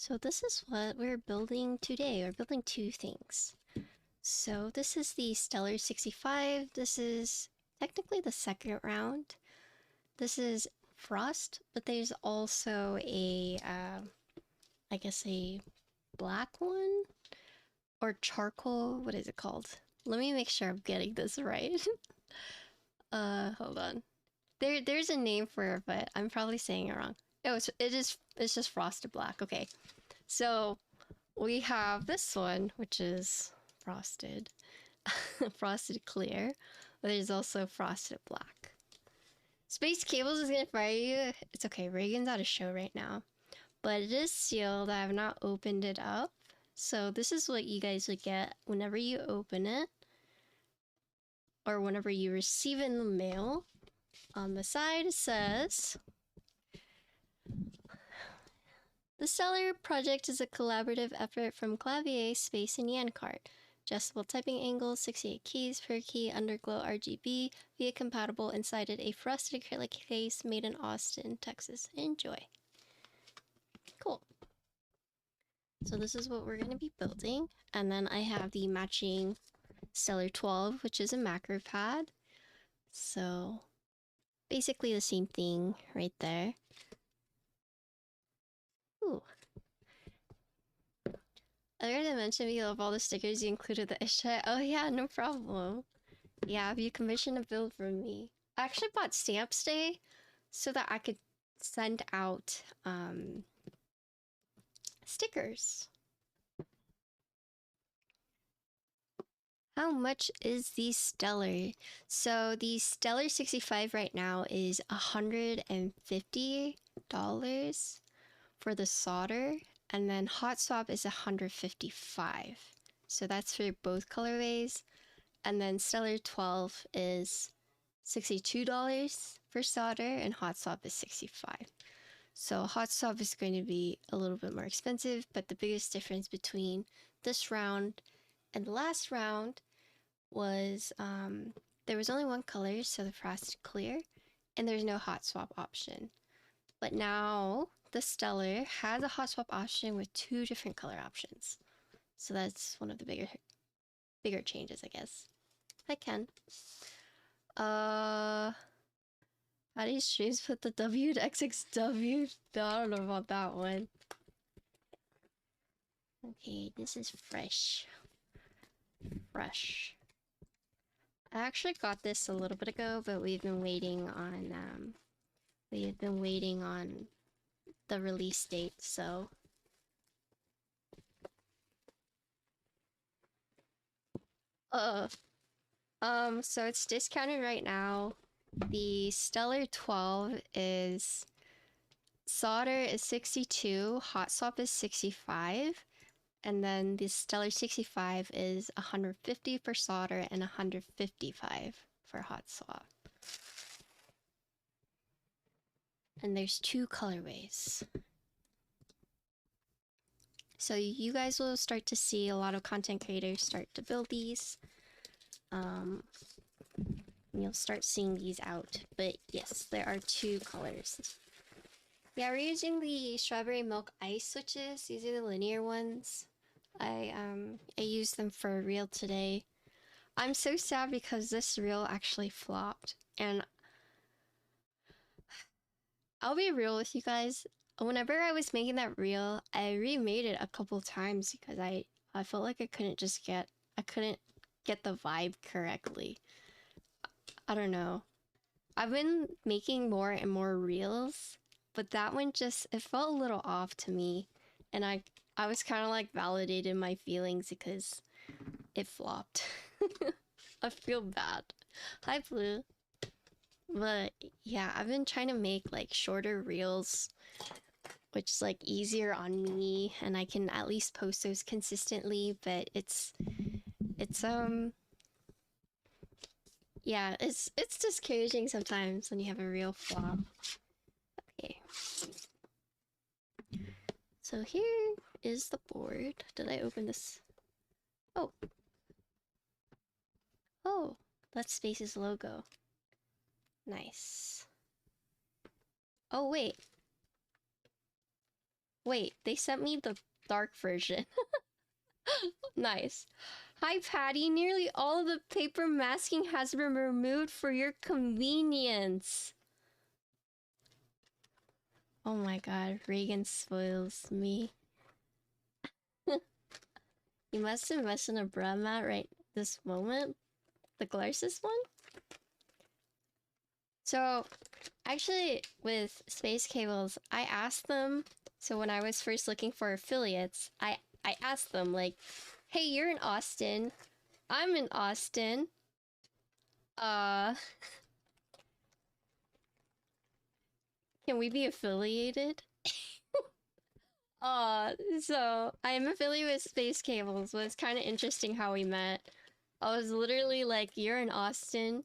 So this is what we're building today. We're building two things. So this is the Stellar65. This is technically the second round. This is frost, but there's also a, I guess a black one? Or charcoal, what is it called? Let me make sure I'm getting this right. Hold on. There's a name for it, but I'm probably saying it wrong. Oh, it's just frosted black. Okay. So we have this one, which is frosted, frosted clear, but there's also frosted black. Space Cables is gonna fire you. It's okay, Reagan's at a show right now, but it is sealed. I have not opened it up. So this is what you guys would get whenever you open it, or whenever you receive it in the mail. On the side it says, the Stellar project is a collaborative effort from Clavier, Space, and Yancart. Adjustable typing angle, 68 keys per key, underglow RGB, via compatible, inside it a frosted acrylic case made in Austin, Texas. Enjoy. Cool. So this is what we're going to be building. And then I have the matching Stellar12, which is a macro pad. So basically the same thing right there. Ooh. I already mentioned you love all the stickers you included the ishite. Oh yeah, no problem. Yeah, if you commission a build from me. I actually bought Stamps Day so that I could send out stickers. How much is the Stellar? So the Stellar65 right now is $150 for the solder, and then hot swap is $155. So that's for both colorways. And then Stellar12 is $62 for solder, and hot swap is $65. So hot swap is going to be a little bit more expensive, but the biggest difference between this round and the last round was there was only one color, so the frosted clear, and there's no hot swap option. But now the Stellar has a hot swap option with two different color options. So that's one of the bigger changes, I guess. Hi, Ken. How do you streams put the W to XXW? I don't know about that one. Okay, this is fresh. Fresh. I actually got this a little bit ago, but we've been waiting on the release date, so so it's discounted right now. The Stellar12 is solder is 62, hot swap is 65, and then the Stellar65 is 150 for solder and 155 for hot swap. And there's two colorways. So you guys will start to see a lot of content creators start to build these. You'll start seeing these out, but yes, there are two colors. Yeah, we're using the strawberry milk ice switches. These are the linear ones. I used them for a reel today. I'm so sad because this reel actually flopped, and I'll be real with you guys. Whenever I was making that reel, I remade it a couple times because I felt like I couldn't get the vibe correctly. I don't know. I've been making more and more reels, but that one it felt a little off to me, and I was kind of like validating my feelings because it flopped. I feel bad. Hi, Blue. But yeah, I've been trying to make like shorter reels, which is like easier on me, and I can at least post those consistently, but yeah, it's discouraging sometimes when you have a real flop. Okay. So here is the board. Did I open this? Oh. Oh, that's Space's logo. Nice. Oh, wait. Wait, they sent me the dark version. Nice. Hi, Patty. Nearly all of the paper masking has been removed for your convenience. Oh my god, Reagan spoils me. You must invest in a bra mat right this moment. The Glarsis one? So, actually, with Space Cables, I asked them. So when I was first looking for affiliates, I asked them like, "Hey, you're in Austin. I'm in Austin. Uh, can we be affiliated?" So I am affiliated with Space Cables. But it's kind of interesting how we met. I was literally like, "You're in Austin.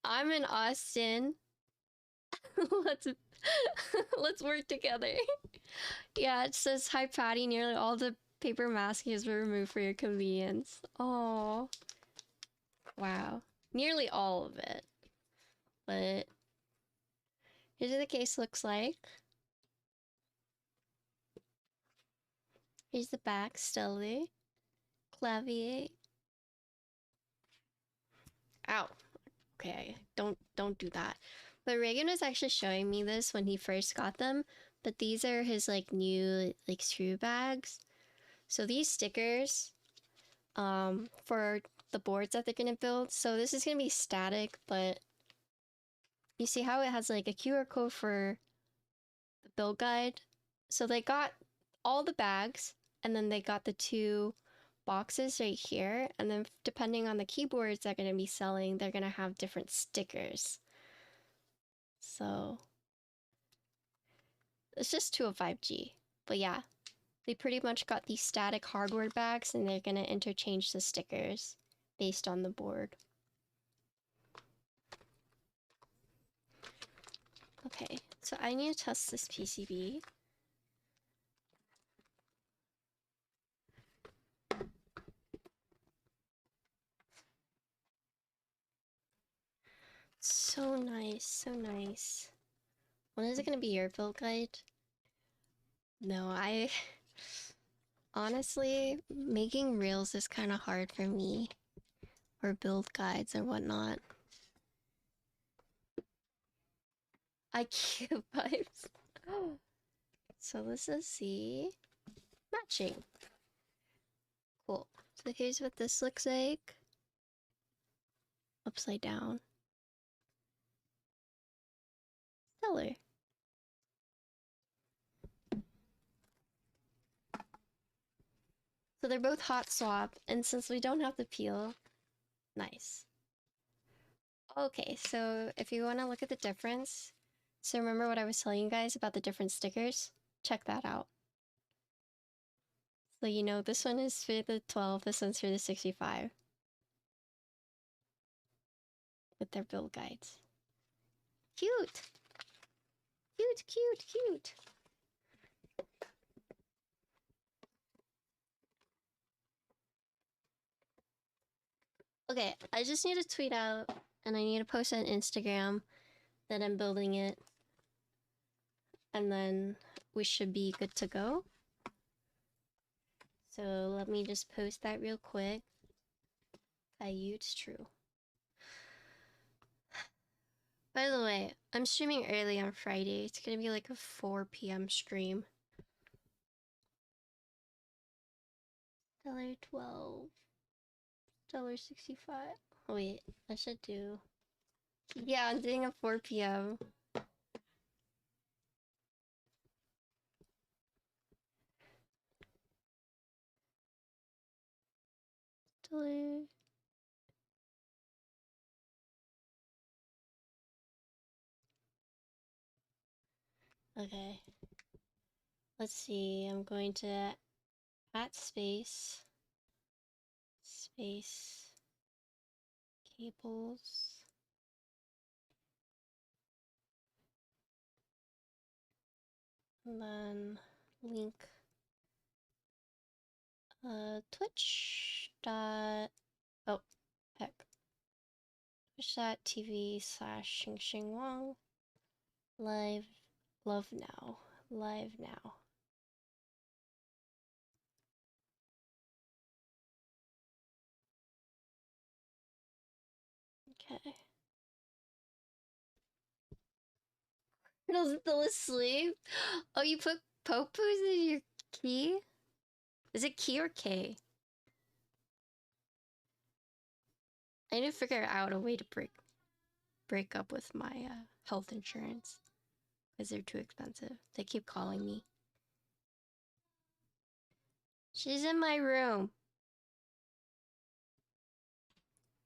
I'm in Austin. let's let's work together." Yeah, it says, "Hi, Patty. Nearly all the paper maskings were removed for your convenience." Oh, wow. Nearly all of it. But here's what the case looks like. Here's the back, Stellar. Clavier. Ow. Okay, don't do that. But Reagan was actually showing me this when he first got them. But these are his like new like screw bags. So these stickers, for the boards that they're gonna build. So this is gonna be static, but you see how it has like a QR code for the build guide? So they got all the bags, and then they got the two boxes right here, and then depending on the keyboards they're gonna be selling, they're gonna have different stickers. So it's just 205G. But yeah, they pretty much got these static hardware bags, and they're gonna interchange the stickers based on the board. Okay, so I need to test this PCB. So nice, so nice. When is it gonna be your build guide? No, honestly, making reels is kind of hard for me, or build guides or whatnot. I can't vibes. So this is the matching. Cool. So here's what this looks like. Upside down. Stellar. So they're both hot swap, and since we don't have to peel, nice. Okay, so if you want to look at the difference, so remember what I was telling you guys about the different stickers? Check that out. So you know, this one is for the 12, this one's for the 65. With their build guides. Cute! Cute, cute, cute! Okay, I just need to tweet out, and I need to post on Instagram that I'm building it. And then we should be good to go. So let me just post that real quick. It's true. By the way, I'm streaming early on Friday. It's gonna be like a 4 p.m. stream. Stellar12. Stellar65. Oh, wait, I should do... Yeah, I'm doing a 4 p.m. Stellar... Okay. Let's see, I'm going to at space cables, and then link Twitch dot, oh heck, twitch.tv/Xing Wang live now. Okay. Riddle's still asleep? Oh, you put Popoos in your key? Is it key or K? I need to figure out a way to break up with my health insurance. Because they're too expensive. They keep calling me. She's in my room.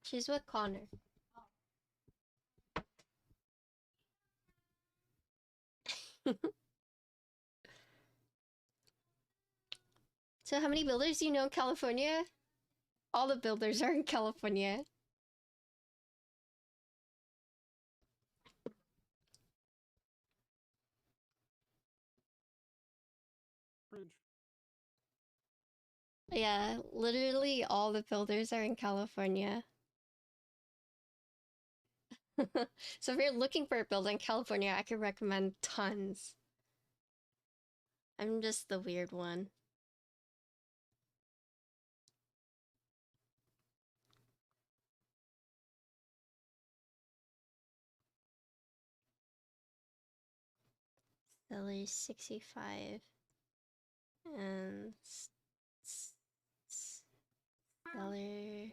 She's with Connor. So how many builders do you know in California? All the builders are in California. Bridge. Yeah, literally all the builders are in California. So if you're looking for a builder in California, I could recommend tons. I'm just the weird one. Stellar65 and Stellar.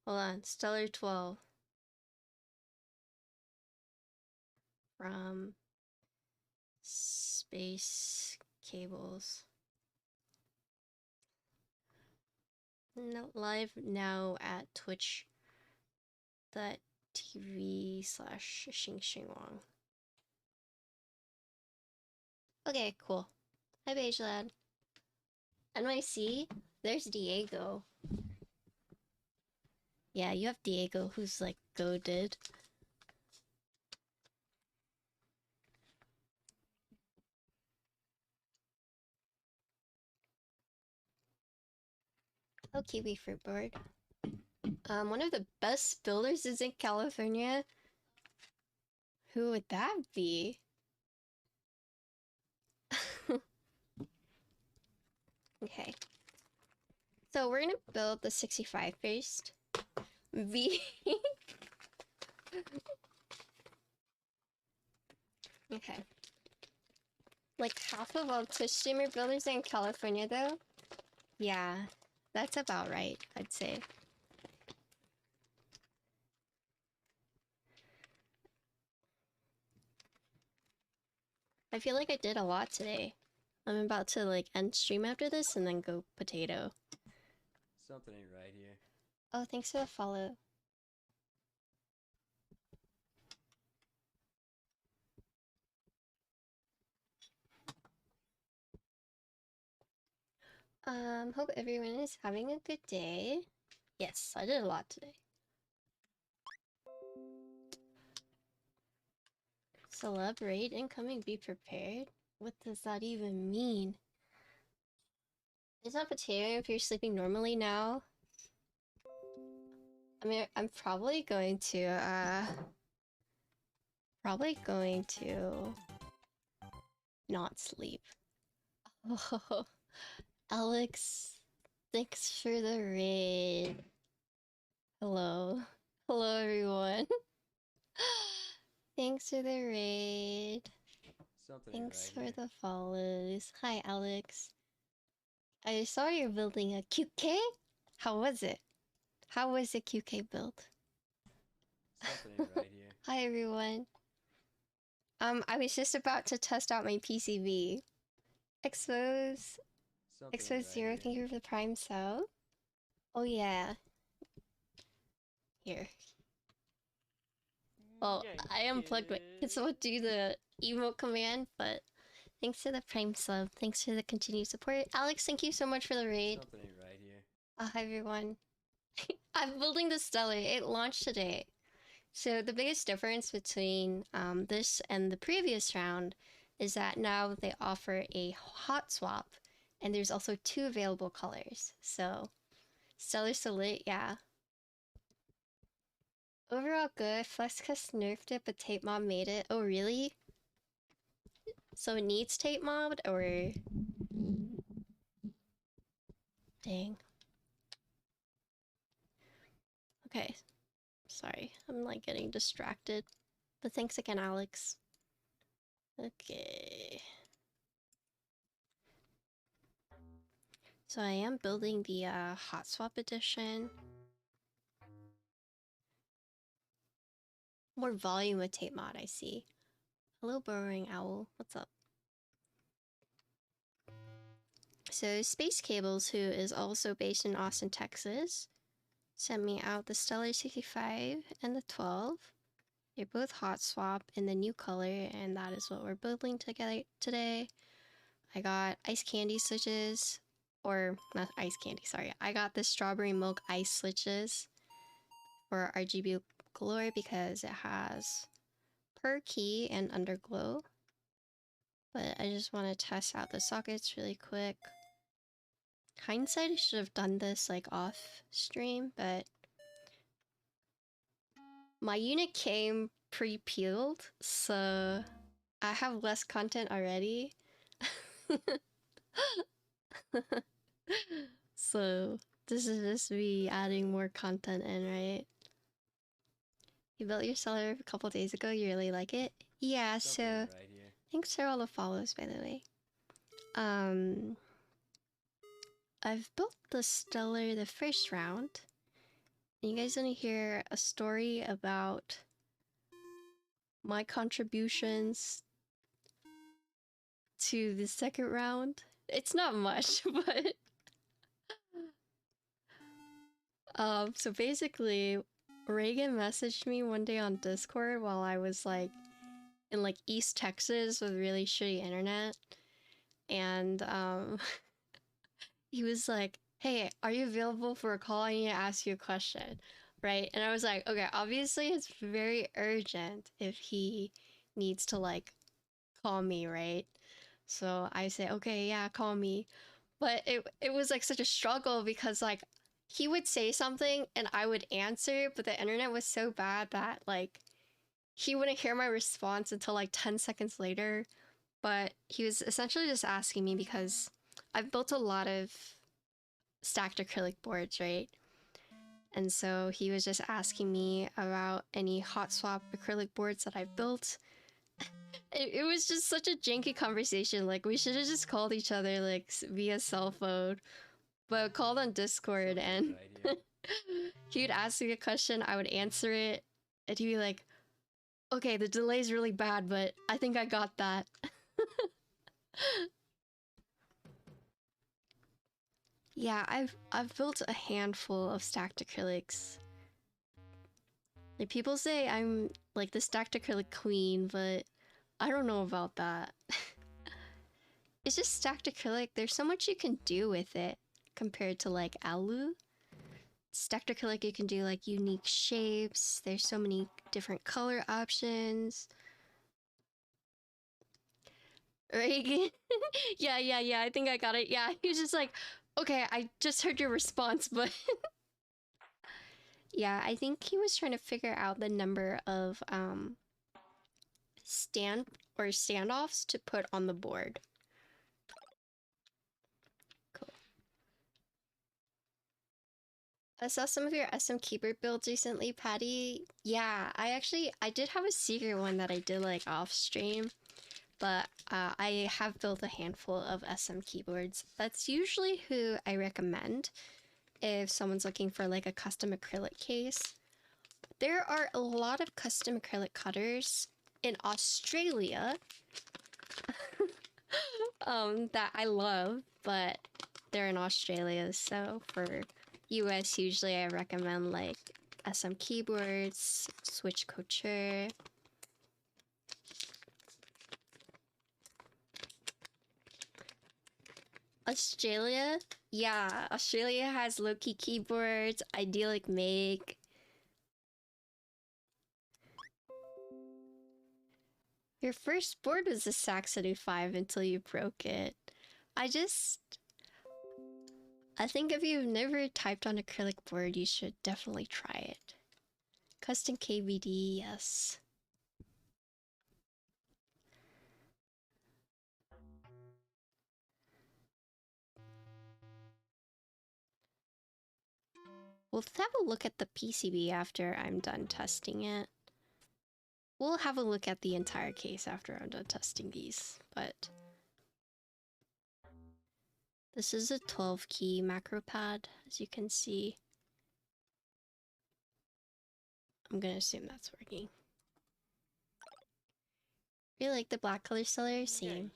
Hold on, Stellar12 from Space Cables. No, live now at twitch.tv/Xing Wong. Okay, cool. Hi, Beige Lad. NYC, there's Diego. Yeah, you have Diego, who's like goated. Oh, Kiwi Fruit Board. One of the best builders is in California. Who would that be? Okay. So we're gonna build the 65 first. V. Okay. Like half of all Twitch streamer builders are in California though. Yeah, that's about right, I'd say. I feel like I did a lot today. I'm about to like end stream after this and then go potato. Something ain't right here. Oh, thanks for the follow. Hope everyone is having a good day. Yes, I did a lot today. Celebrate incoming, be prepared? What does that even mean? Is that potato if you're sleeping normally now? I mean, I'm probably going to not sleep. Oh, Alex, thanks for the raid. Hello. Hello, everyone. Thanks for the raid. Something Thanks right for here. the follows. Hi, Alex. I saw you're building a QK? How was it? How was the QK build? Something ain't right here. Hi, everyone. I was just about to test out my PCB. Expose Something Zero, right thank you for the prime sub. Oh yeah. Here. Well, I unplugged my kids will do the emote command, but thanks for the prime sub. Thanks for the continued support. Alex, thank you so much for the raid. Something ain't right here. Hi everyone. I'm building the Stellar. It launched today. So the biggest difference between this and the previous round is that now they offer a hot swap, and there's also 2 available colors. So Stellar Solid, yeah. Overall good. Flexcast nerfed it, but Tape Mob made it. Oh really? So it needs Tape Mobbed, or... Dang. Okay. Sorry, I'm like getting distracted. But thanks again, Alex. Okay. So I am building the hot swap edition. More volume with tape mod, I see. Hello, burrowing owl. What's up? So Space Cables, who is also based in Austin, Texas, sent me out the Stellar65 and the 12. They're both hot swap in the new color, and that is what we're building together today. I got ice candy switches, or not ice candy, sorry. I got the strawberry milk ice switches for RGB glow because it has per key and underglow. But I just want to test out the sockets really quick. Hindsight, I should have done this like off stream, but my unit came pre-peeled, so I have less content already. So this is just me adding more content in, right? You built your cellar a couple days ago, you really like it? Yeah, Something so right here. thanks for all the follows, by the way. I've built the Stellar the first round. You guys want to hear a story about my contributions to the second round? It's not much, but so basically Reagan messaged me one day on Discord while I was like in like East Texas with really shitty internet, and he was like, hey, are you available for a call? I need to ask you a question, right? And I was like, okay, obviously it's very urgent if he needs to like call me, right? So I say, okay, yeah, call me. But it was like such a struggle because like he would say something and I would answer, but the internet was so bad that like he wouldn't hear my response until like 10 seconds later. But he was essentially just asking me because I've built a lot of stacked acrylic boards, right? And so he was just asking me about any hot swap acrylic boards that I've built. It was just such a janky conversation. Like, we should have just called each other like via cell phone, but called on Discord. Something And right he would ask me a question, I would answer it, and he'd be like, okay, the delay's really bad, but I think I got that. Yeah, I've built a handful of stacked acrylics. Like, people say I'm like the stacked acrylic queen, but I don't know about that. It's just stacked acrylic. There's so much you can do with it compared to like alu. Stacked acrylic, you can do like unique shapes. There's so many different color options. Reagan? Yeah, I think I got it. Yeah, he was just like, okay, I just heard your response, but yeah, I think he was trying to figure out the number of standoffs to put on the board. Cool. I saw some of your SM keyboard builds recently, Patty. Yeah, I did have a secret one that I did like off stream, but I have built a handful of SM keyboards. That's usually who I recommend if someone's looking for like a custom acrylic case. There are a lot of custom acrylic cutters in Australia that I love, but they're in Australia, so for US usually I recommend like SM keyboards, Switch Couture. Australia? Yeah, Australia has low-key keyboards, idyllic make. Your first board was a Saxony 5 until you broke it. I think if you've never typed on acrylic board, you should definitely try it. Custom KVD, yes. we'll have a look at the PCB after I'm done testing it. We'll have a look at the entire case after I'm done testing these, but this is a 12 key macro pad, as you can see. I'm gonna assume that's working. You like the black color Stellar? Same.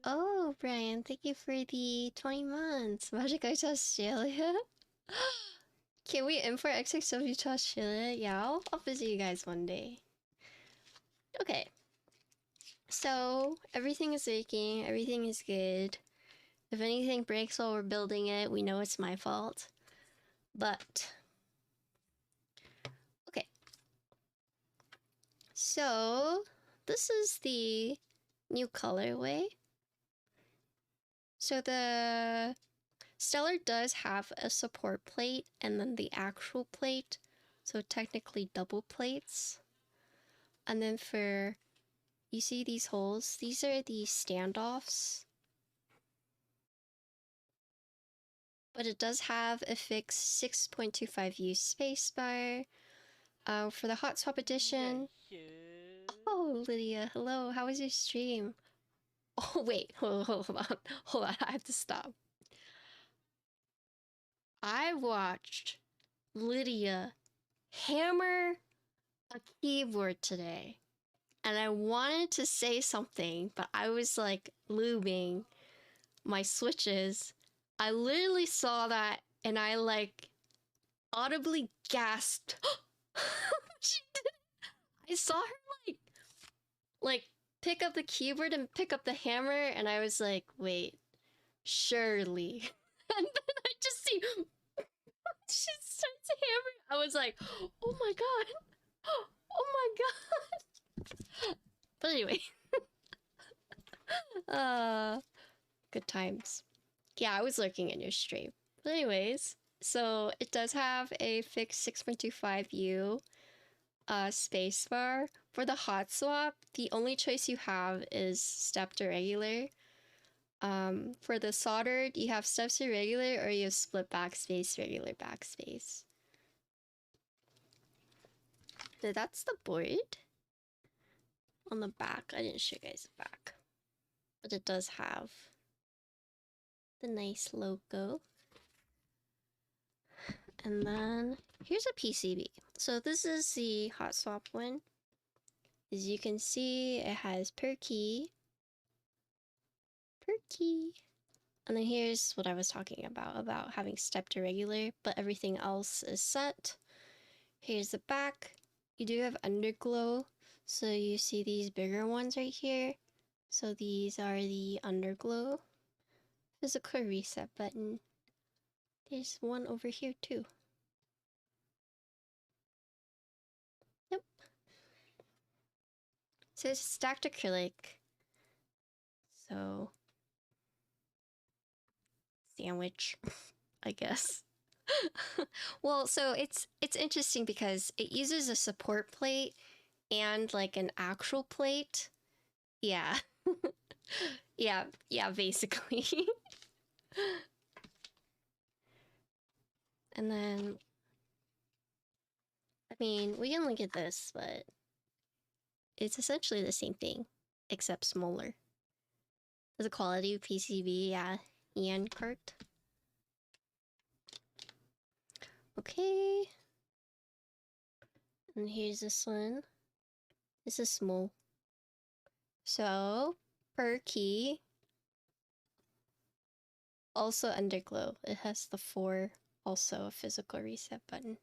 Oh, Brian, thank you for the 20 months. Magic Ice Australia? Can we import XXW to Australia? Yeah, I'll visit you guys one day. Okay. So, everything is working. Everything is good. If anything breaks while we're building it, we know it's my fault. But... okay. So, this is the new colorway. So the Stellar does have a support plate and then the actual plate. So technically double plates. And then for, you see these holes? These are the standoffs. But it does have a fixed 6.25U spacebar. For the hot swap edition. Oh, Lydia, hello. How was your stream? Oh, wait. Hold on. Hold on. I have to stop. I watched Lydia hammer a keyboard today. And I wanted to say something, but I was like lubing my switches. I literally saw that and I like audibly gasped. She did. I saw her like pick up the keyboard and pick up the hammer, and I was like, wait, surely. And then I just see she starts hammering. I was like, oh my god. Oh my god. But anyway. Good times. Yeah, I was lurking in your stream. But anyways, so it does have a fixed 6.25U spacebar. For the hot swap, the only choice you have is stepped or regular. For the soldered, you have steps or regular, or you have split backspace, regular backspace. So that's the board. On the back, I didn't show you guys the back. But it does have the nice logo. And then here's a PCB. So this is the hot swap one. As you can see, it has per key. And then here's what I was talking about having step to regular, but everything else is set. Here's the back. You do have underglow. So you see these bigger ones right here. So these are the underglow. Physical reset button. There's one over here too. Yep. So it's stacked acrylic. So sandwich, I guess. Well, so it's interesting because it uses a support plate and like an actual plate. Yeah. yeah, basically. And then I mean, we can look at this, but it's essentially the same thing, except smaller. The quality of PCB, yeah, Ian Kurt. Okay. And here's this one. This is small. So, per key. Also underglow. It has the 4, also a physical reset button.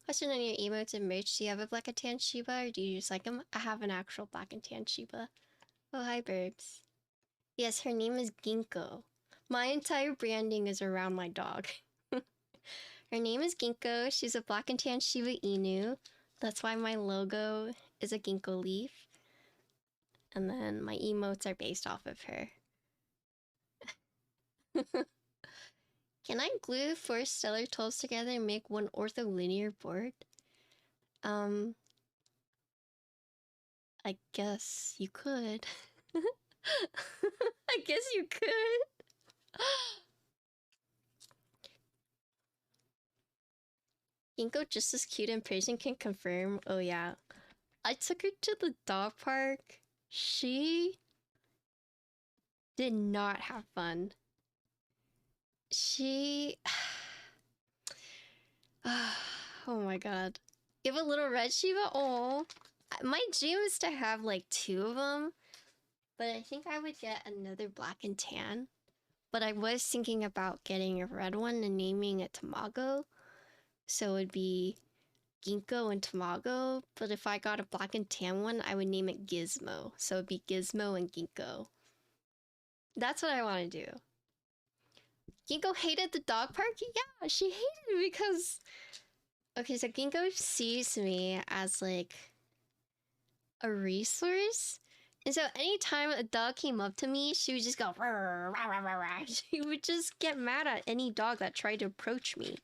Question on your emotes and merch. Do you have a black and tan Shiba or do you just like them? I have an actual black and tan Shiba. Oh, hi, Burbs. Yes, her name is Ginkgo. My entire branding is around my dog. Her name is Ginkgo. She's a black and tan Shiba Inu. That's why my logo is a ginkgo leaf. And then my emotes are based off of her. Can I glue 4 Stellar12s together and make one ortholinear board? I guess you could. I guess you could. Ginkgo just as cute in person can confirm. Oh yeah. I took her to the dog park. She did not have fun. She... oh my god. You have a little red Shiba? Oh. My dream is to have like 2 of them. But I think I would get another black and tan. But I was thinking about getting a red one and naming it Tamago. So it would be Ginkgo and Tamago. But if I got a black and tan one, I would name it Gizmo. So it'd be Gizmo and Ginkgo. That's what I want to do. Ginkgo hated the dog park? Yeah, she hated it because... Okay, so Ginkgo sees me as like a resource. And so anytime a dog came up to me, she would just go rah, rah, rah, rah, rah. She would just get mad at any dog that tried to approach me.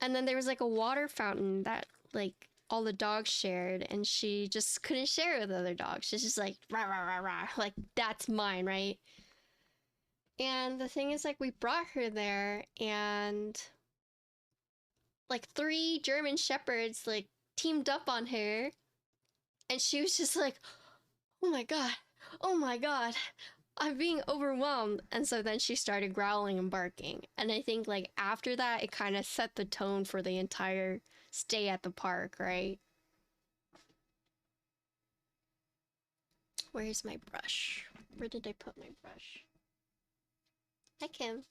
And then there was like a water fountain that like all the dogs shared, and she just couldn't share it with other dogs. She's just like rah, rah, rah, rah. Like, that's mine, right? And the thing is, like, we brought her there, and like 3 German shepherds like teamed up on her, and she was just like, oh my god, I'm being overwhelmed. And so then she started growling and barking, and I think like after that it kind of set the tone for the entire stay at the park, right? Where's my brush? Where did I put my brush? Hi, Kim.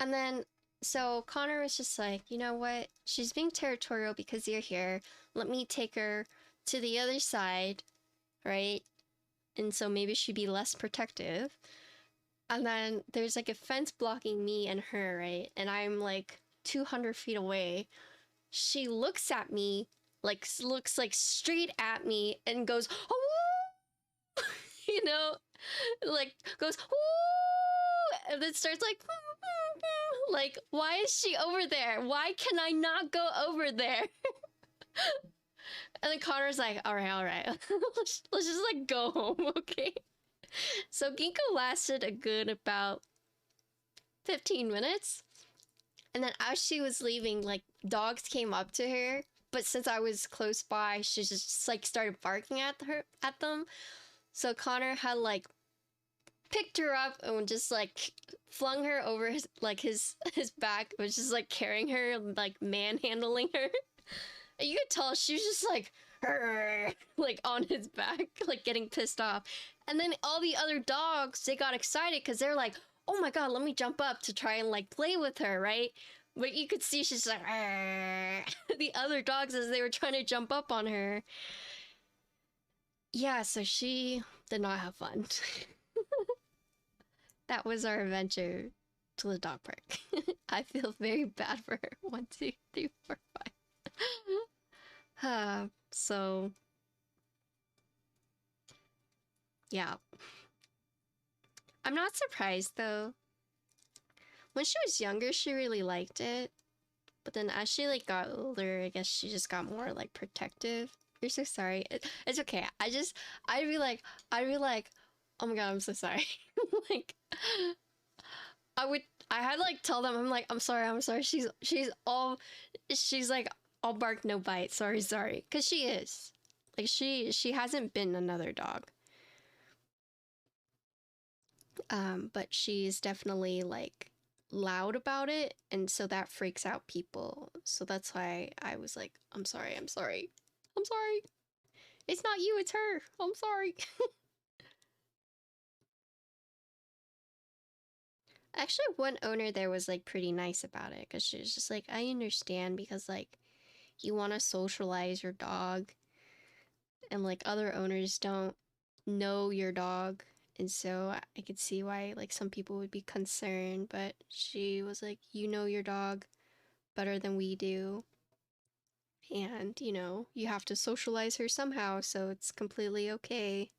And then so Connor was just like, you know what, she's being territorial because you're here, let me take her to the other side, right? And so maybe she'd be less protective. And then there's like a fence blocking me and her, right? And I'm like 200 feet away. She looks at me, like looks like straight at me and goes, oh, you know, like goes, oh, and then starts like, why is she over there? Why can I not go over there? And then Connor's like, all right. let's just like go home, okay? So Ginkgo lasted a good about 15 minutes. And then as she was leaving, like, dogs came up to her. But since I was close by, she just like started barking at them. So Connor had like picked her up and just like flung her over his back, which is like carrying her, like manhandling her. And you could tell she was just like on his back, like getting pissed off. And then all the other dogs, they got excited because they're like, oh my god, let me jump up to try and like play with her, right? But you could see she's like the other dogs as they were trying to jump up on her. Yeah, so she did not have fun. That was our adventure to the dog park. I feel very bad for her. 1, 2, 3, 4, 5. So yeah. I'm not surprised though. When she was younger, she really liked it. But then as she like got older, I guess she just got more like protective. You're so sorry. It's okay. I'd be like, oh my god, I'm so sorry. Like, I had like tell them, I'm like, I'm sorry. She's like, all bark, no bite. Sorry. Cause she is. Like, she hasn't been another dog. But she's definitely like loud about it, and so that freaks out people. So that's why I was like, I'm sorry. It's not you, it's her. I'm sorry. Actually, one owner there was like pretty nice about it, because she was just like, I understand, because like you want to socialize your dog, and like other owners don't know your dog. And so I could see why like some people would be concerned, but she was like, you know your dog better than we do. And, you know, you have to socialize her somehow, so it's completely okay.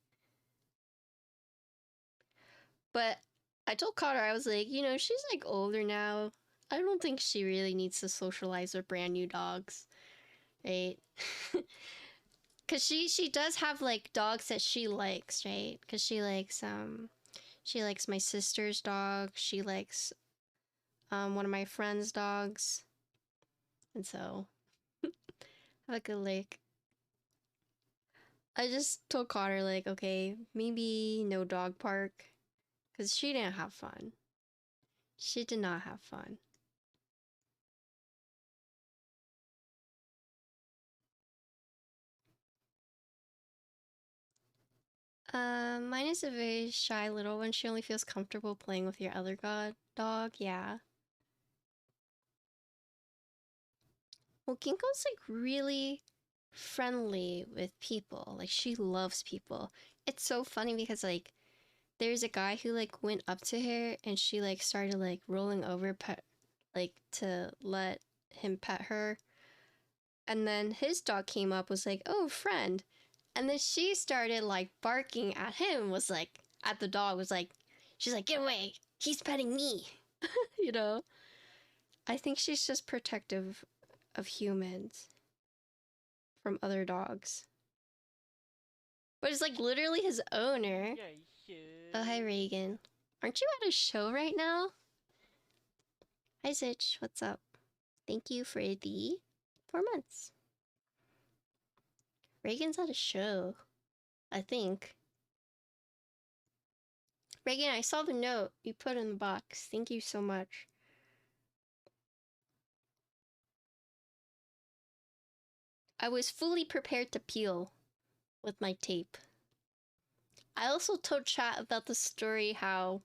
But I told Connor, I was like, you know, she's like older now. I don't think she really needs to socialize with brand new dogs, right? Because she does have like dogs that she likes, right? Because she likes my sister's dog. She likes one of my friend's dogs. And so, have a good lick. I just told Connor, like, okay, maybe no dog park. Because she didn't have fun. She did not have fun. Mine is a very shy little one. She only feels comfortable playing with your other dog. Yeah. Well, Ginkgo's like really friendly with people. Like she loves people. It's so funny because like there's a guy who like went up to her and she like started like rolling over like to let him pet her. And then his dog came up, was like, "Oh, friend." And then she started like barking at him, was like at the dog, was like, she's like, "Get away. He's petting me." You know? I think she's just protective of humans from other dogs. But it's like literally his owner. Oh, hi, Reagan. Aren't you at a show right now? Hi, Zitch. What's up? Thank you for the 4 months. Reagan's at a show, I think. Reagan, I saw the note you put in the box. Thank you so much. I was fully prepared to peel with my tape. I also told chat about the story how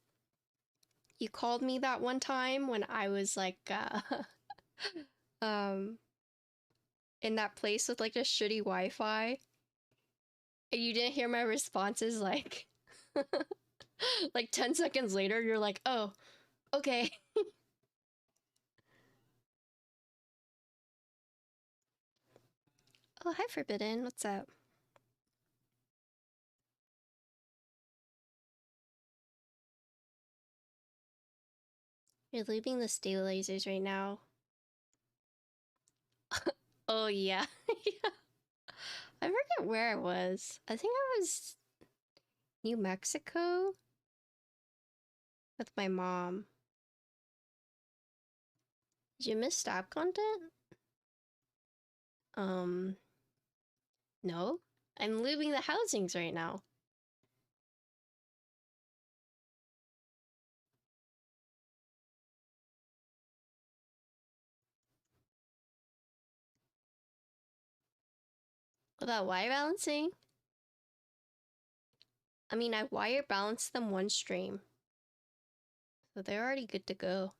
you called me that one time when I was like, in that place with like a shitty Wi-Fi. And you didn't hear my responses like, like 10 seconds later, you're like, oh, okay. Oh, hi, Forbidden. What's up? You're leaving the stabilizers right now. Oh, yeah. Yeah. I forget where I was. I think I was New Mexico with my mom. Did you miss stab content? No. I'm leaving the housings right now. About wire balancing? I mean, I wire balanced them one stream. So they're already good to go.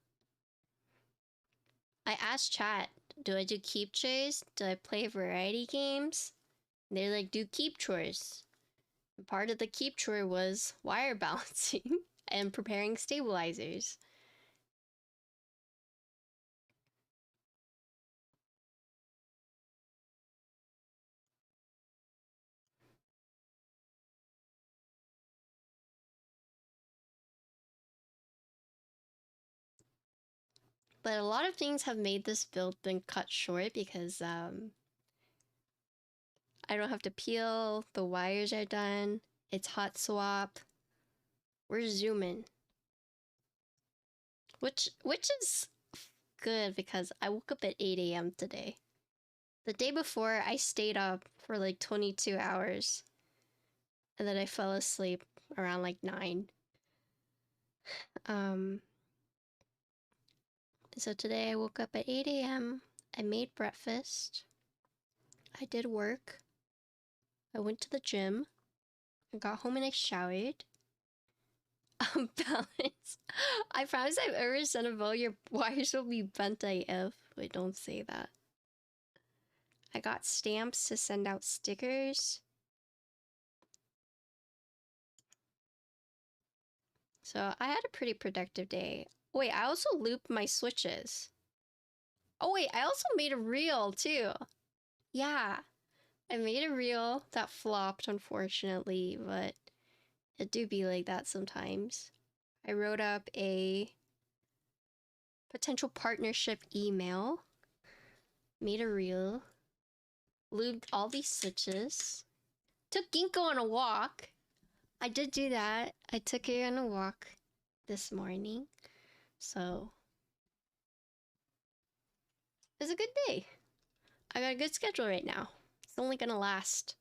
I asked chat, do I do keep chores? Do I play variety games? And they're like, do keep chores. And part of the keep chore was wire balancing and preparing stabilizers. But a lot of things have made this build been cut short because I don't have to peel, the wires are done, it's hot swap. We're zooming. Which is good because I woke up at 8 a.m. today. The day before, I stayed up for like 22 hours. And then I fell asleep around like 9. So today I woke up at 8 a.m. I made breakfast. I did work. I went to the gym. I got home and I showered. Balance. I promise I've ever sent a vote. Your wires will be bent AF. Wait, don't say that. I got stamps to send out stickers. So I had a pretty productive day. Wait, I also looped my switches. Oh wait, I also made a reel too. Yeah, I made a reel that flopped unfortunately, but it do be like that sometimes. I wrote up a potential partnership email, made a reel, lubed all these switches, took Ginkgo on a walk. I did do that. I took her on a walk this morning. So was a good day. I got a good schedule right now. It's only gonna last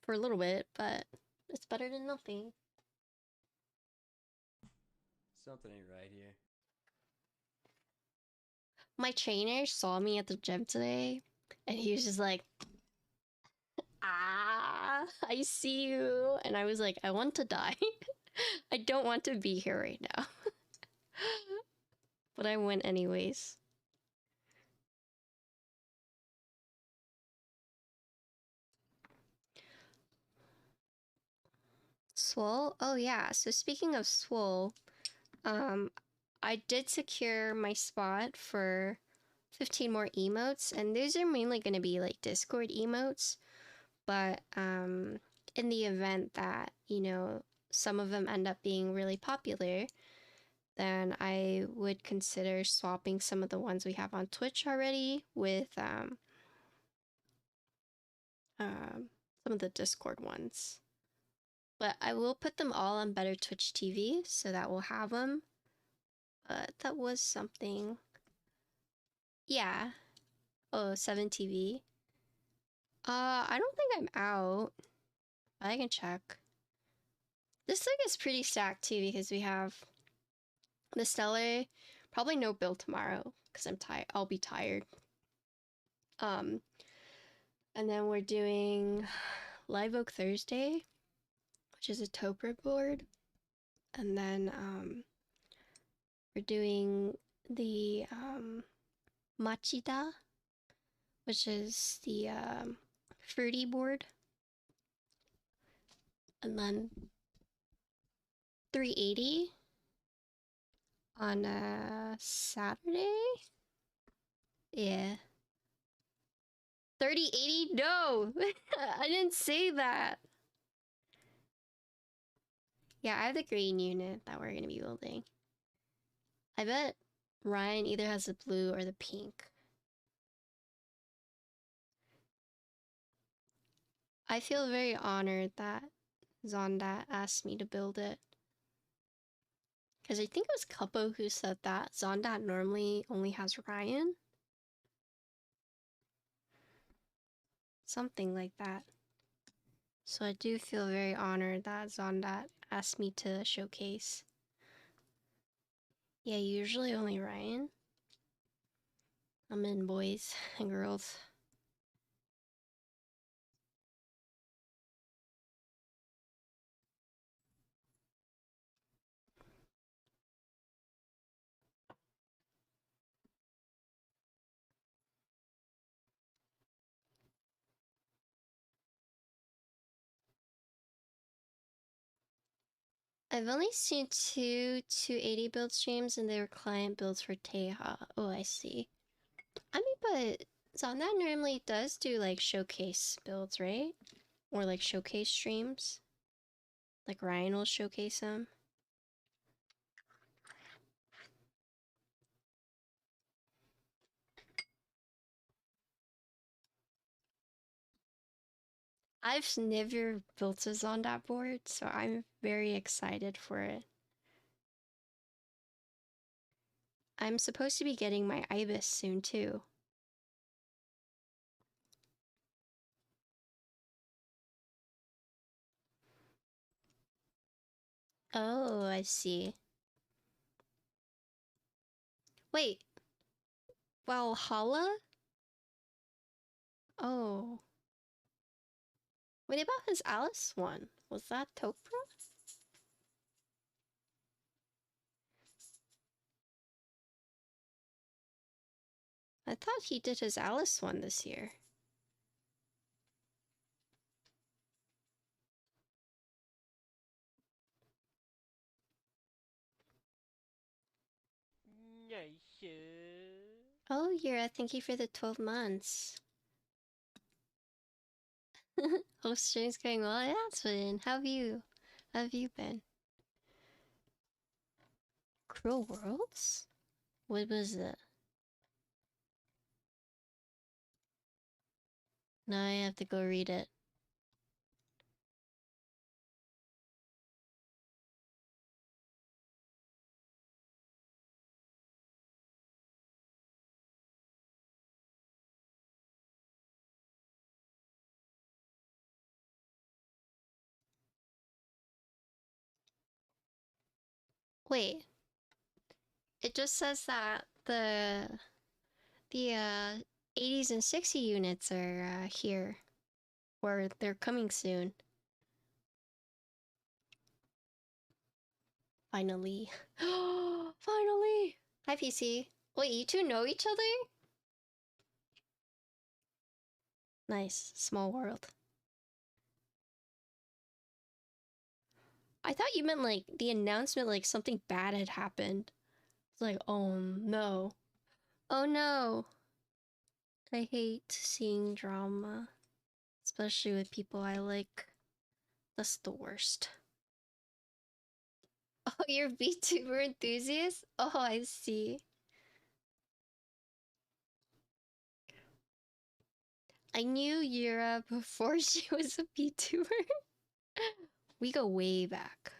for a little bit, but it's better than nothing. Something ain't right here. My trainer saw me at the gym today, and he was just like, "Ah, I see you," and I was like, "I want to die. I don't want to be here right now." But I went anyways. Swole? Oh yeah, so speaking of Swole, I did secure my spot for 15 more emotes, and those are mainly going to be like Discord emotes, but in the event that, you know, some of them end up being really popular, then I would consider swapping some of the ones we have on Twitch already with some of the Discord ones. But I will put them all on Better Twitch TV, so that we'll have them. But that was something. Yeah. Oh, 7 TV. I don't think I'm out. I can check. This thing is pretty stacked too because we have the Stellar. Probably no build tomorrow because I'm tired. I'll be tired. And then we're doing Live Oak Thursday, which is a Topper board. And then we're doing the Machida, which is the fruity board. And then 380 on Saturday. Yeah. 3080? No! I didn't say that. Yeah, I have the green unit that we're gonna be building. I bet Ryan either has the blue or the pink. I feel very honored that Zonda asked me to build it. Because I think it was Kuppo who said that Zonda normally only has Ryan. Something like that. So I do feel very honored that Zonda asked me to showcase. Yeah, usually only Ryan. I'm in, boys and girls. I've only seen two 280 build streams and they were client builds for Teja. Oh, I see. I mean, but Zonda normally does do like showcase builds, right? Or like showcase streams. Like Ryan will showcase them. I've never built a Zonda board, so I'm very excited for it. I'm supposed to be getting my Ibis soon too. Oh, I see. Wait, Valhalla? Oh. What about his Alice one? Was that Topra? I thought he did his Alice one this year. Oh, Yura, thank you for the 12 months. Hope stream's going well. Yeah, it's been. How have you been? Cruel Worlds? What was it? Now I have to go read it. Wait, it just says that the 80s and 60 units are here, or they're coming soon. Finally. Finally! Hi, PC. Wait, you two know each other? Nice. Small world. I thought you meant like the announcement, like something bad had happened. It's like, oh no. Oh no. I hate seeing drama, especially with people I like. That's the worst. Oh, you're a VTuber enthusiast? Oh, I see. I knew Yura before she was a VTuber. We go way back.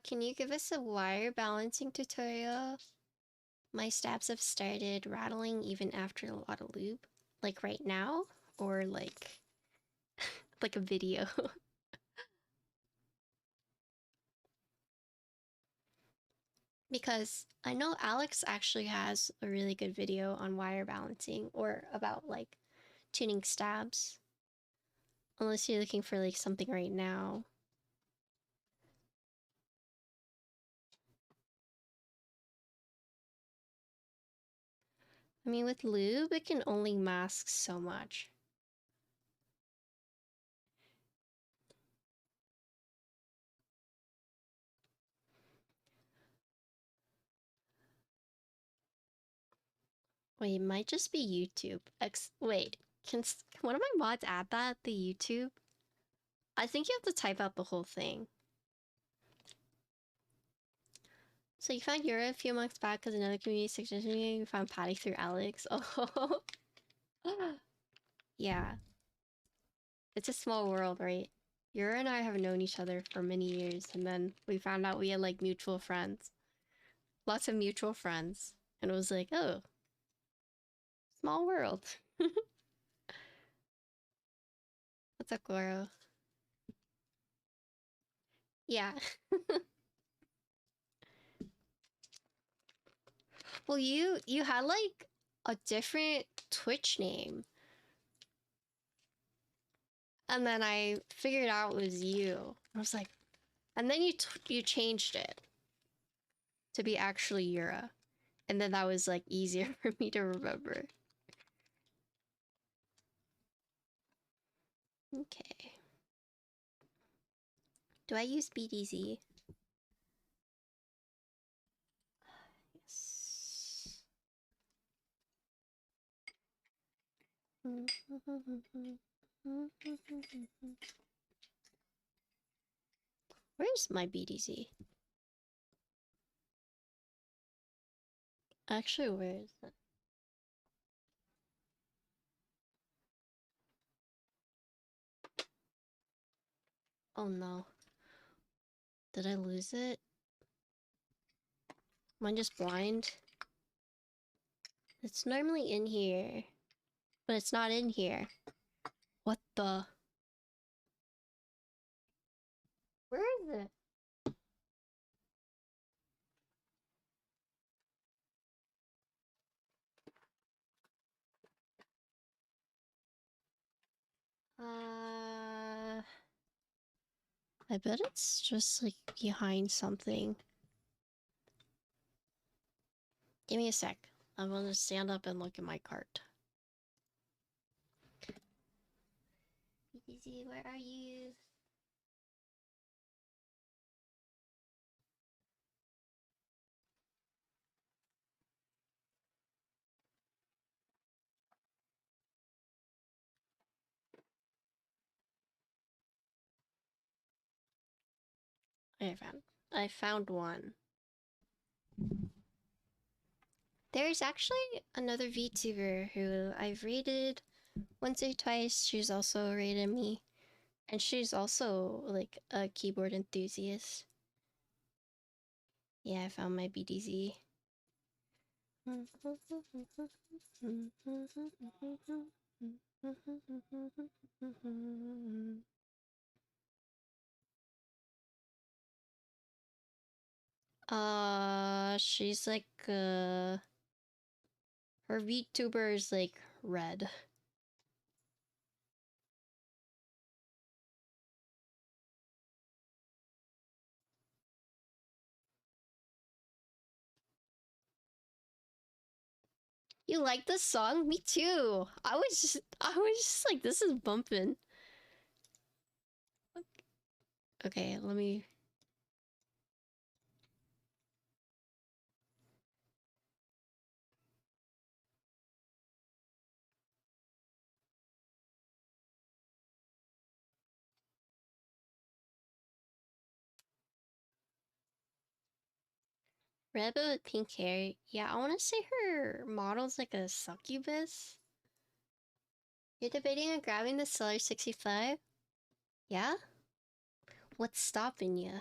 Can you give us a wire balancing tutorial? My stabs have started rattling even after a lot of lube. Like right now? Or like... like a video? Because I know Alex actually has a really good video on wire balancing, or about like tuning stabs. Unless you're looking for like something right now. I mean, with lube, it can only mask so much. Wait, it might just be YouTube. Wait, can one of my mods add that? The YouTube? I think you have to type out the whole thing. So you found Yura a few months back because another community suggested you found Patty through Alex. Oh, yeah. It's a small world, right? Yura and I have known each other for many years, and then we found out we had like mutual friends. Lots of mutual friends. And it was like, oh, small world. What's up, Goro? Yeah. Well, you had like a different Twitch name. And then I figured out it was you. I was like, and then you changed it to be actually Yura. And then that was like easier for me to remember. Okay. Do I use BDZ? Yes. Where's my BDZ? Actually, where is it? Oh no. Did I lose it? Am I just blind? It's normally in here. But it's not in here. What the? Where is it? I bet it's just like behind something. Give me a sec. I'm gonna stand up and look at my cart. BTZ, where are you? I found one. There's actually another VTuber who I've raided once or twice. She's also raided me. And she's also like a keyboard enthusiast. Yeah, I found my BDZ. She's like, her VTuber is like red. You like this song? Me too. I was just like, this is bumping. Okay, let me. Red with pink hair. Yeah, I want to say her model's like a succubus. You're debating on grabbing the Stellar65? Yeah? What's stopping you?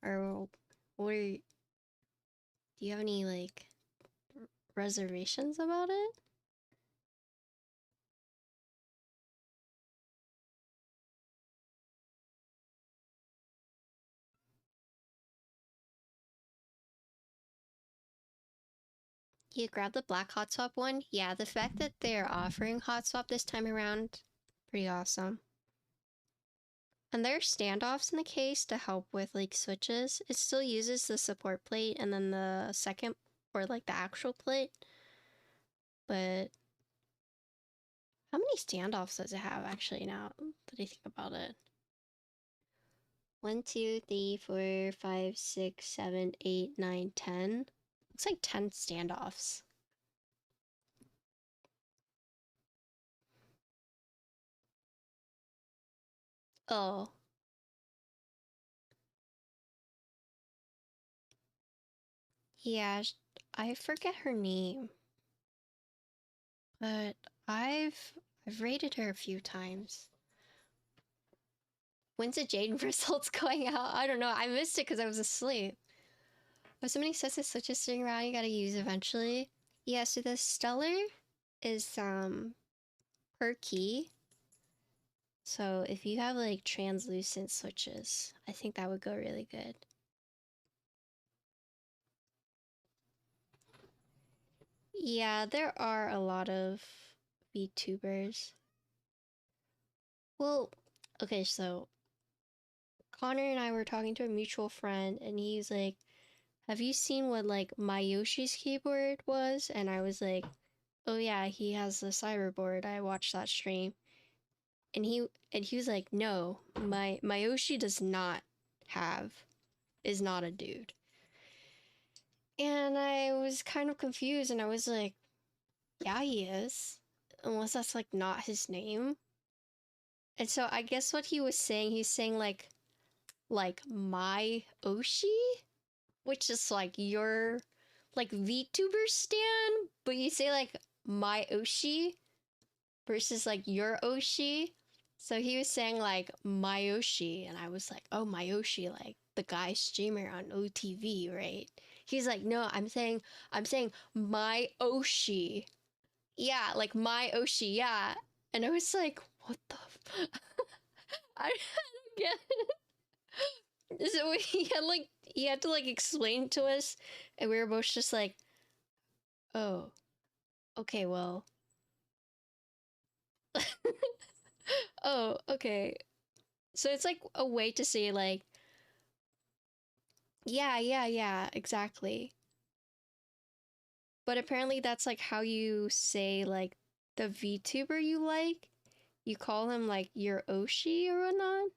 Or what are you, do you have any like reservations about it? You grab the black hot swap one? Yeah, the fact that they're offering hot swap this time around, pretty awesome. And there are standoffs in the case to help with like switches. It still uses the support plate and then the second, or like the actual plate. But how many standoffs does it have actually now that I think about it? 1, 2, 3, 4, 5, 6, 7, 8, 9, 10. Looks like 10 standoffs. Oh. Yeah, I forget her name. But I've rated her a few times. When's the Jaden results going out? I don't know. I missed it because I was asleep. But somebody says it's such a sitting around you gotta use eventually. Yeah, so the Stellar is per key. So if you have like translucent switches, I think that would go really good. Yeah, there are a lot of VTubers. Well, okay, so Connor and I were talking to a mutual friend and he's like, have you seen what like Mayoshi's keyboard was? And I was like, oh yeah, he has the cyberboard. I watched that stream. And he was like, no, Mayoshi does not is not a dude. And I was kind of confused and I was like, yeah, he is. Unless that's like not his name. And so I guess what he was saying, he's saying like my Oshi, which is like your like VTuber stan, but you say like my Oshi versus like your Oshi. So he was saying like my Oshi, and I was like, oh, my Oshi, like the guy streamer on OTV, right? He's like, no, I'm saying my Oshi. Yeah, like my Oshi, yeah. And I was like, what the I don't get it. So he had to like explain to us, and we were both just like, oh, okay, well. Oh, okay. So it's like a way to say like, yeah, exactly. But apparently that's like how you say like the VTuber you like. You call him like your Oshi or whatnot.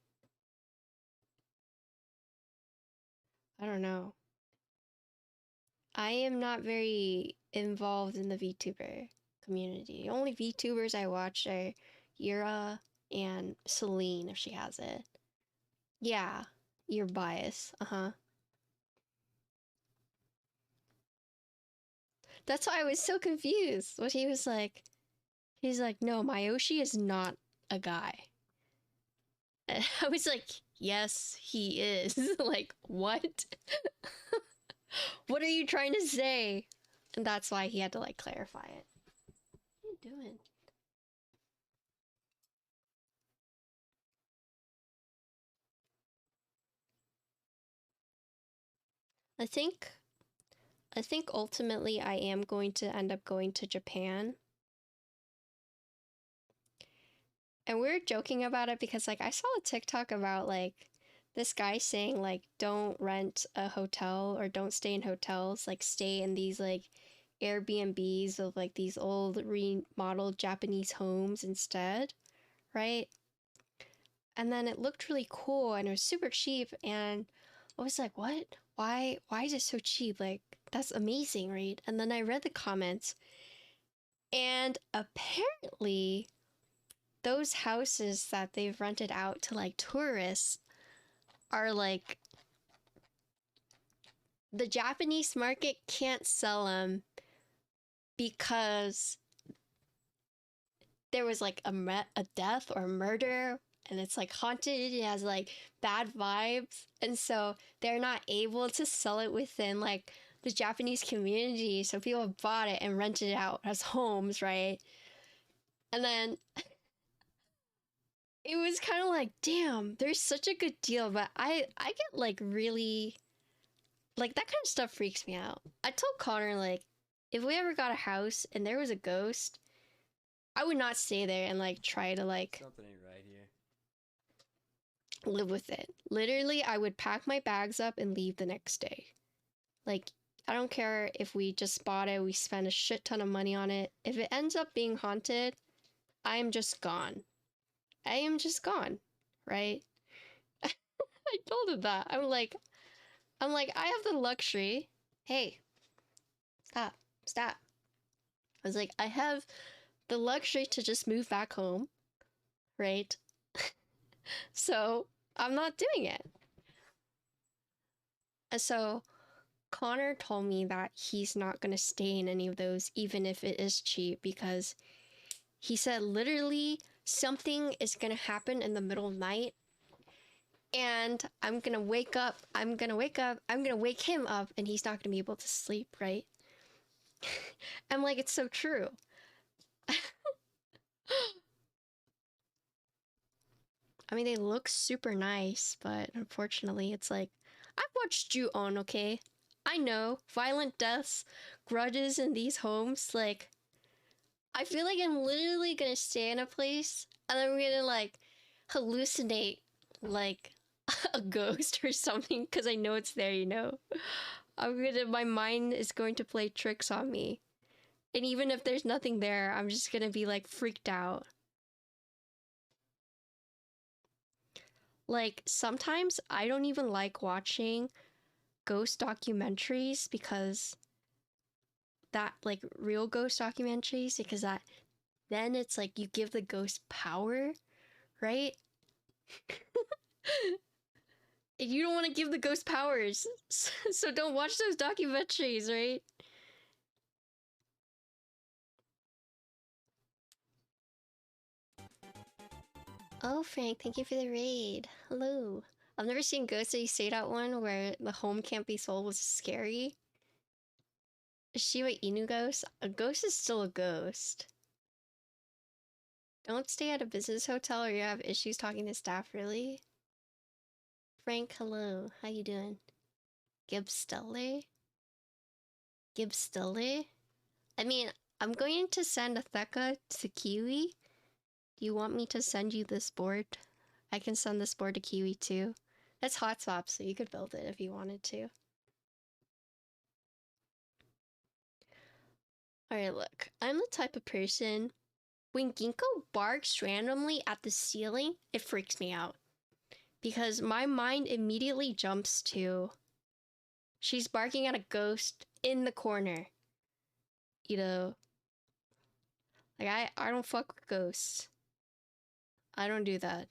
I don't know. I am not very involved in the VTuber community. The only VTubers I watch are Yura and Celine if she has it. Yeah, you're biased. Uh-huh. That's why I was so confused. What he's like, no, Mayoshi is not a guy. And I was like, yes, he is. Like, what? What are you trying to say? And that's why he had to like clarify it. What are you doing? I think ultimately I am going to end up going to Japan. And we were joking about it because like I saw a TikTok about like this guy saying like don't rent a hotel or don't stay in hotels, like stay in these like Airbnbs of like these old remodeled Japanese homes instead, right? And then it looked really cool and it was super cheap and I was like, what? Why is it so cheap? Like that's amazing, right? And then I read the comments and apparently those houses that they've rented out to like tourists are like the Japanese market can't sell them because there was like a death or murder and it's like haunted, it has like bad vibes, and so they're not able to sell it within like the Japanese community, so people bought it and rented it out as homes, right? And then it was kind of like, damn, there's such a good deal, but I get like really like that kind of stuff freaks me out. I told Connor like if we ever got a house and there was a ghost, I would not stay there and like try to like Something ain't right here. live with it. Literally, I would pack my bags up and leave the next day. Like, I don't care if we just bought it, we spent a shit ton of money on it. If it ends up being haunted, I am just gone. I am just gone, right? I told him that. I'm like, I have the luxury. Hey, stop. I was like, I have the luxury to just move back home, right? So I'm not doing it. And so Connor told me that he's not going to stay in any of those, even if it is cheap, because he said literally something is going to happen in the middle of the night and I'm going to wake him up, and he's not going to be able to sleep, right? I'm like, it's so true. I mean, they look super nice, but unfortunately, it's like, I've watched Ju-on, okay? I know, violent deaths, grudges in these homes, like, I feel like I'm literally gonna stay in a place, and then we're gonna, like, hallucinate, like, a ghost or something, because I know it's there, you know? My mind is going to play tricks on me. And even if there's nothing there, I'm just gonna be, like, freaked out. Like, sometimes I don't even like watching ghost documentaries because that, like, real ghost documentaries, because that, then it's like you give the ghost power, right? And you don't want to give the ghost powers, so don't watch those documentaries, right? Oh, Frank, thank you for the raid. Hello. I've never seen Ghost That You Stayed At one where the home can't be sold was scary. Shiba Inu ghost? A ghost is still a ghost. Don't stay at a business hotel or you have issues talking to staff, really? Frank, hello. How you doing? Stellar? Stellar? I mean, I'm going to send a Theka to Kiwi. Do you want me to send you this board? I can send this board to Kiwi too. That's hot swap, so you could build it if you wanted to. Alright, look. I'm the type of person, when Ginkgo barks randomly at the ceiling, it freaks me out. Because my mind immediately jumps to, she's barking at a ghost in the corner. You know, like I don't fuck with ghosts. I don't do that.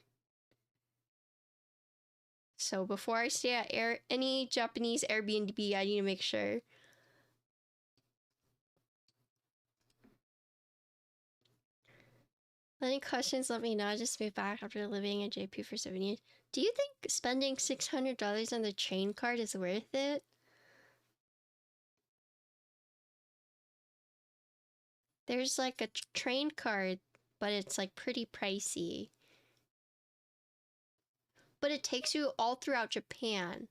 So before I stay at any Japanese Airbnb, I need to make sure. Any questions, let me know. I just moved back after living in JP for 7 years. Do you think spending $600 on the train card is worth it? There's like a train card, but it's like pretty pricey. But it takes you all throughout Japan.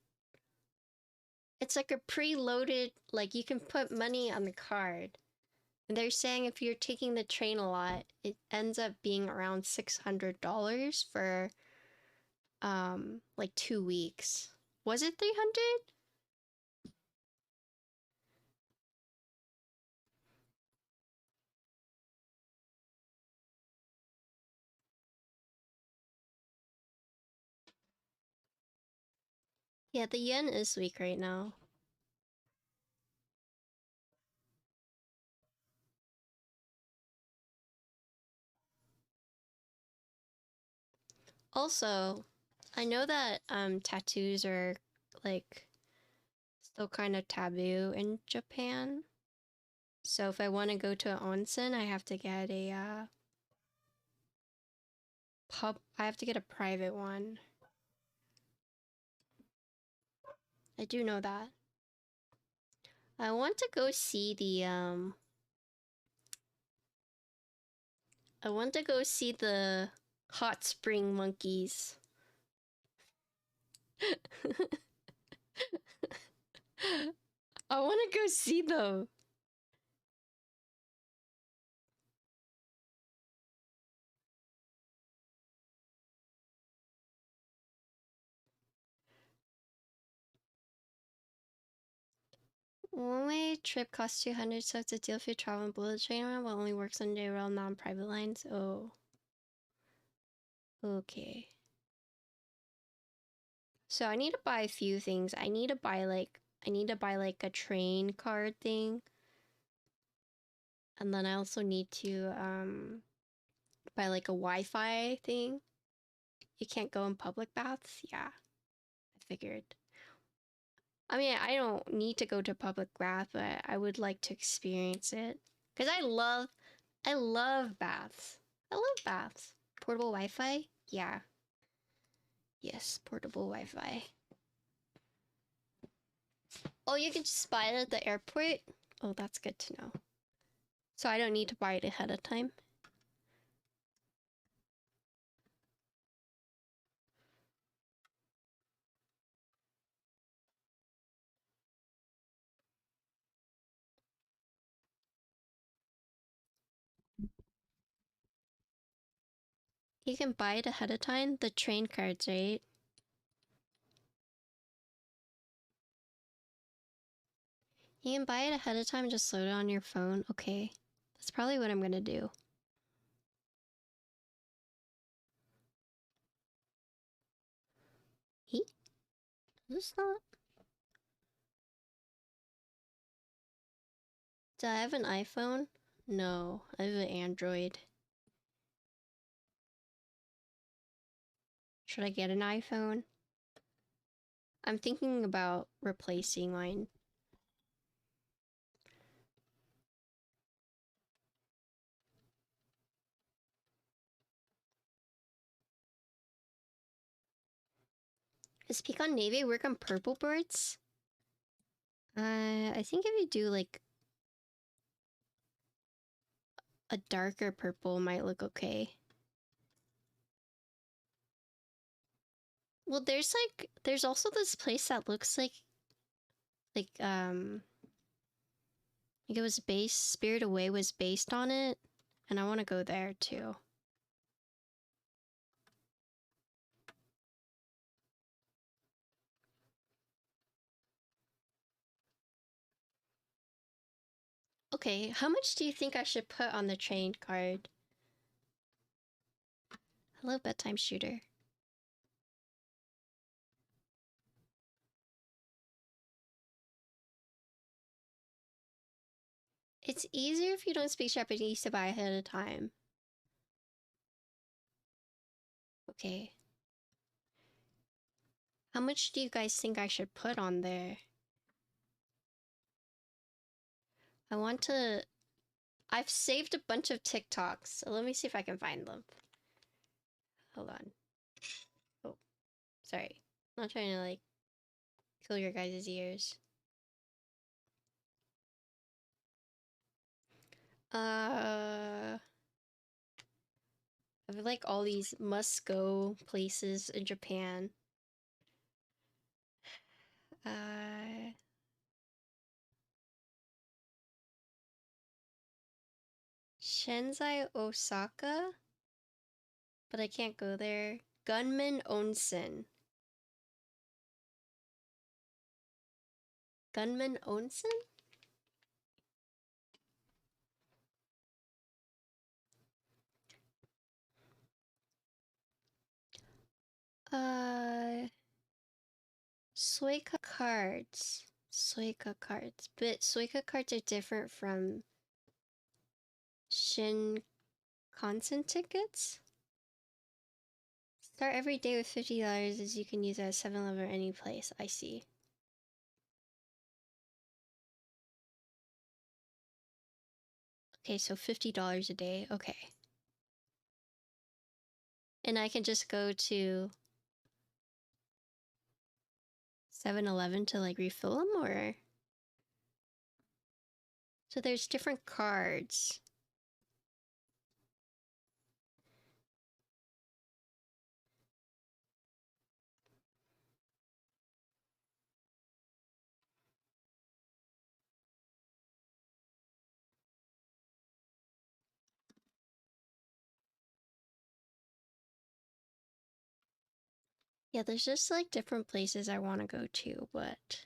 It's like a preloaded, like you can put money on the card. And they're saying if you're taking the train a lot, it ends up being around $600 for like 2 weeks. Was it 300? Yeah, the yen is weak right now. Also, I know that tattoos are like still kind of taboo in Japan. So if I want to go to an onsen, I have to get a I have to get a private one. I do know that. I want to go see the I want to go see the hot spring monkeys. I want to go see them. One-way trip costs 200, so it's a deal if you travel on bullet train but only works on J-Rail non-private lines. Oh. Okay. So I need to buy a few things. I need to buy like a train card thing. And then I also need to buy like a Wi-Fi thing. You can't go in public baths? Yeah. I figured. I mean, I don't need to go to public bath, but I would like to experience it. Cause I love baths. I love baths. Portable Wi-Fi? Yeah. Yes, portable Wi-Fi. Oh, you can just buy it at the airport? Oh, that's good to know. So I don't need to buy it ahead of time? You can buy it ahead of time? The train cards, right? You can buy it ahead of time and just load it on your phone. Okay. That's probably what I'm gonna do. Is this not? Do I have an iPhone? No, I have an Android. Should I get an iPhone? I'm thinking about replacing mine. Does Pecan Navy work on purple birds? I think if you do like a darker purple might look okay. Well, there's also this place that looks like it was based, Spirit Away was based on it, and I want to go there too. Okay, how much do you think I should put on the train card? Hello, bedtime shooter. It's easier if you don't speak Japanese to buy ahead of time. Okay. How much do you guys think I should put on there? I want to I've saved a bunch of TikToks, so let me see if I can find them. Hold on. Oh, sorry. I'm not trying to, like, kill your guys' ears. I have, like, all these must-go places in Japan. Shenzai, Osaka? But I can't go there. Gunman Onsen. Gunman Onsen? Suica cards. Suica cards. But Suica cards are different from Shinkansen tickets? Start every day with $50 as you can use it at 7-Eleven or any place. I see. Okay, so $50 a day. Okay. And I can just go to 7-Eleven to, like, refill them, or? So there's different cards. Yeah, there's just, like, different places I want to go to, but...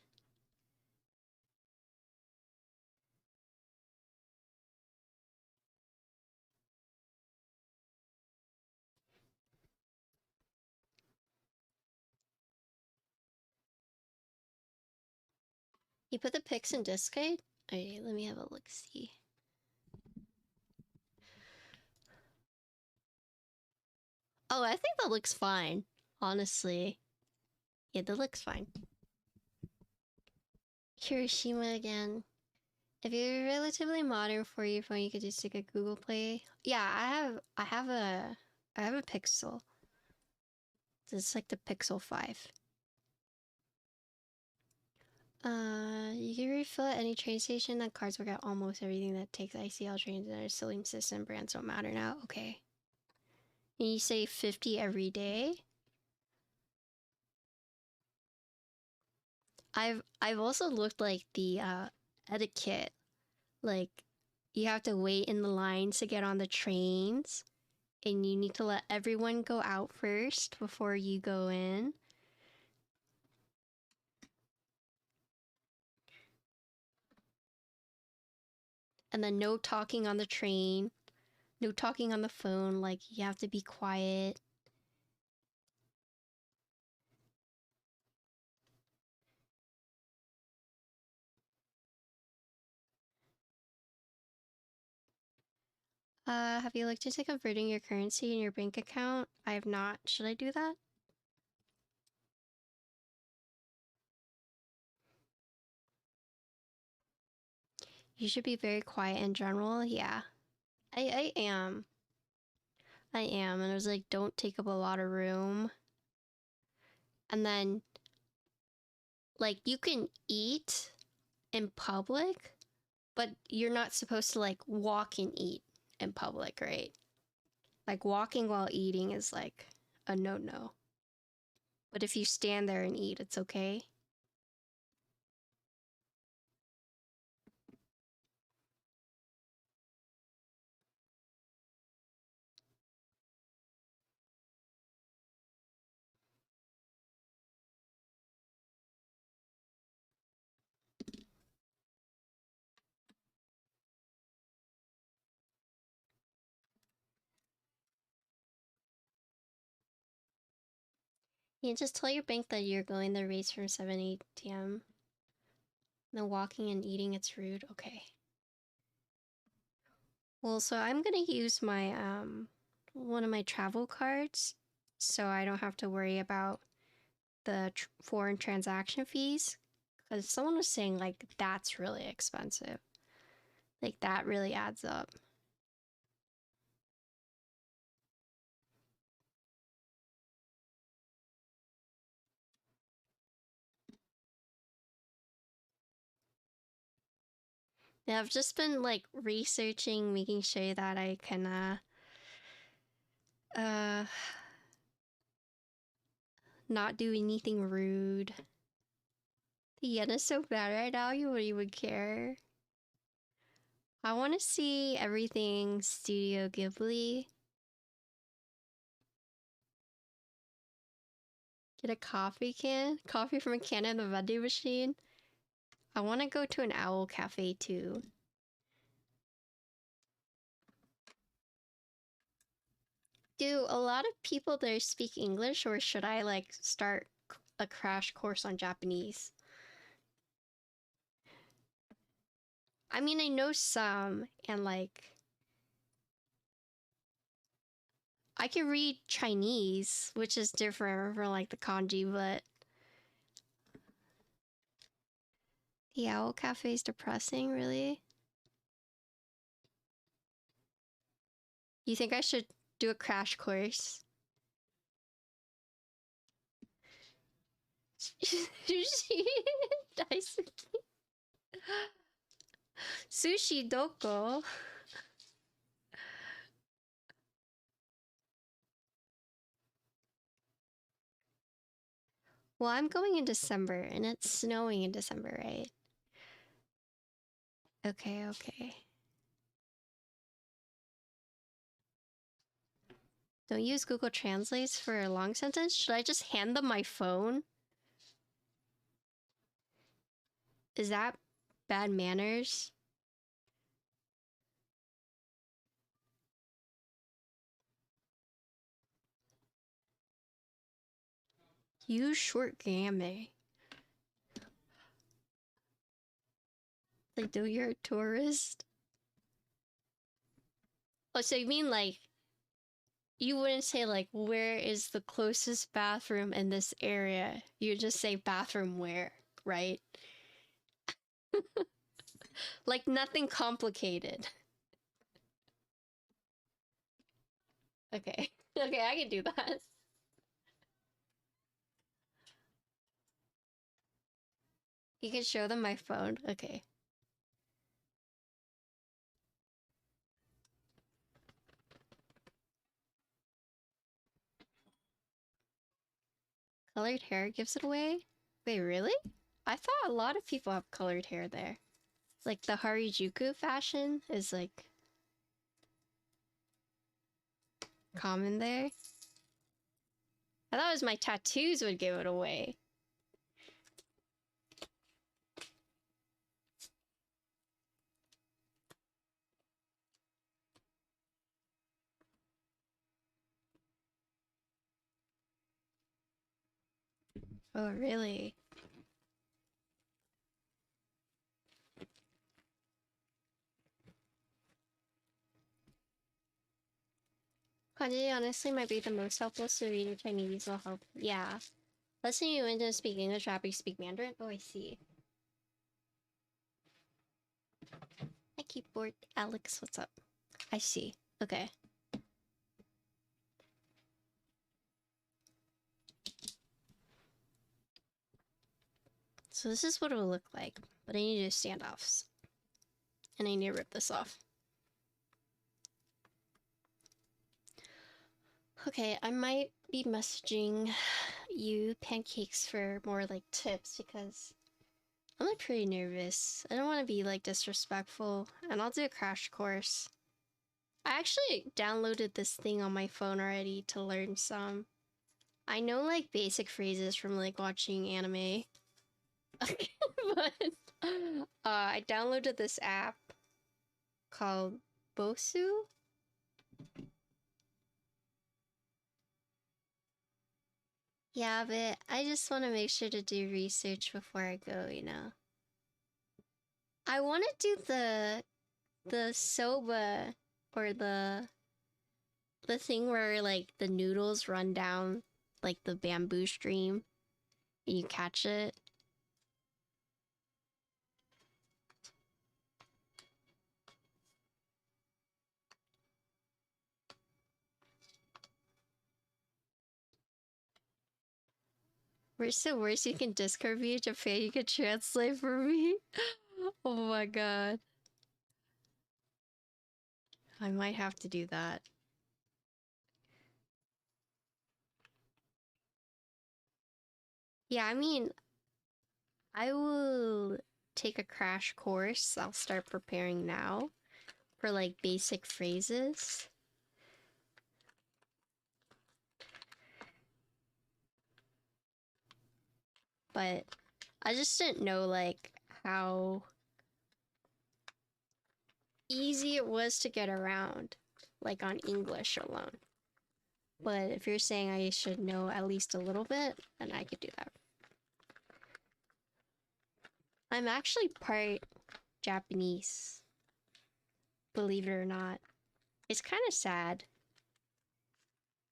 You put the pics in Discord? Okay, let me have a look-see. Oh, I think that looks fine, honestly. Yeah, that looks fine. Hiroshima again. If you're relatively modern for your phone, you could just take a Google Play. Yeah, I have a Pixel. It's like the Pixel 5. You can refill at any train station. That cards work out almost everything that takes ICL trains and our Saline system brands don't matter now. Okay. And you say 50 every day? I've also looked like the etiquette. Like, you have to wait in the lines to get on the trains, and you need to let everyone go out first before you go in. And then no talking on the train, no talking on the phone, like, you have to be quiet. Have you looked into converting your currency in your bank account? I have not. Should I do that? You should be very quiet in general. Yeah. I am. I am. And I was like, don't take up a lot of room. And then, like, you can eat in public, but you're not supposed to, like, walk and eat in public, right? Like, walking while eating is, like, a no-no. But if you stand there and eat, it's okay. You just tell your bank that you're going the race from 7 a.m. Then walking and eating, it's rude. Okay. Well, so I'm gonna use my, one of my travel cards, so I don't have to worry about the foreign transaction fees. Because someone was saying, like, that's really expensive. Like, that really adds up. Yeah, I've just been like researching, making sure that I can not do anything rude. The yen is so bad right now, you wouldn't even care. I want to see everything Studio Ghibli. Get a coffee can? Coffee from a can in the vending machine? I want to go to an owl cafe too. Do a lot of people there speak English, or should I like start a crash course on Japanese? I mean, I know some, and like I can read Chinese, which is different from like the kanji, but the owl cafe is depressing, really? You think I should do a crash course? Sushi daisuki. Sushi doko? Well, I'm going in December, and it's snowing in December, right? Okay, okay. Don't use Google Translates for a long sentence? Should I just hand them my phone? Is that bad manners? Use short game. Like, do you're a tourist? Oh, so you mean like, you wouldn't say like, where is the closest bathroom in this area? You would just say bathroom where, right? Like nothing complicated. Okay. Okay, I can do that. You can show them my phone. Okay. Colored hair gives it away? Wait, really? I thought a lot of people have colored hair there. Like the Harajuku fashion is like common there. I thought it was my tattoos would give it away. Oh, really? Kanji honestly might be the most helpful, so reading Chinese will help. Yeah. Listening you into speak English after you speak Mandarin? Oh, I see. Hi, keyboard. Alex, what's up? I see. Okay. So this is what it will look like, but I need to do standoffs. And I need to rip this off. Okay, I might be messaging you pancakes for more like tips because I'm like pretty nervous. I don't want to be like disrespectful, and I'll do a crash course. I actually downloaded this thing on my phone already to learn some. I know like basic phrases from like watching anime. But I downloaded this app called Bosu. Yeah, but I just want to make sure to do research before I go, you know. I want to do the soba, or the thing where like the noodles run down like the bamboo stream and you catch it. Worst to worst, you can Discord me in Japan, you can translate for me. Oh my god. I might have to do that. Yeah, I mean, I will take a crash course. I'll start preparing now for like basic phrases. But I just didn't know like how easy it was to get around, like on English alone. But if you're saying I should know at least a little bit, then I could do that. I'm actually part Japanese, believe it or not. It's kind of sad.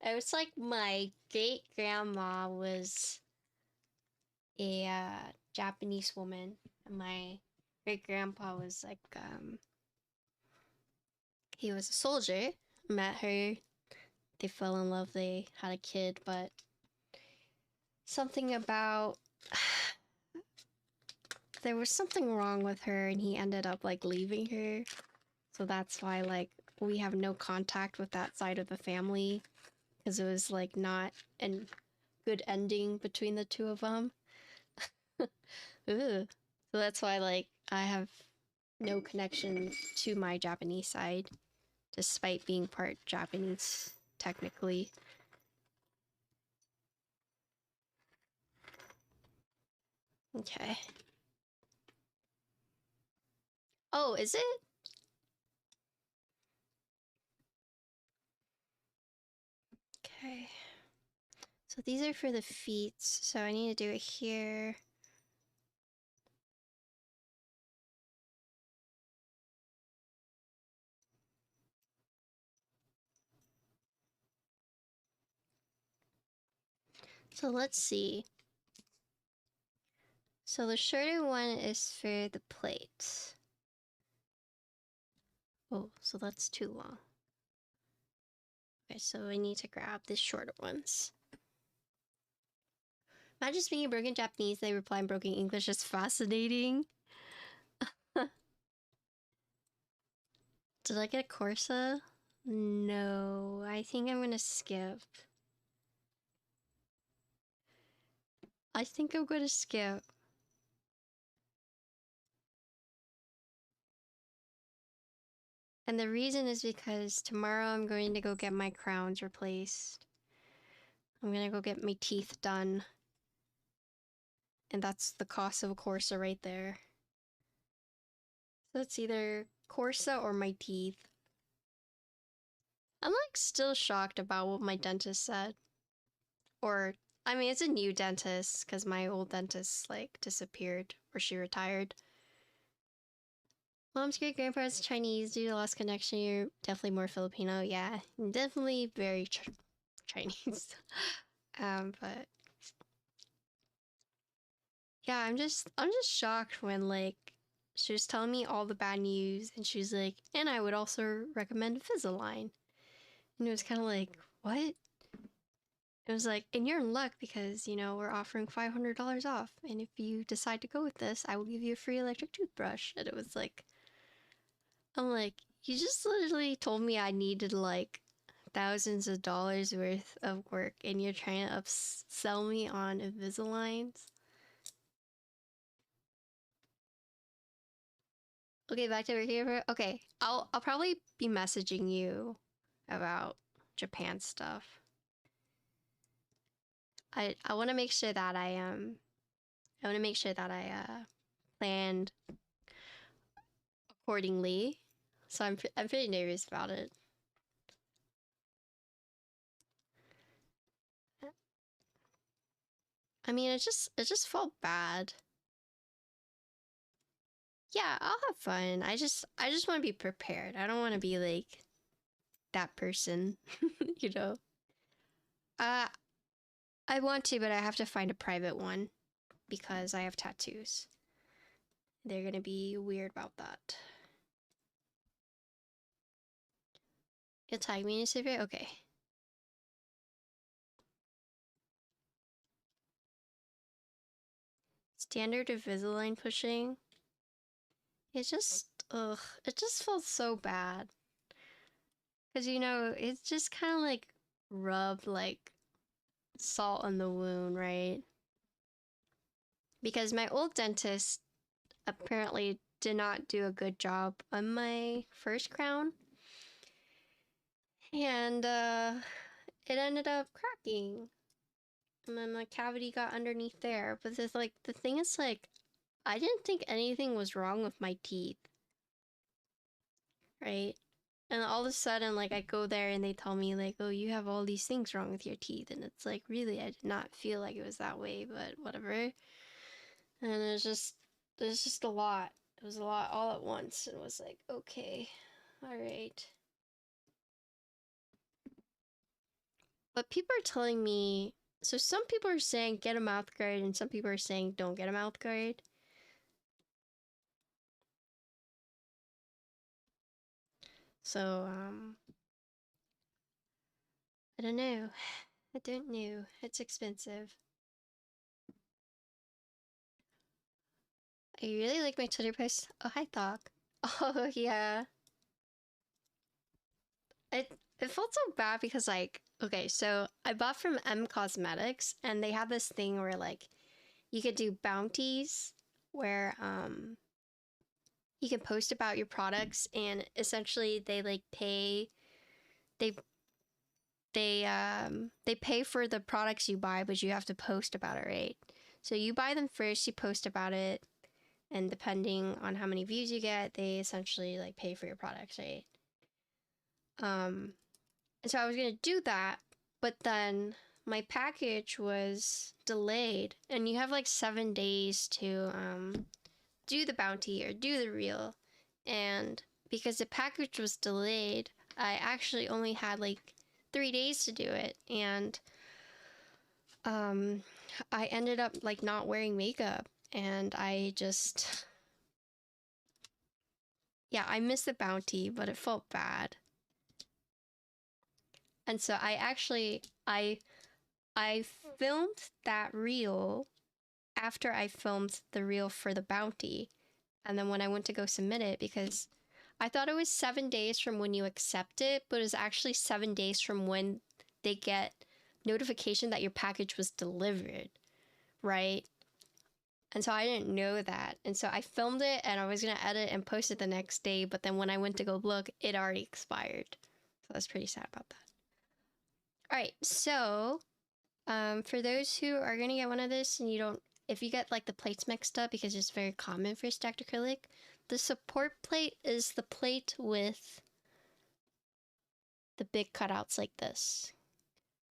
It was like my great grandma was a Japanese woman, and my great grandpa was like, he was a soldier. Met her, they fell in love, they had a kid, but something about there was something wrong with her, and he ended up like leaving her. So that's why like we have no contact with that side of the family, because it was like not a good ending between the two of them. So that's why like I have no connection to my Japanese side, despite being part Japanese technically. Okay. Oh, is it? Okay. So these are for the feet, so I need to do it here. So let's see. So the shorter one is for the plate. Oh, so that's too long. Okay, so I need to grab the shorter ones. Imagine speaking broken Japanese, they reply in broken English. It's fascinating. Did I get a Corsa? No, I think I'm gonna skip. I think I'm gonna skip. And the reason is because tomorrow I'm going to go get my crowns replaced. I'm gonna go get my teeth done. And that's the cost of a Corsa right there. So it's either Corsa or my teeth. I'm like still shocked about what my dentist said. Or, I mean, it's a new dentist because my old dentist like disappeared or she retired. Mom's great grandparents Chinese. Due to lost connection, you're definitely more Filipino. Yeah, definitely very Chinese. But yeah, I'm just shocked when like she was telling me all the bad news, and she was like, and I would also recommend Invisalign. And it was kind of like, what? It was like, and you're in luck because, you know, we're offering $500 off. And if you decide to go with this, I will give you a free electric toothbrush. And it was like, I'm like, you just literally told me I needed like thousands of dollars worth of work, and you're trying to upsell me on Invisaligns. Okay, back to over here. Okay, I'll probably be messaging you about Japan stuff. I want to make sure that I want to make sure that I planned accordingly. So I'm pretty nervous about it. I mean, it just felt bad. Yeah, I'll have fun. I just want to be prepared. I don't want to be like that person, you know. Uh I want to, but I have to find a private one because I have tattoos. They're going to be weird about that. You'll tag me in a survey? Okay. standard Invisalign pushing. It just, ugh, it just felt so bad. Cause you know, it's just kind of like rub like salt on the wound, right? Because my old dentist apparently did not do a good job on my first crown. And it ended up cracking. And then the cavity got underneath there. But the thing is like, I didn't think anything was wrong with my teeth. Right? And all of a sudden, like, I go there and they tell me, like, oh, you have all these things wrong with your teeth. And it's like, really, I did not feel like it was that way, but whatever. And there's just a lot. It was a lot all at once. And it was like, okay, all right. But people are telling me, so some people are saying get a mouth guard, and some people are saying don't get a mouth guard. So, I don't know. I don't know. It's expensive. I really like my Twitter post. Oh, hi, Thok. Oh, yeah. It felt so bad because, like, okay, so I bought from M Cosmetics, and they have this thing where, like, you could do bounties where, you can post about your products, and essentially they, like, pay, they pay for the products you buy, but you have to post about it, right? So you buy them first, you post about it, and depending on how many views you get, they essentially like pay for your products, right? And so I was gonna do that, but then my package was delayed, and you have like 7 days to do the bounty or do the reel, and because the package was delayed, I actually only had like 3 days to do it, and I ended up like not wearing makeup, and I just, yeah, I missed the bounty, but it felt bad. And so I filmed that reel after I filmed the reel for the bounty, and then when I went to go submit it, because I thought it was 7 days from when you accept it, but it was actually 7 days from when they get notification that your package was delivered, right? And so I didn't know that. And so I filmed it, and I was going to edit and post it the next day, but then when I went to go look, it already expired. So I was pretty sad about that. All right, so for those who are going to get one of this and you don't, if you get like the plates mixed up, because it's very common for stacked acrylic, the support plate is the plate with the big cutouts like this,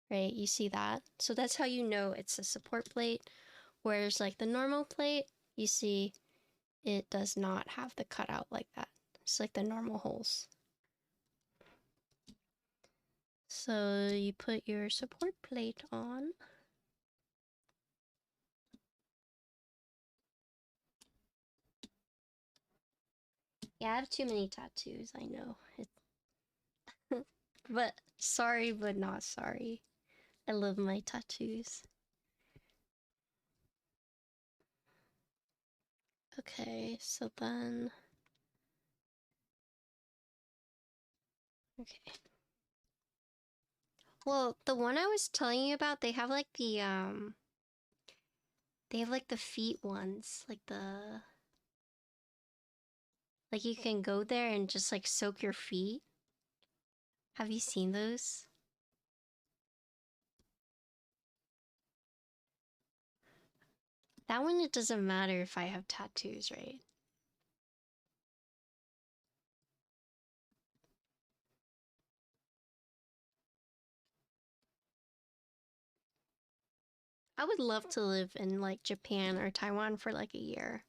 right? You see that? So that's how you know it's a support plate. Whereas like the normal plate, you see it does not have the cutout like that. It's like the normal holes. So you put your support plate on. Yeah, I have too many tattoos, I know. But sorry, but not sorry. I love my tattoos. Okay, so then... Okay. Well, the one I was telling you about, they have like the, they have like the feet ones, like the... Like you can go there and just like soak your feet. Have you seen those? That one, it doesn't matter if I have tattoos, right? I would love to live in like Japan or Taiwan for like a year.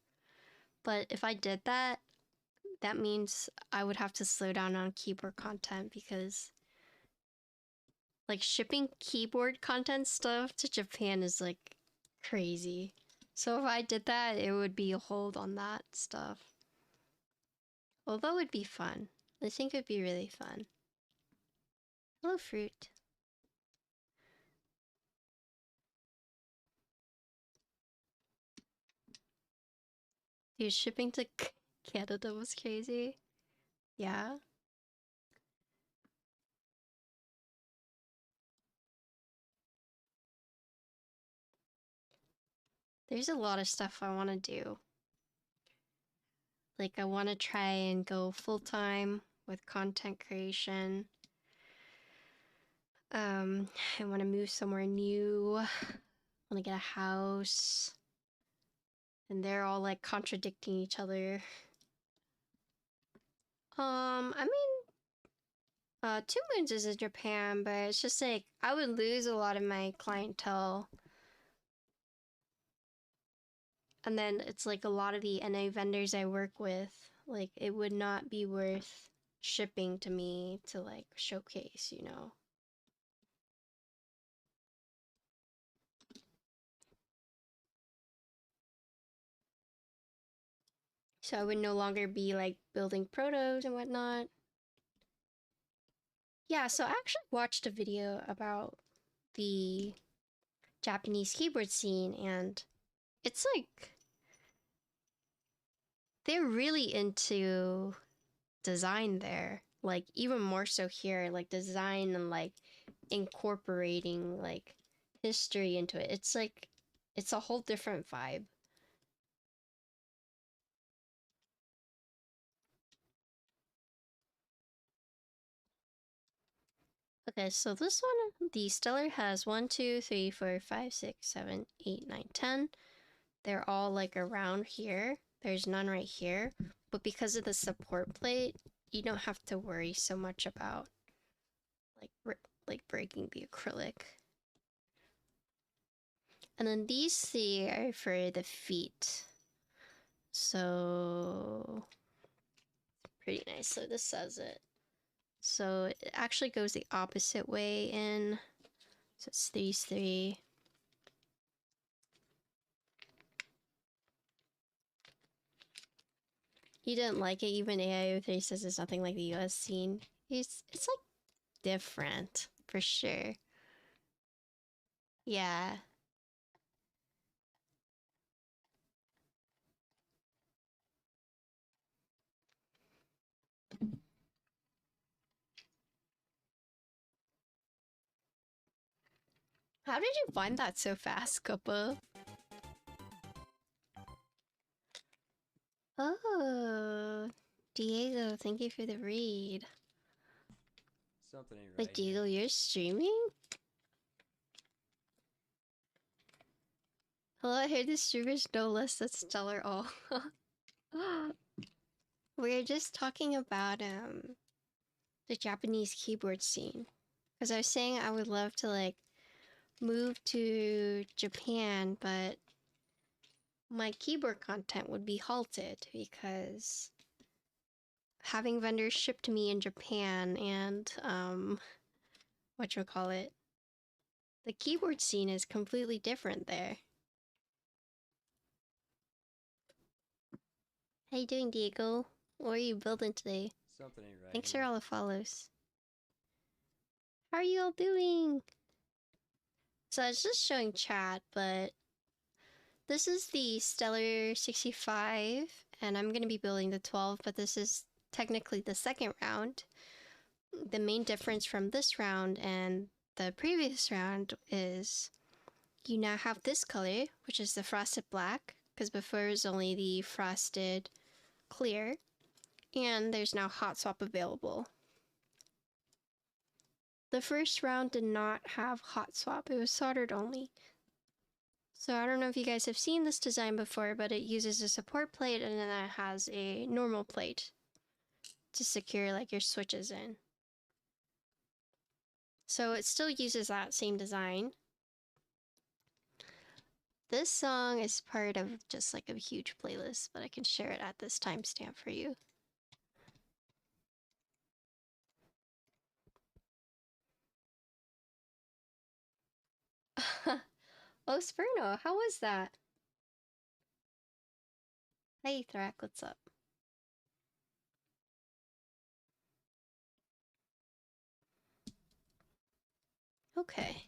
But if I did that, that means I would have to slow down on keyboard content, because like shipping keyboard content stuff to Japan is like crazy. So if I did that, it would be a hold on that stuff. Although it'd be fun. I think it'd be really fun. Hello, fruit. Dude, shipping to Canada was crazy. Yeah. There's a lot of stuff I want to do. Like, I want to try and go full-time with content creation. I want to move somewhere new. I want to get a house. And they're all like contradicting each other. I mean, 2 Moons is in Japan, but it's just like I would lose a lot of my clientele. And then it's like a lot of the NA vendors I work with, like it would not be worth shipping to me to like showcase, you know? So I would no longer be like building protos and whatnot. Yeah, so I actually watched a video about the Japanese keyboard scene, and it's like they're really into design there. Like even more so here, like design and like incorporating like history into it. It's like it's a whole different vibe. Okay, so this one, the Stellar has 1, 2, 3, 4, 5, 6, 7, 8, 9, 10. They're all like around here. There's none right here. But because of the support plate, you don't have to worry so much about like breaking the acrylic. And then these three are for the feet. So pretty nice. So this says it. So it actually goes the opposite way in. So it's these three. He didn't like it. Even AIO3 says it's nothing like the US scene. It's like different for sure. Yeah. How did you find that so fast, Kuppa? Oh, Diego, thank you for the read. Something ain't right Like, Diego, you're streaming? Hello, I heard the streamers no less than stellar all. We're just talking about the Japanese keyboard scene. Because I was saying I would love to like move to Japan, but my keyboard content would be halted because having vendors ship to me in Japan and whatchamacallit, the keyboard scene is completely different there. How you doing, Diego? What are you building today? Something ain't right. Thanks here. for all the follows. How are you all doing? So I was just showing chat, but this is the Stellar65, and I'm going to be building the 12, but this is technically the second round. The main difference from this round and the previous round is you now have this color, which is the frosted black, because before it was only the frosted clear, and there's now hot swap available. The first round did not have hot swap, it was soldered only. So I don't know if you guys have seen this design before, but it uses a support plate and then it has a normal plate to secure like your switches in. So it still uses that same design. This song is part of just like a huge playlist, but I can share it at this timestamp for you. Oh, Sperno, how was that? Hey, Thrak, what's up? Okay,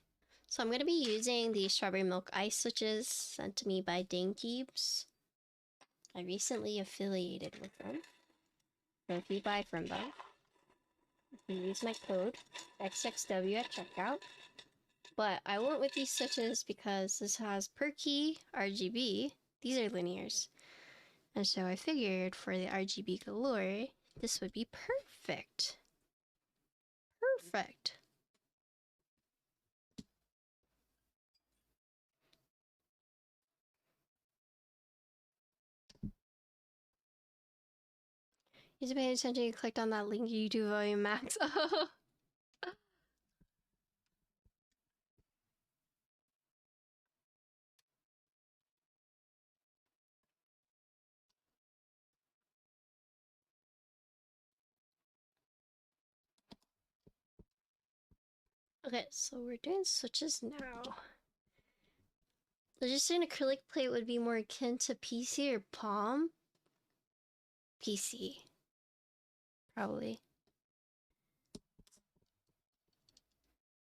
so I'm going to be using the strawberry milk ice switches sent to me by Keebs. I recently affiliated with them. So if you buy from them, you can use my code XXW at checkout. But I went with these switches because this has per key RGB. These are linears. And so I figured for the RGB galore, this would be perfect. Perfect. He's paying attention, you clicked on that link, YouTube volume max. Okay, so we're doing switches now. So just an acrylic plate would be more akin to PC or Palm? PC. Probably.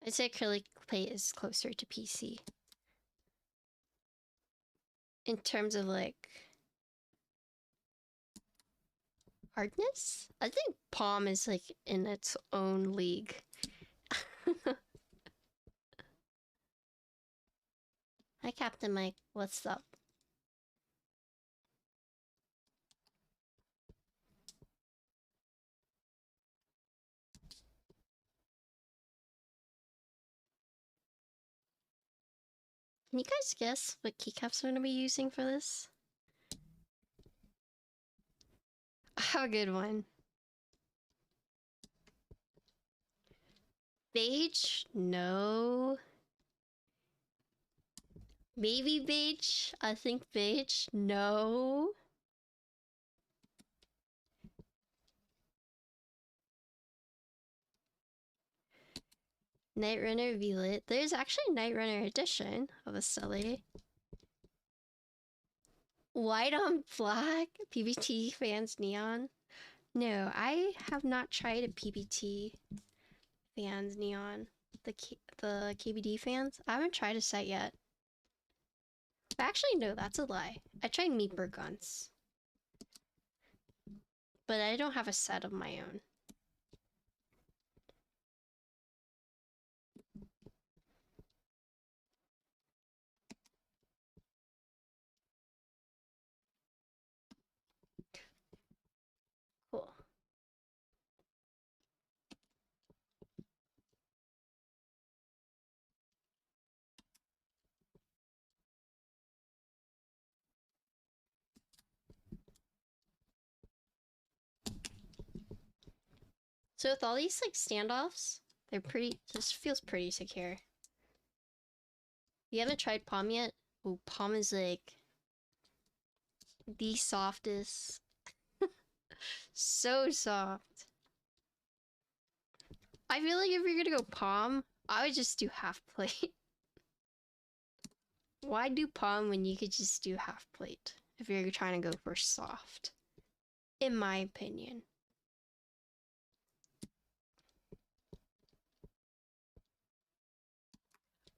I'd say acrylic plate is closer to PC. In terms of like hardness? I think Palm is like in its own league. Hi Captain Mike, what's up? Can you guys guess what keycaps I'm gonna be using for this? I have a good one. Beige? No. Maybe beige? I think beige? No. Night Runner V-Lit. There's actually Night Runner edition of a Stellar. White on black? PBT fans neon? No, I have not tried a PBT fans neon. The KBD fans? I haven't tried a set yet. Actually, no, that's a lie. I tried Meeper guns. But I don't have a set of my own. Cool. So with all these like standoffs, they're pretty, this feels pretty secure. You haven't tried Palm yet? Oh, Palm is like the softest. So soft. I feel like if you're gonna go Palm, I would just do half plate. Why do Palm when you could just do half plate if you're trying to go for soft? In my opinion.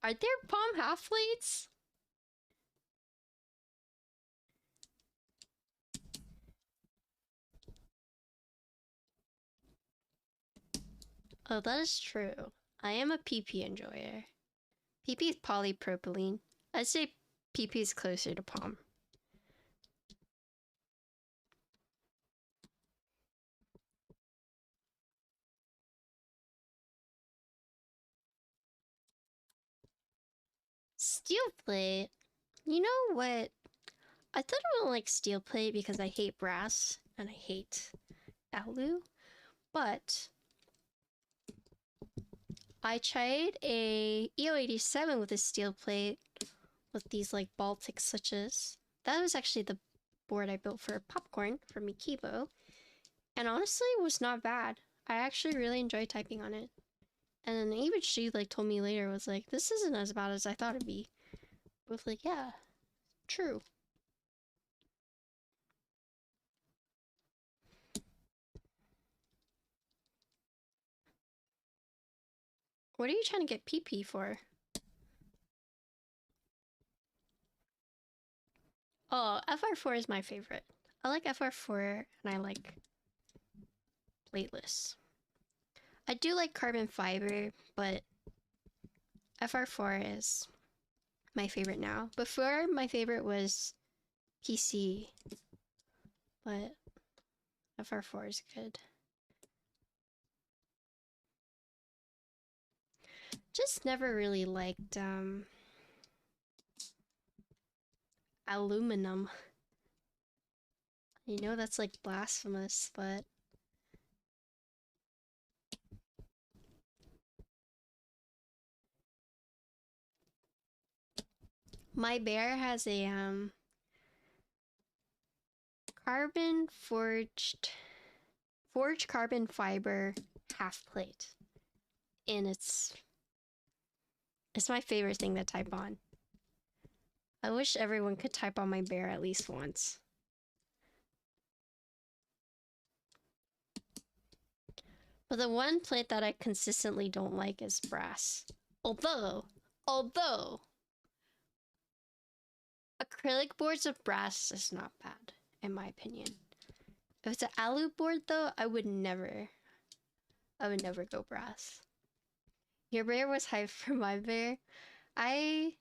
Are there Palm half plates? Oh, that is true. I am a PP enjoyer. PP is polypropylene. I'd say PP is closer to Palm. Steel plate? You know what? I thought I would like steel plate because I hate brass and I hate alu, but I tried a EO87 with a steel plate with these like Baltic switches. That was actually the board I built for popcorn for me Kibo, and honestly it was not bad. I actually really enjoyed typing on it. And then even she like told me later, was like, this isn't as bad as I thought it'd be. I was like, yeah, true. What are you trying to get PP for? Oh, FR4 is my favorite. I like FR4 and I like plateless. I do like carbon fiber, but FR4 is my favorite now. Before, my favorite was PC, but FR4 is good. Just never really liked aluminum. You know that's like blasphemous, but my bear has a carbon forged carbon fiber half plate, and it's my favorite thing to type on. I wish everyone could type on my bear at least once. But the one plate that I consistently don't like is brass. Although acrylic boards of brass is not bad, in my opinion. If it's an alu board though, I would never go brass. Your bear was hyped for my bear. I'm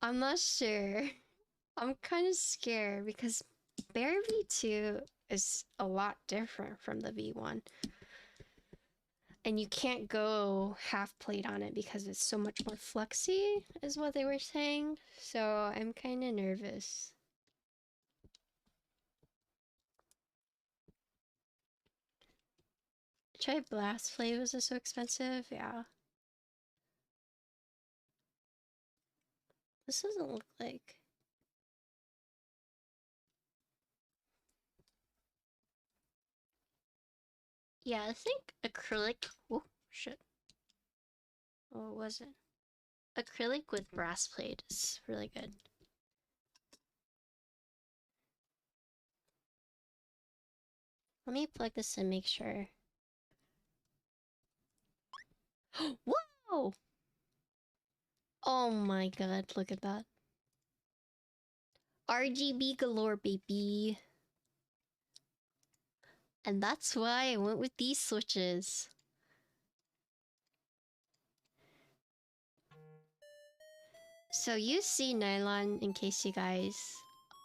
not sure. I'm kind of scared because bear V2 is a lot different from the V1. And you can't go half plate on it because it's so much more flexy, is what they were saying. So I'm kind of nervous. Try blast flavors are so expensive, yeah. This doesn't look like... Yeah, I think acrylic... Oh, shit. Oh, what was it? Acrylic with brass plate is really good. Let me plug this in, make sure. Whoa! Oh my god, look at that. RGB galore, baby. And that's why I went with these switches. So you see nylon, in case you guys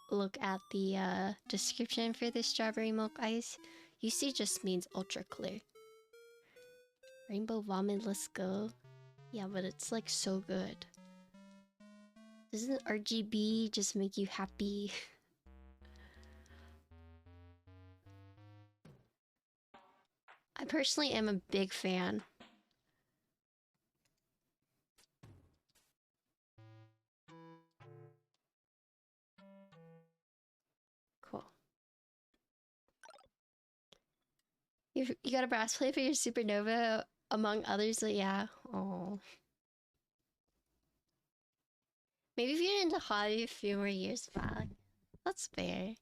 look at the description for the strawberry milk ice. You see just means ultra clear. Rainbow vomit, let's go. Yeah, but it's like so good. Doesn't RGB just make you happy? I personally am a big fan. Cool. You got a brass plate for your supernova, among others, so yeah. Oh. Maybe if you're into hobby a few more years back. That's fair.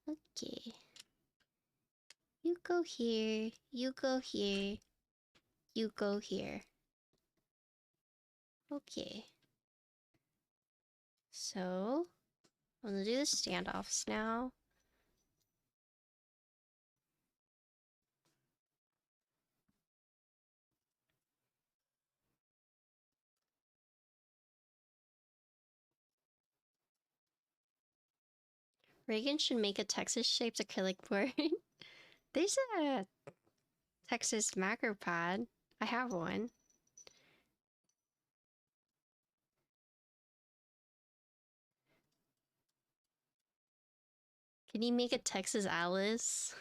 Okay. You go here, you go here, you go here. Okay. So, I'm gonna do the standoffs now. Reagan should make a Texas-shaped acrylic board. There's a Texas macro pad. I have one. Can you make a Texas Alice?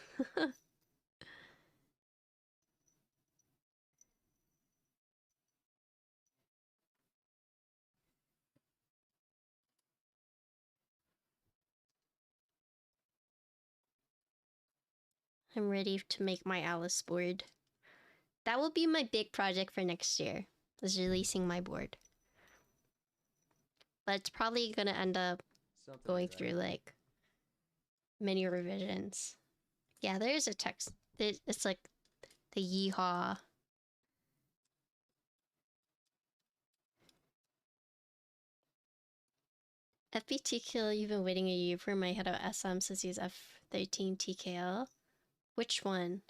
I'm ready to make my Alice board. That will be my big project for next year, is releasing my board. But it's probably gonna end up going through like many revisions. Yeah, there's a text. It's like the yeehaw. FBTKL, you've been waiting a year for my head of SM since he's F13 TKL. Which one?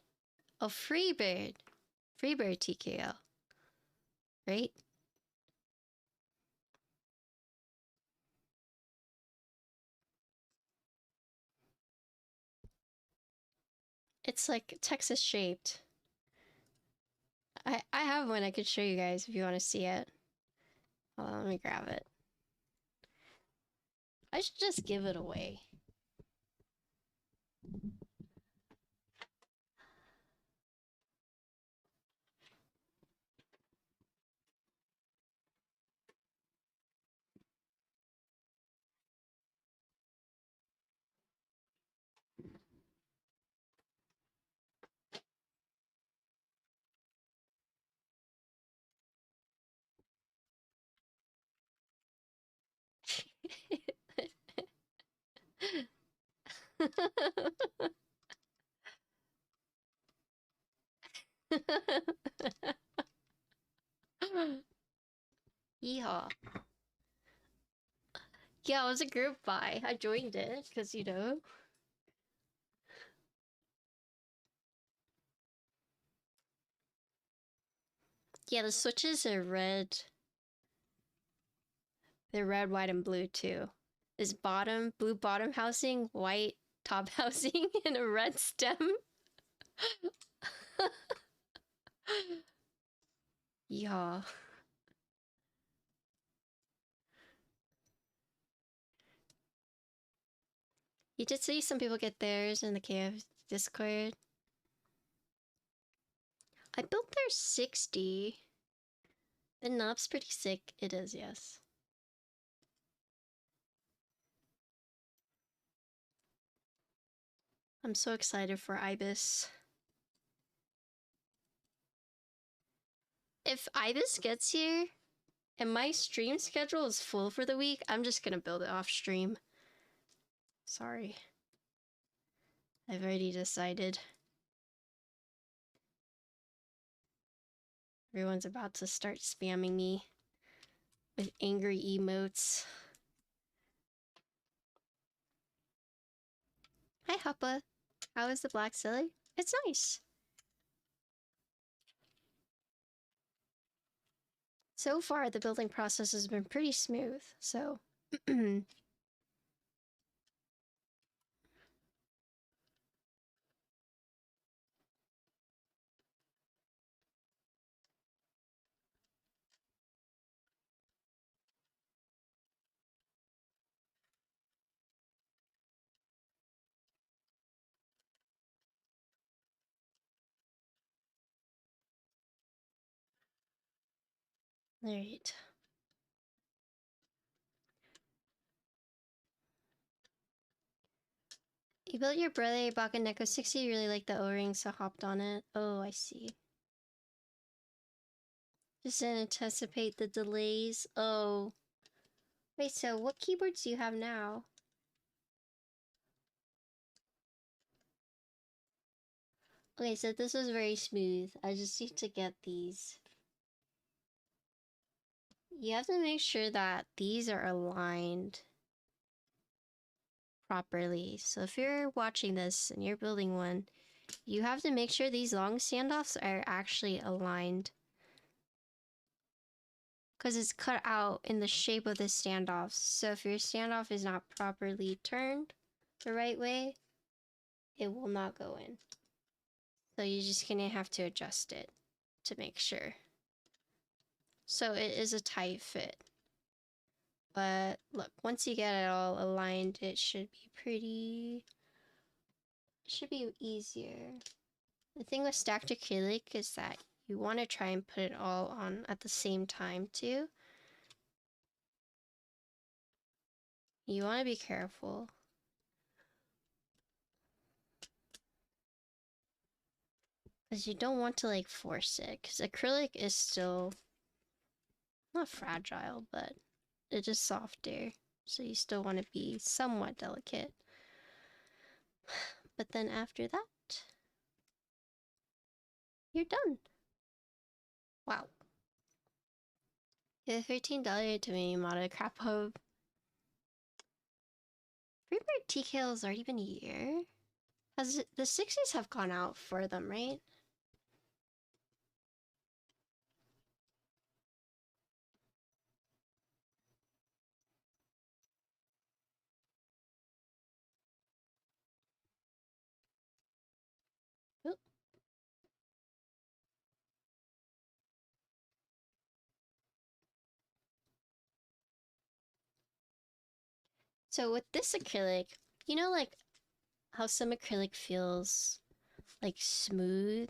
Oh, Freebird. Freebird TKL. Right? It's like Texas shaped. I have one I could show you guys if you want to see it. Hold on, let me grab it. I should just give it away. Yeehaw. Yeah, it was a group buy. I joined it because, you know. Yeah, the switches are red. They're red, white, and blue too. Is bottom, blue bottom housing, white top housing, and a red stem. Yeah. You did see some people get theirs in the KF Discord. I built their 60. The knob's pretty sick. It is, yes. I'm so excited for Ibis. If Ibis gets here and my stream schedule is full for the week, I'm just gonna build it off stream. Sorry. I've already decided. Everyone's about to start spamming me with angry emotes. Hi, Huppa. How is the black silly? It's nice. So far, the building process has been pretty smooth, so... Alright. You built your brother a Bakaneko 60, you really liked the O-rings, so hopped on it. Oh, I see. Just didn't anticipate the delays. Oh. Wait, so what keyboards do you have now? Okay, so this was very smooth. I just need to get these. You have to make sure that these are aligned properly. So if you're watching this and you're building one, you have to make sure these long standoffs are actually aligned. Because it's cut out in the shape of the standoffs. So if your standoff is not properly turned the right way, it will not go in. So you're just gonna have to adjust it to make sure. So it is a tight fit. But look, once you get it all aligned, it should be pretty... It should be easier. The thing with stacked acrylic is that you want to try and put it all on at the same time too. You want to be careful. Because you don't want to like force it. Because acrylic is still not fragile, but it is softer. So you still want to be somewhat delicate. But then after that, you're done. Wow. The $13 to me mod a crap hub. Freebird TKL's already been a year? The 60s have gone out for them, right? Oop. So with this acrylic, you know like how some acrylic feels like smooth?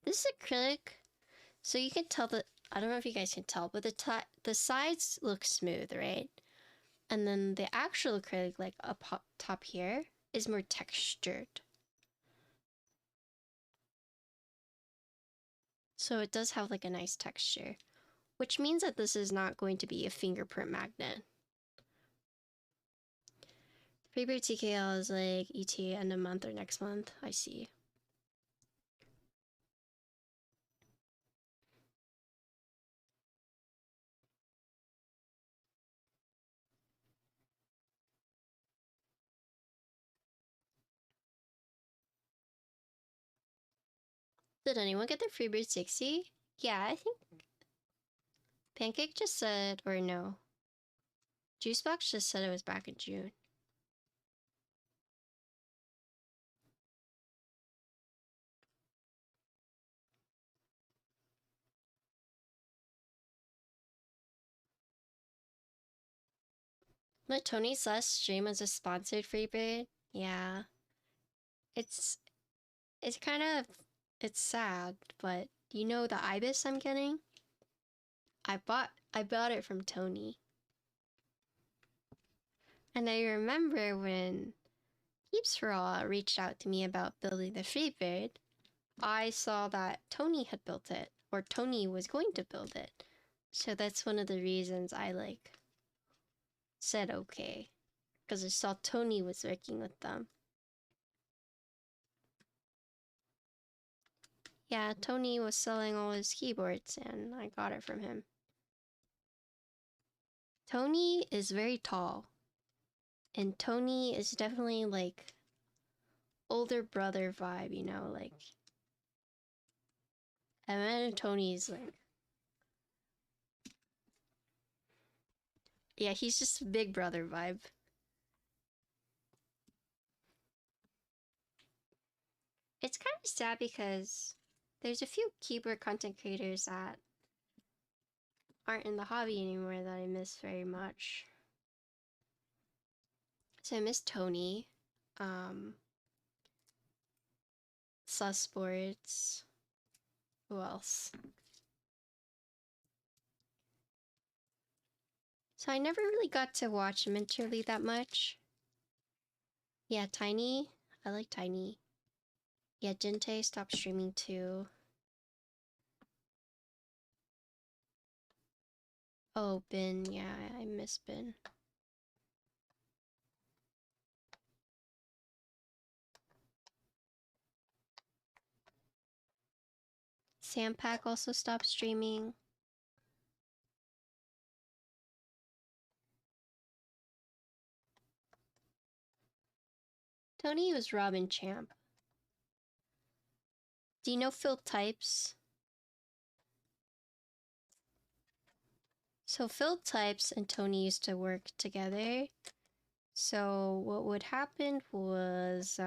This acrylic, so you can tell that, I don't know if you guys can tell, but the sides look smooth, right? And then the actual acrylic, like up top here, is more textured. So it does have like a nice texture, which means that this is not going to be a fingerprint magnet. Freebird TKL is like ET end of month or next month. I see. Did anyone get their Freebird 60? Yeah, I think Pancake just said, or no. Juicebox just said it was back in June. My Tony's last stream was a sponsored Freebird. Yeah. It's kind of, it's sad, but you know the ibis I'm getting? I bought it from Tony. And I remember when Keeps for All reached out to me about building the Freebird, I saw that Tony had built it, or Tony was going to build it. So that's one of the reasons I like said okay, because I saw Tony was working with them. Yeah, Tony was selling all his keyboards and I got it from him. Tony is very tall. And Tony is definitely like older brother vibe, you know, like I imagine Tony's like, yeah, he's just big brother vibe. It's kind of sad because there's a few keyboard content creators that aren't in the hobby anymore that I miss very much. So I miss Tony, Sports. Who else? So I never really got to watch Minterly that much. Yeah, Tiny. I like Tiny. Yeah, Jinte stopped streaming too. Oh, Bin. Yeah, I miss Bin. Sampack also stopped streaming. Tony was Robin Champ. Do you know Phil Types? So Phil Types and Tony used to work together. So what would happen was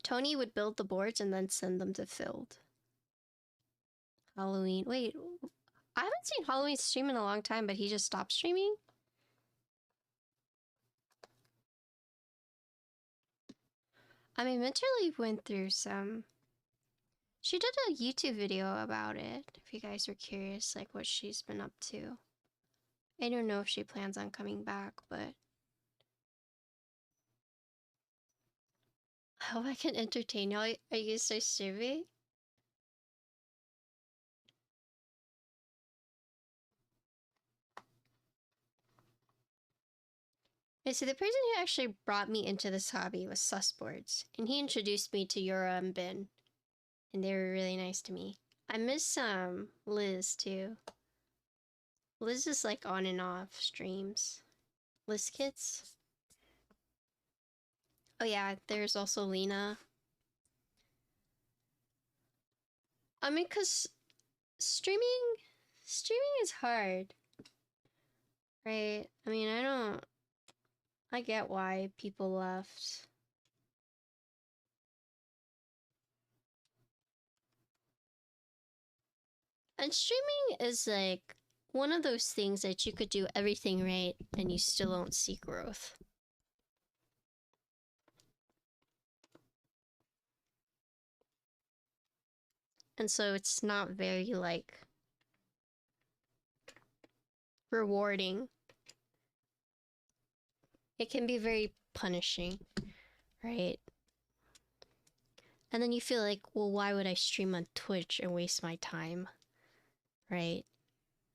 Tony would build the boards and then send them to Phil. Halloween. Wait, I haven't seen Halloween stream in a long time, but he just stopped streaming? I mean, Minterly went through some... She did a YouTube video about it, if you guys are curious, like what she's been up to. I don't know if she plans on coming back, but... I hope I can entertain y'all. Are you so streaming? Yeah, so the person who actually brought me into this hobby was Susboards, and he introduced me to Yura and Bin, and they were really nice to me. I miss Liz too. Liz is like on and off streams. list kits. Oh yeah, there's also Lena. I mean, cause streaming is hard, right? I mean, I get why people left. And streaming is like one of those things that you could do everything right and you still don't see growth. And so it's not very like rewarding. It can be very punishing, right? And then you feel like, well, why would I stream on Twitch and waste my time? Right?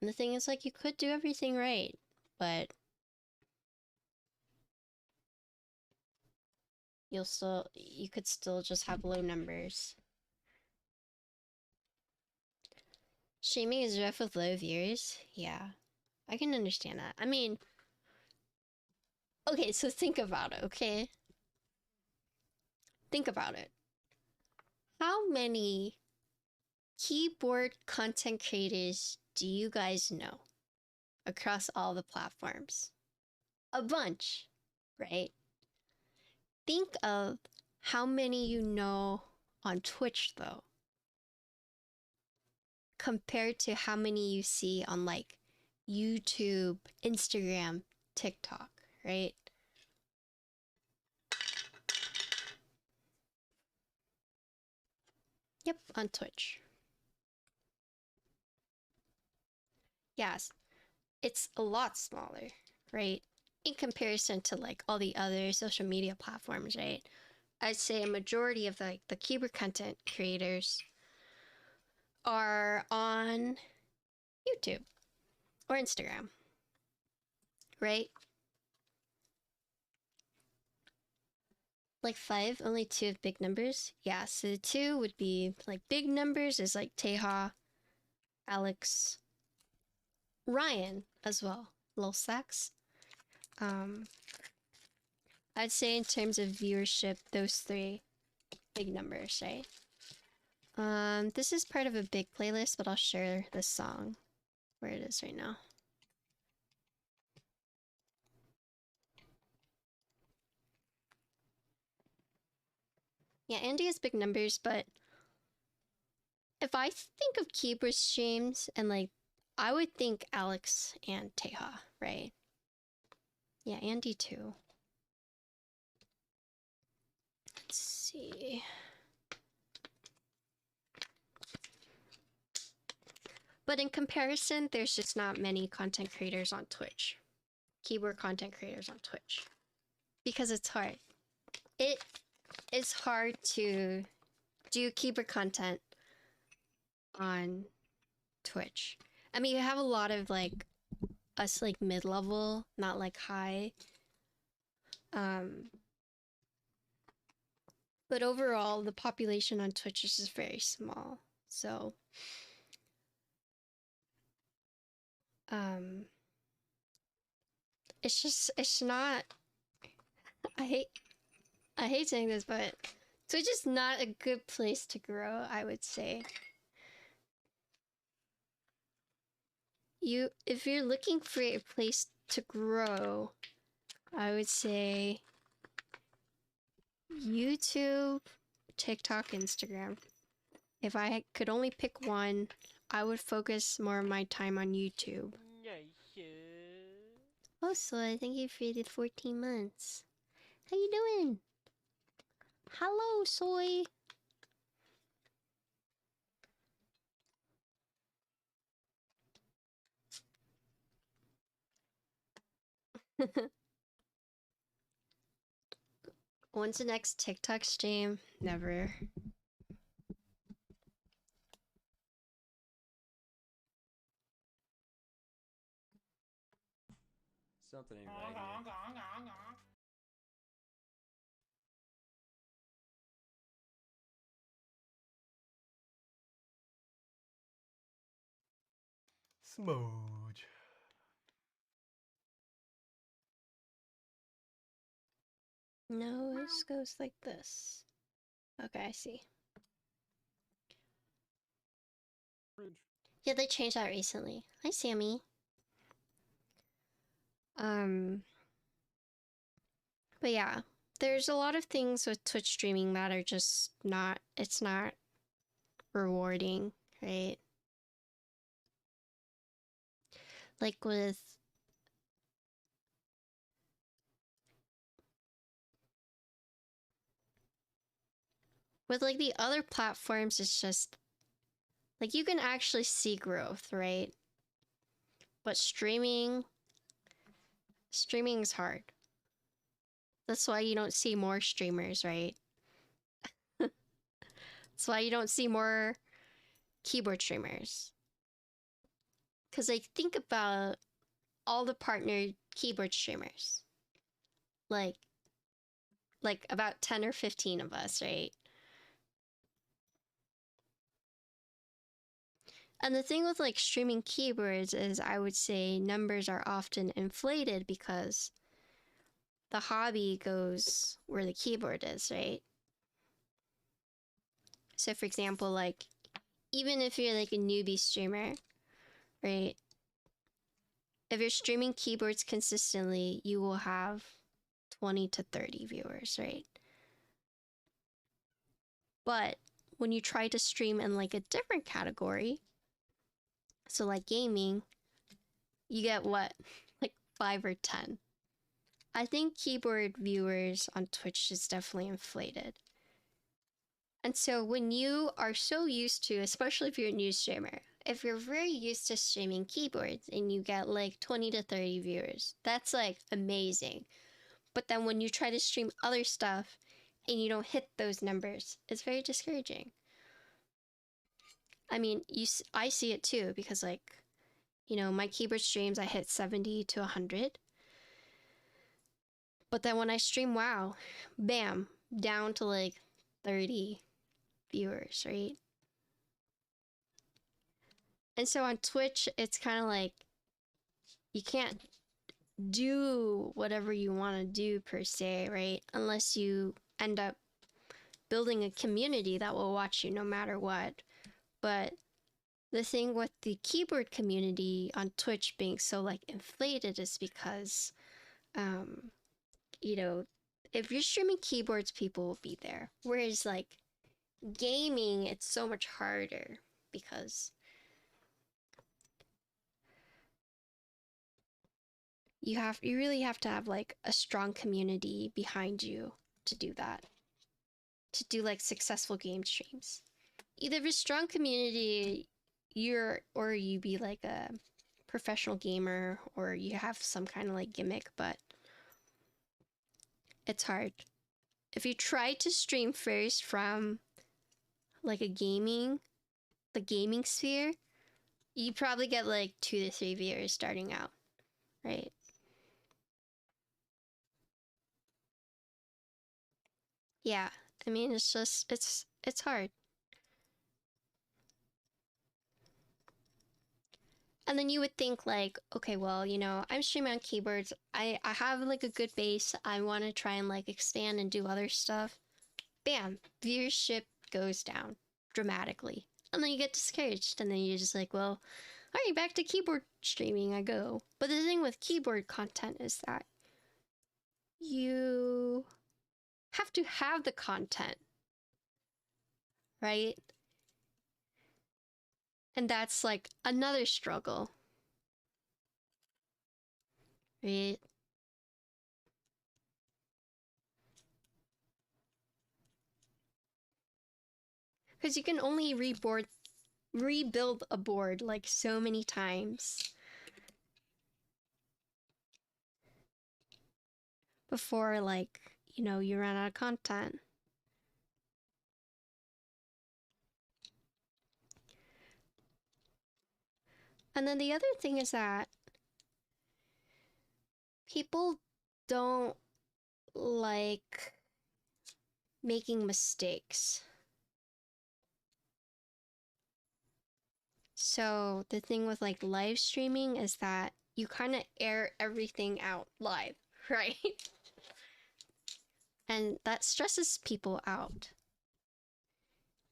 And the thing is, like, you could do everything right, but you could still just have low numbers. Streaming is rough with low viewers? Yeah, I can understand that. I mean, okay, so think about it, okay? Think about it. How many keyboard content creators do you guys know across all the platforms? A bunch, right? Think of how many you know on Twitch, though, compared to how many you see on like YouTube, Instagram, TikTok, right? Yep, on Twitch. Yes, it's a lot smaller, right? In comparison to like all the other social media platforms, right? I'd say a majority of the keyboard content creators are on YouTube or Instagram, right? Like 5, only 2 of big numbers. Yeah, so the 2 would be like big numbers is like Teja, Alex, Ryan as well, Lil Sax. I'd say in terms of viewership, those 3 big numbers, right? This is part of a big playlist, but I'll share this song where it is right now. Yeah, Andy has big numbers, but if I think of keyboard streams and like, I would think Alex and Teja, right? Yeah, Andy too. Let's see. But in comparison, there's just not many content creators on Twitch. Keyboard content creators on Twitch. Because it's hard. It is hard to do keyboard content on Twitch. I mean, you have a lot of like us like mid-level, not like high. But overall, the population on Twitch is just very small. So, it's not, I hate saying this, but Twitch is not a good place to grow, I would say. If you're looking for a place to grow, I would say YouTube, TikTok, Instagram. If I could only pick one, I would focus more of my time on YouTube. Oh, Soy, thank you for the 14 months. How you doing? Hello, Soy. When's the next TikTok stream? Never. Something ain't right here. Smooch. No, this goes like this. Okay, I see. Yeah, they changed that recently. Hi, Sammy. But yeah, there's a lot of things with Twitch streaming that are just not, it's not rewarding, right? Like with like the other platforms, it's just like you can actually see growth, right? But streaming is hard. That's why you don't see more streamers, right? That's why you don't see more keyboard streamers. Because like think about all the partnered keyboard streamers. Like about 10 or 15 of us, right? And the thing with like streaming keyboards is I would say numbers are often inflated because the hobby goes where the keyboard is, right? So for example, like even if you're like a newbie streamer, right? If you're streaming keyboards consistently, you will have 20 to 30 viewers, right? But when you try to stream in like a different category, so like gaming, you get what? Like 5 or 10. I think keyboard viewers on Twitch is definitely inflated. And so when you are so used to, especially if you're a new streamer, if you're very used to streaming keyboards and you get like 20 to 30 viewers, that's like amazing. But then when you try to stream other stuff and you don't hit those numbers, it's very discouraging. I mean, I see it too because like, you know, my keyboard streams, I hit 70 to 100. But then when I stream WoW, bam, down to like 30 viewers, right? And so on Twitch, it's kind of like you can't do whatever you want to do per se, right? Unless you end up building a community that will watch you no matter what. But the thing with the keyboard community on Twitch being so like inflated is because, you know, if you're streaming keyboards, people will be there. Whereas like gaming, it's so much harder because you really have to have like a strong community behind you to do that. To do like successful game streams. Either if a strong community, or you be like a professional gamer or you have some kind of like gimmick, but it's hard. If you try to stream first from like the gaming sphere, you probably get like 2 to 3 viewers starting out, right? Yeah, I mean, it's just, it's hard. And then you would think like, okay, well, you know, I'm streaming on keyboards. I have like a good base. I want to try and like expand and do other stuff. Bam, viewership goes down dramatically. And then you get discouraged. And then you're just like, well, all right, back to keyboard streaming I go. But the thing with keyboard content is that you have to have the content, right? And that's like another struggle, right? Because you can only rebuild a board like so many times before like, you know, you run out of content. And then the other thing is that people don't like making mistakes. So the thing with like live streaming is that you kind of air everything out live, right? And that stresses people out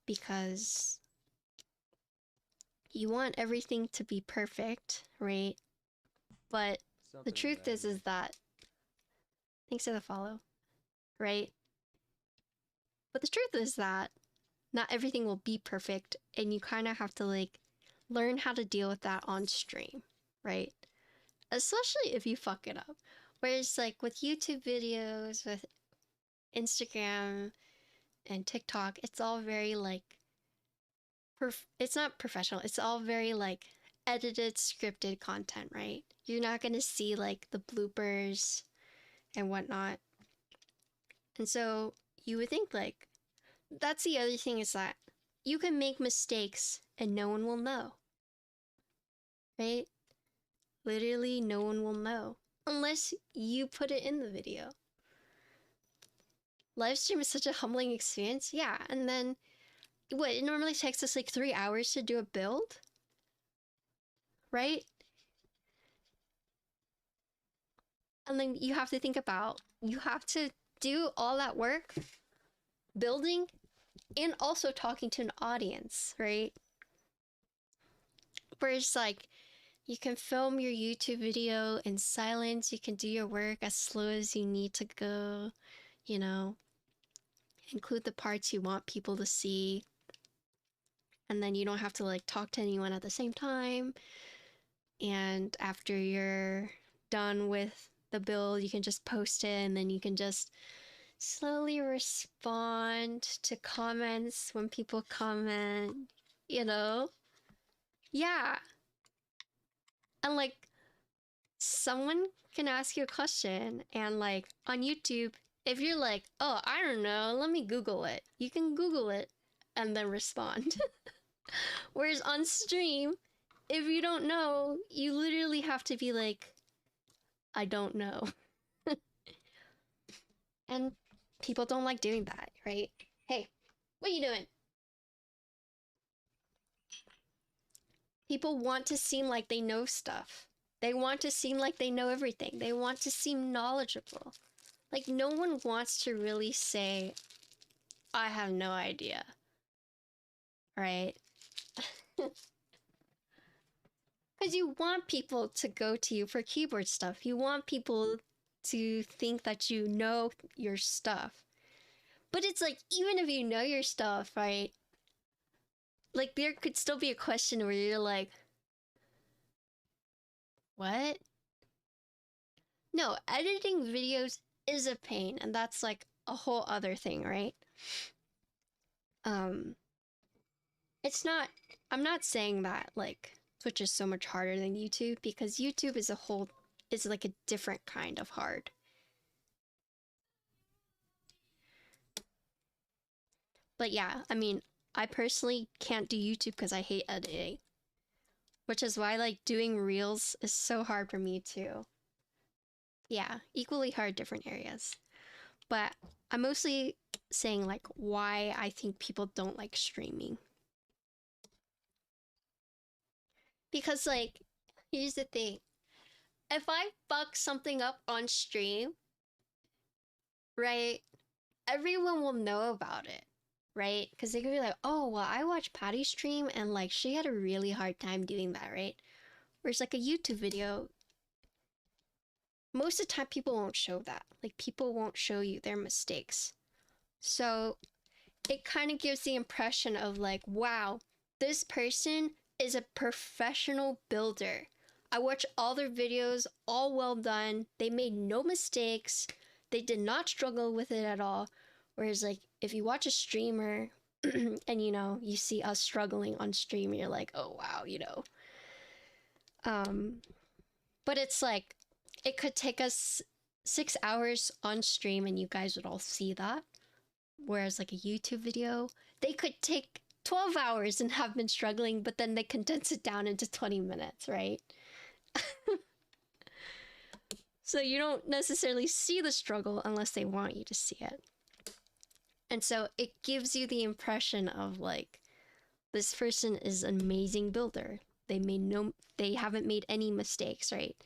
because you want everything to be perfect, right? But the truth is that thanks for the follow, right? But the truth is that not everything will be perfect, and you kind of have to like learn how to deal with that on stream, right? Especially if you fuck it up. Whereas like with YouTube videos, with Instagram and TikTok, it's all very like it's not professional. It's all very like edited, scripted content, right? You're not gonna see like the bloopers and whatnot. And so you would think like that's the other thing, is that you can make mistakes and no one will know, right? Literally no one will know unless you put it in the video. Live stream is such a humbling experience. Yeah, and then what, it normally takes us like 3 hours to do a build, right? And then you have to think about, you have to do all that work building and also talking to an audience, right? Whereas like you can film your YouTube video in silence, you can do your work as slow as you need to go, you know, include the parts you want people to see, and then you don't have to like talk to anyone at the same time. And after you're done with the build, you can just post it, and then you can just slowly respond to comments when people comment, you know? Yeah. And like someone can ask you a question, and like on YouTube, if you're like, oh, I don't know, let me Google it, you can Google it and then respond. Whereas on stream, if you don't know, you literally have to be like, I don't know. And people don't like doing that, right? Hey, what are you doing? People want to seem like they know stuff. They want to seem like they know everything. They want to seem knowledgeable. Like, no one wants to really say, I have no idea. Right? Because you want people to go to you for keyboard stuff. You want people to think that you know your stuff. But it's like, even if you know your stuff, right? Like, there could still be a question where you're like, what? No, editing videos is a pain, and that's like a whole other thing, right? It's not, I'm not saying that like Twitch is so much harder than YouTube, because YouTube is is like a different kind of hard. But yeah, I mean, I personally can't do YouTube because I hate editing. Which is why like doing reels is so hard for me too. Yeah, equally hard, different areas. But I'm mostly saying like why I think people don't like streaming. Because like, here's the thing. If I fuck something up on stream, right, everyone will know about it, right? Because they could be like, oh, well, I watched Patty stream and like she had a really hard time doing that, right? Whereas like a YouTube video, most of the time people won't show that. Like, people won't show you their mistakes. So it kind of gives the impression of like, wow, this person is a professional builder. I watched all their videos, all well done. They made no mistakes. They did not struggle with it at all. Whereas like, if you watch a streamer and you know, you see us struggling on stream, you're like, oh wow, you know. But it's like, it could take us 6 hours on stream and you guys would all see that. Whereas like a YouTube video, they could take 12 hours and have been struggling, but then they condense it down into 20 minutes, right? So you don't necessarily see the struggle unless they want you to see it. And so it gives you the impression of like, this person is an amazing builder. They haven't made any mistakes, right?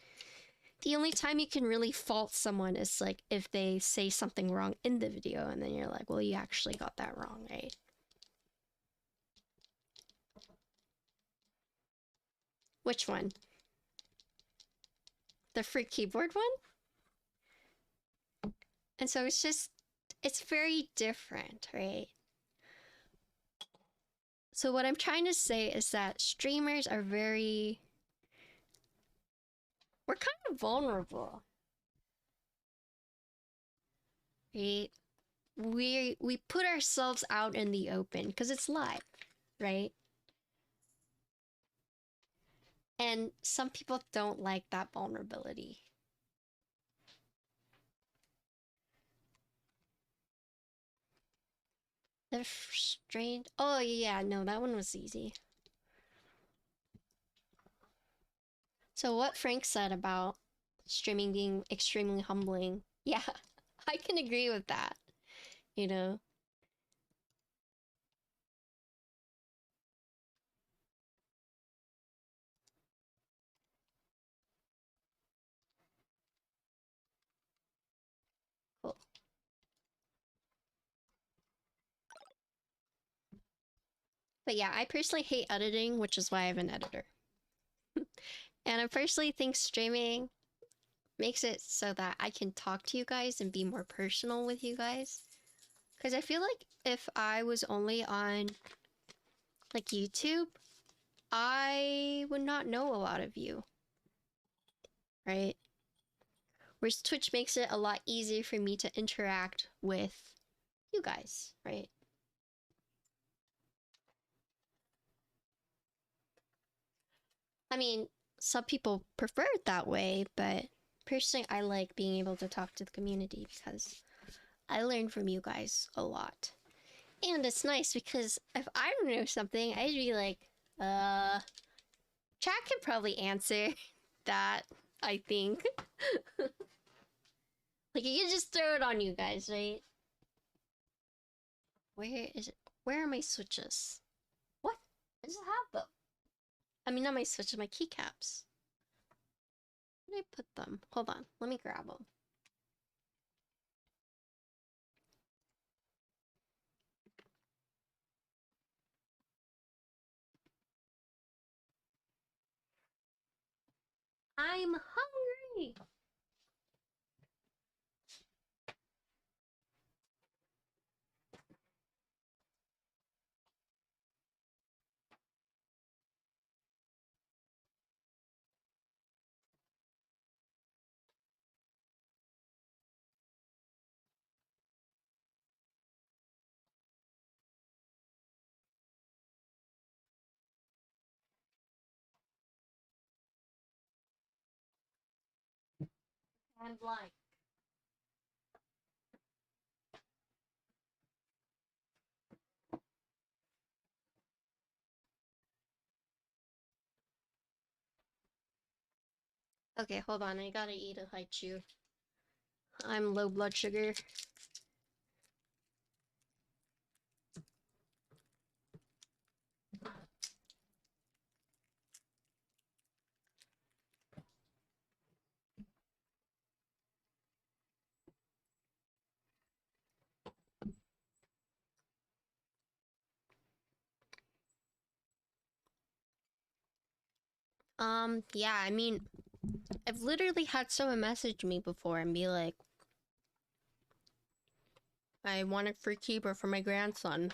the only time you can really fault someone is like if they say something wrong in the video, and then you're like, well, you actually got that wrong, right? Which one? The free keyboard one? And so it's just, it's very different, right? So what I'm trying to say is that streamers are we're kind of vulnerable, right? We put ourselves out in the open because it's live, right? And some people don't like that vulnerability. The strained. Oh yeah, no, that one was easy. So what Frank said about streaming being extremely humbling, yeah, I can agree with that, you know? Cool. But yeah, I personally hate editing, which is why I have an editor. And I personally think streaming makes it so that I can talk to you guys and be more personal with you guys. Because I feel like if I was only on like YouTube, I would not know a lot of you, right? Whereas Twitch makes it a lot easier for me to interact with you guys, right? I mean, some people prefer it that way, but personally, I like being able to talk to the community because I learn from you guys a lot. And it's nice because if I don't know something, I'd be like, chat can probably answer that, I think. Like, you can just throw it on you guys, right? Where is it? Where are my switches? What? I just have them. I mean, not my switches, my keycaps. Where did I put them? Hold on, let me grab them. I'm hungry! I'm blind. Okay, hold on, I gotta eat a haichu. I'm low blood sugar. Yeah, I mean, I've literally had someone message me before and be like, I want a free keeper for my grandson.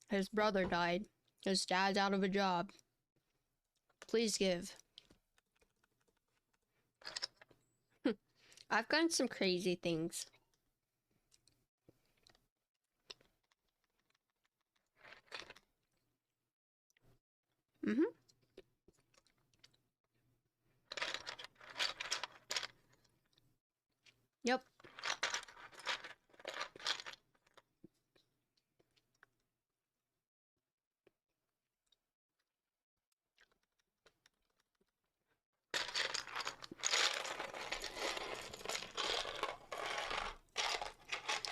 His brother died. His dad's out of a job. Please give. I've gotten some crazy things. Mm-hmm. Yep.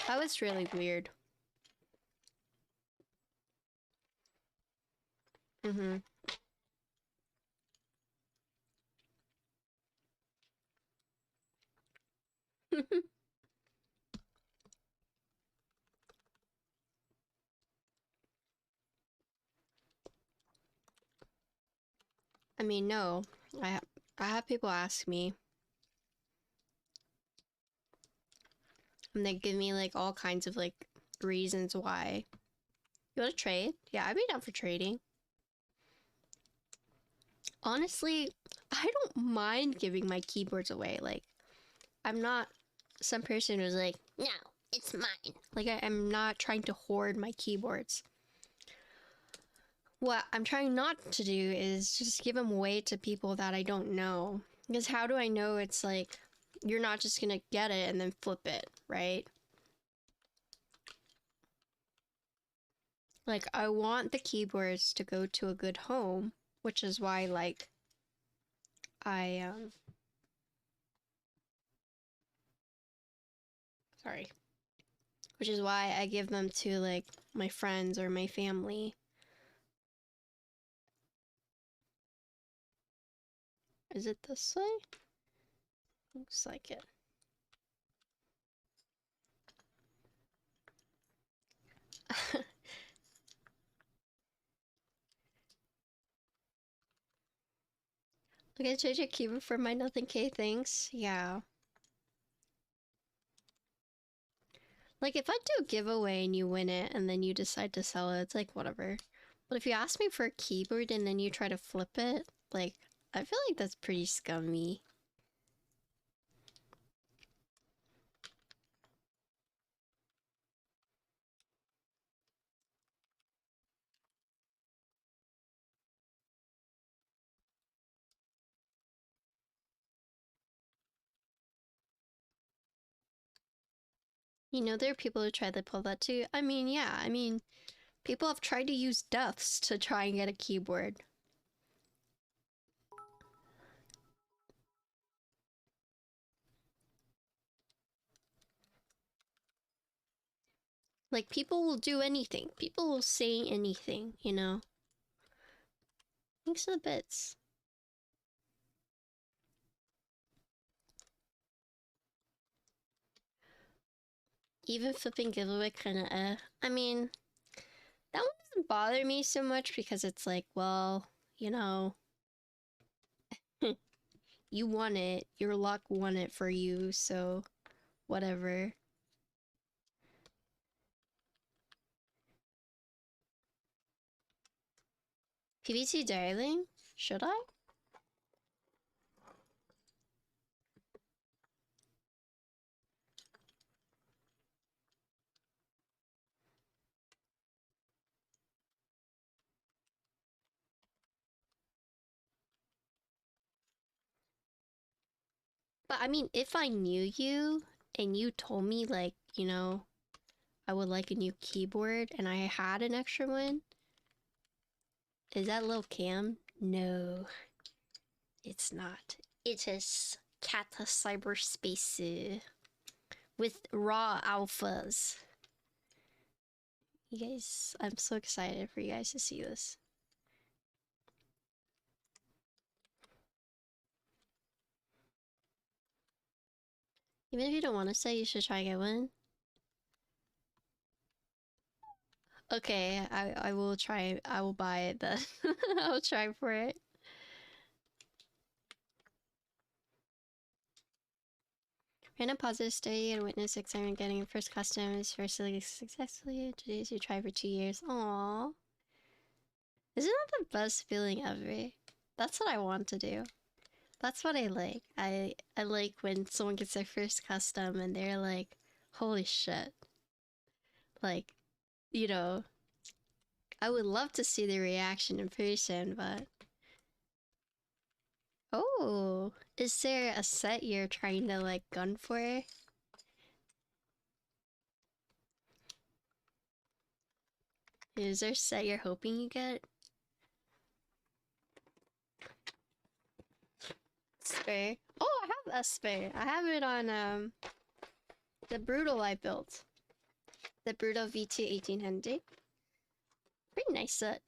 That was really weird. Mm-hmm. I mean, no. I have people ask me, and they give me like all kinds of like reasons why. You want to trade? Yeah, I'd be down for trading. Honestly, I don't mind giving my keyboards away. Like, I'm not some person who's like, no, it's mine. Like, I'm not trying to hoard my keyboards. What I'm trying not to do is just give them away to people that I don't know. Because how do I know it's like, you're not just gonna get it and then flip it, right? Like, I want the keyboards to go to a good home, which is why, like, sorry. Which is why I give them to, like, my friends or my family. Is it this way? Looks like it. Okay, trade your keyboard for my nothing K things. Yeah. Like, if I do a giveaway and you win it and then you decide to sell it, it's like, whatever. But if you ask me for a keyboard and then you try to flip it, like, I feel like that's pretty scummy. You know, there are people who try to pull that too. I mean, yeah, I mean, people have tried to use deaths to try and get a keyboard. Like, people will do anything. People will say anything, you know? Thanks for the bits. Even flipping giveaway kinda I mean, that one doesn't bother me so much because it's like, well, you know, you won it. Your luck won it for you, so whatever. PVT darling? Should I? But I mean, if I knew you and you told me, like, you know, I would like a new keyboard and I had an extra one, is that little Cam? No, it's not. It is Kata Cyberspace with raw alphas. You guys, I'm so excited for you guys to see this. Even if you don't want to say, you should try and get one. Okay, I will try. I will buy it then. I'll try for it. Random positive study and witness experiment getting your first customers firstly successfully. Today's you try for 2 years. Aww. Isn't that the best feeling ever? That's what I want to do. That's what I like. I like when someone gets their first custom and they're like, holy shit. Like, you know, I would love to see the reaction in person, but... Oh, is there a set you're trying to, like, gun for? Is there a set you're hoping you get? Spare. Oh, I have a spare. I have it on, the Brutal I built. The Brutal V2 1800. Pretty nice set.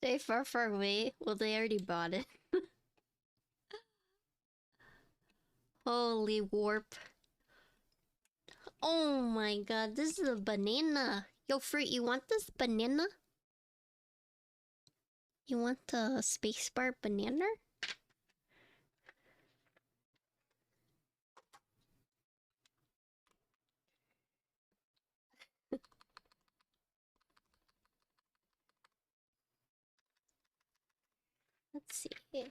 They far, far away. Well, they already bought it. Holy warp. Oh my god, this is a banana. Yo, Fruit, you want this banana? You want the spacebar banana? Let's see.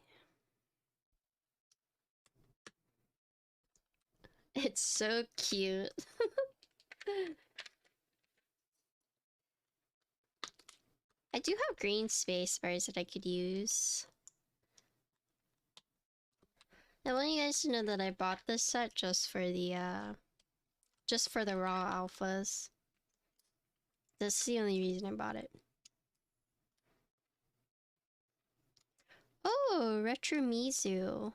It's so cute. I do have green space bars that I could use. I want you guys to know that I bought this set just for the raw alphas. That's the only reason I bought it. Oh, Retro Mizu.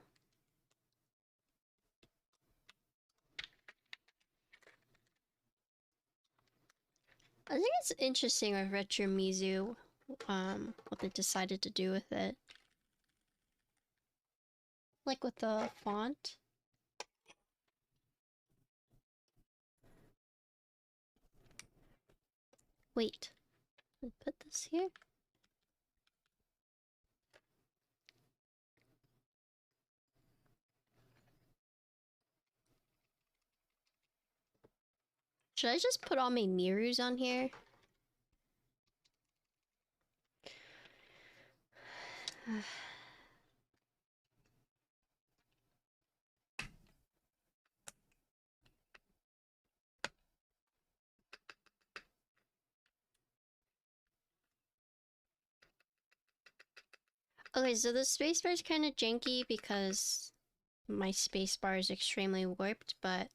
I think it's interesting with Retro Mizu, what they decided to do with it. Like with the font. Wait. Let me put this here. Should I just put all my mirrors on here? Okay, so the spacebar is kind of janky because my spacebar is extremely warped, but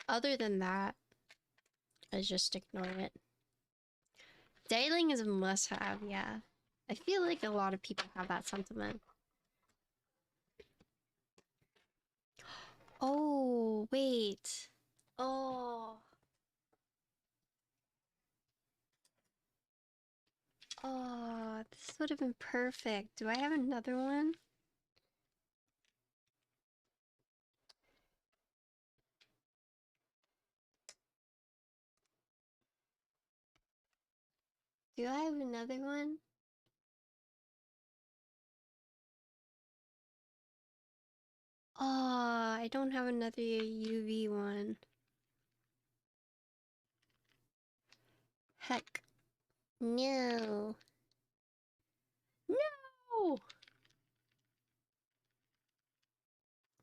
other than that, I just ignore it. Dialing is a must-have, yeah. I feel like a lot of people have that sentiment. Oh, wait. Oh. Oh, this would have been perfect. Do I have another one? Do I have another one? Oh, I don't have another UV one. Heck. No. No!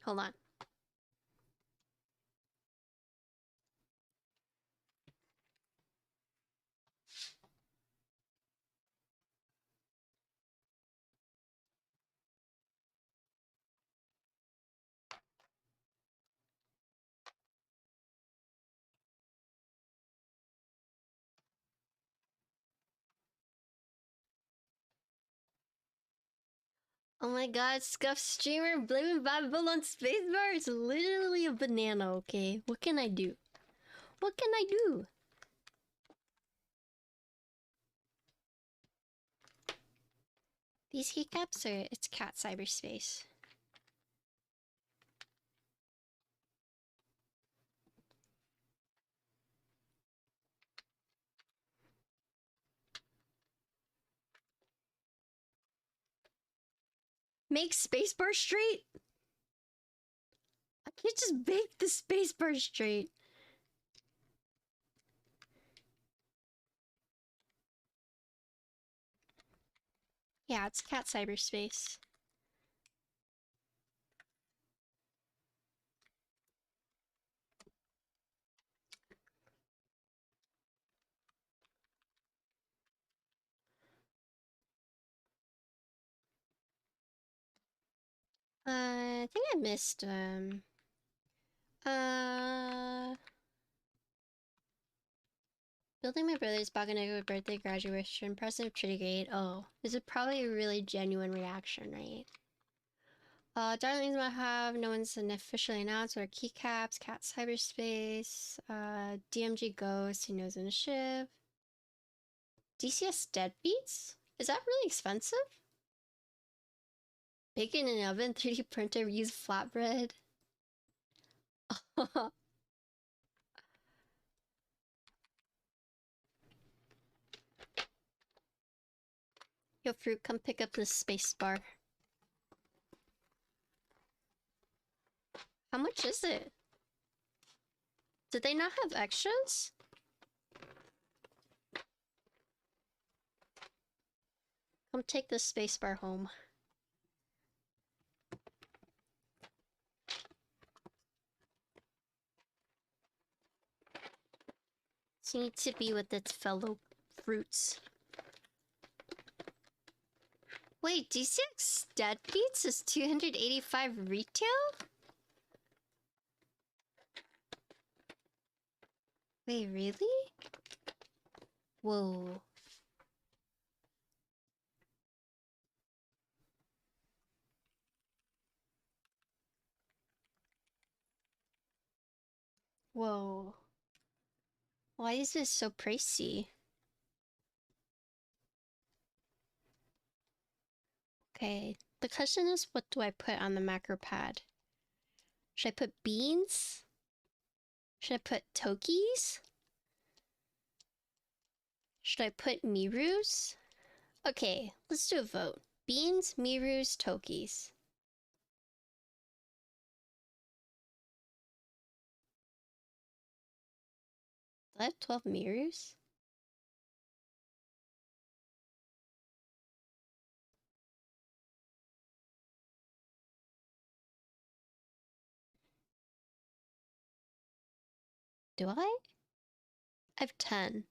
Hold on. Oh my god, Scuff Streamer blaming Babel on spacebar is literally a banana, okay? What can I do? What can I do? These keycaps are... it's cat cyberspace. Make spacebar straight? I can't just make the spacebar straight. Yeah, it's cat cyberspace. I think I missed, building my brother's Baganego birthday graduation present pretty great. Oh, this is probably a really genuine reaction, right? Darlings might have, no one's officially announced, what are keycaps, cat cyberspace, DMG Ghost, who knows in a shiv. DCS Deadbeats? Is that really expensive? Bake in an oven, 3D printer, use flatbread. Yo, Fruit, come pick up this space bar. How much is it? Did they not have extras? Come take this space bar home. It needs to be with its fellow fruits. Wait, D6 Dead Beats is 285 retail? Wait, really? Whoa. Whoa. Why is this so pricey? Okay, the question is, what do I put on the macro pad? Should I put beans? Should I put Tokis? Should I put Mirus? Okay, let's do a vote. Beans, Mirus, Tokis. Do I have 12 Mirus? Do I? I have 10.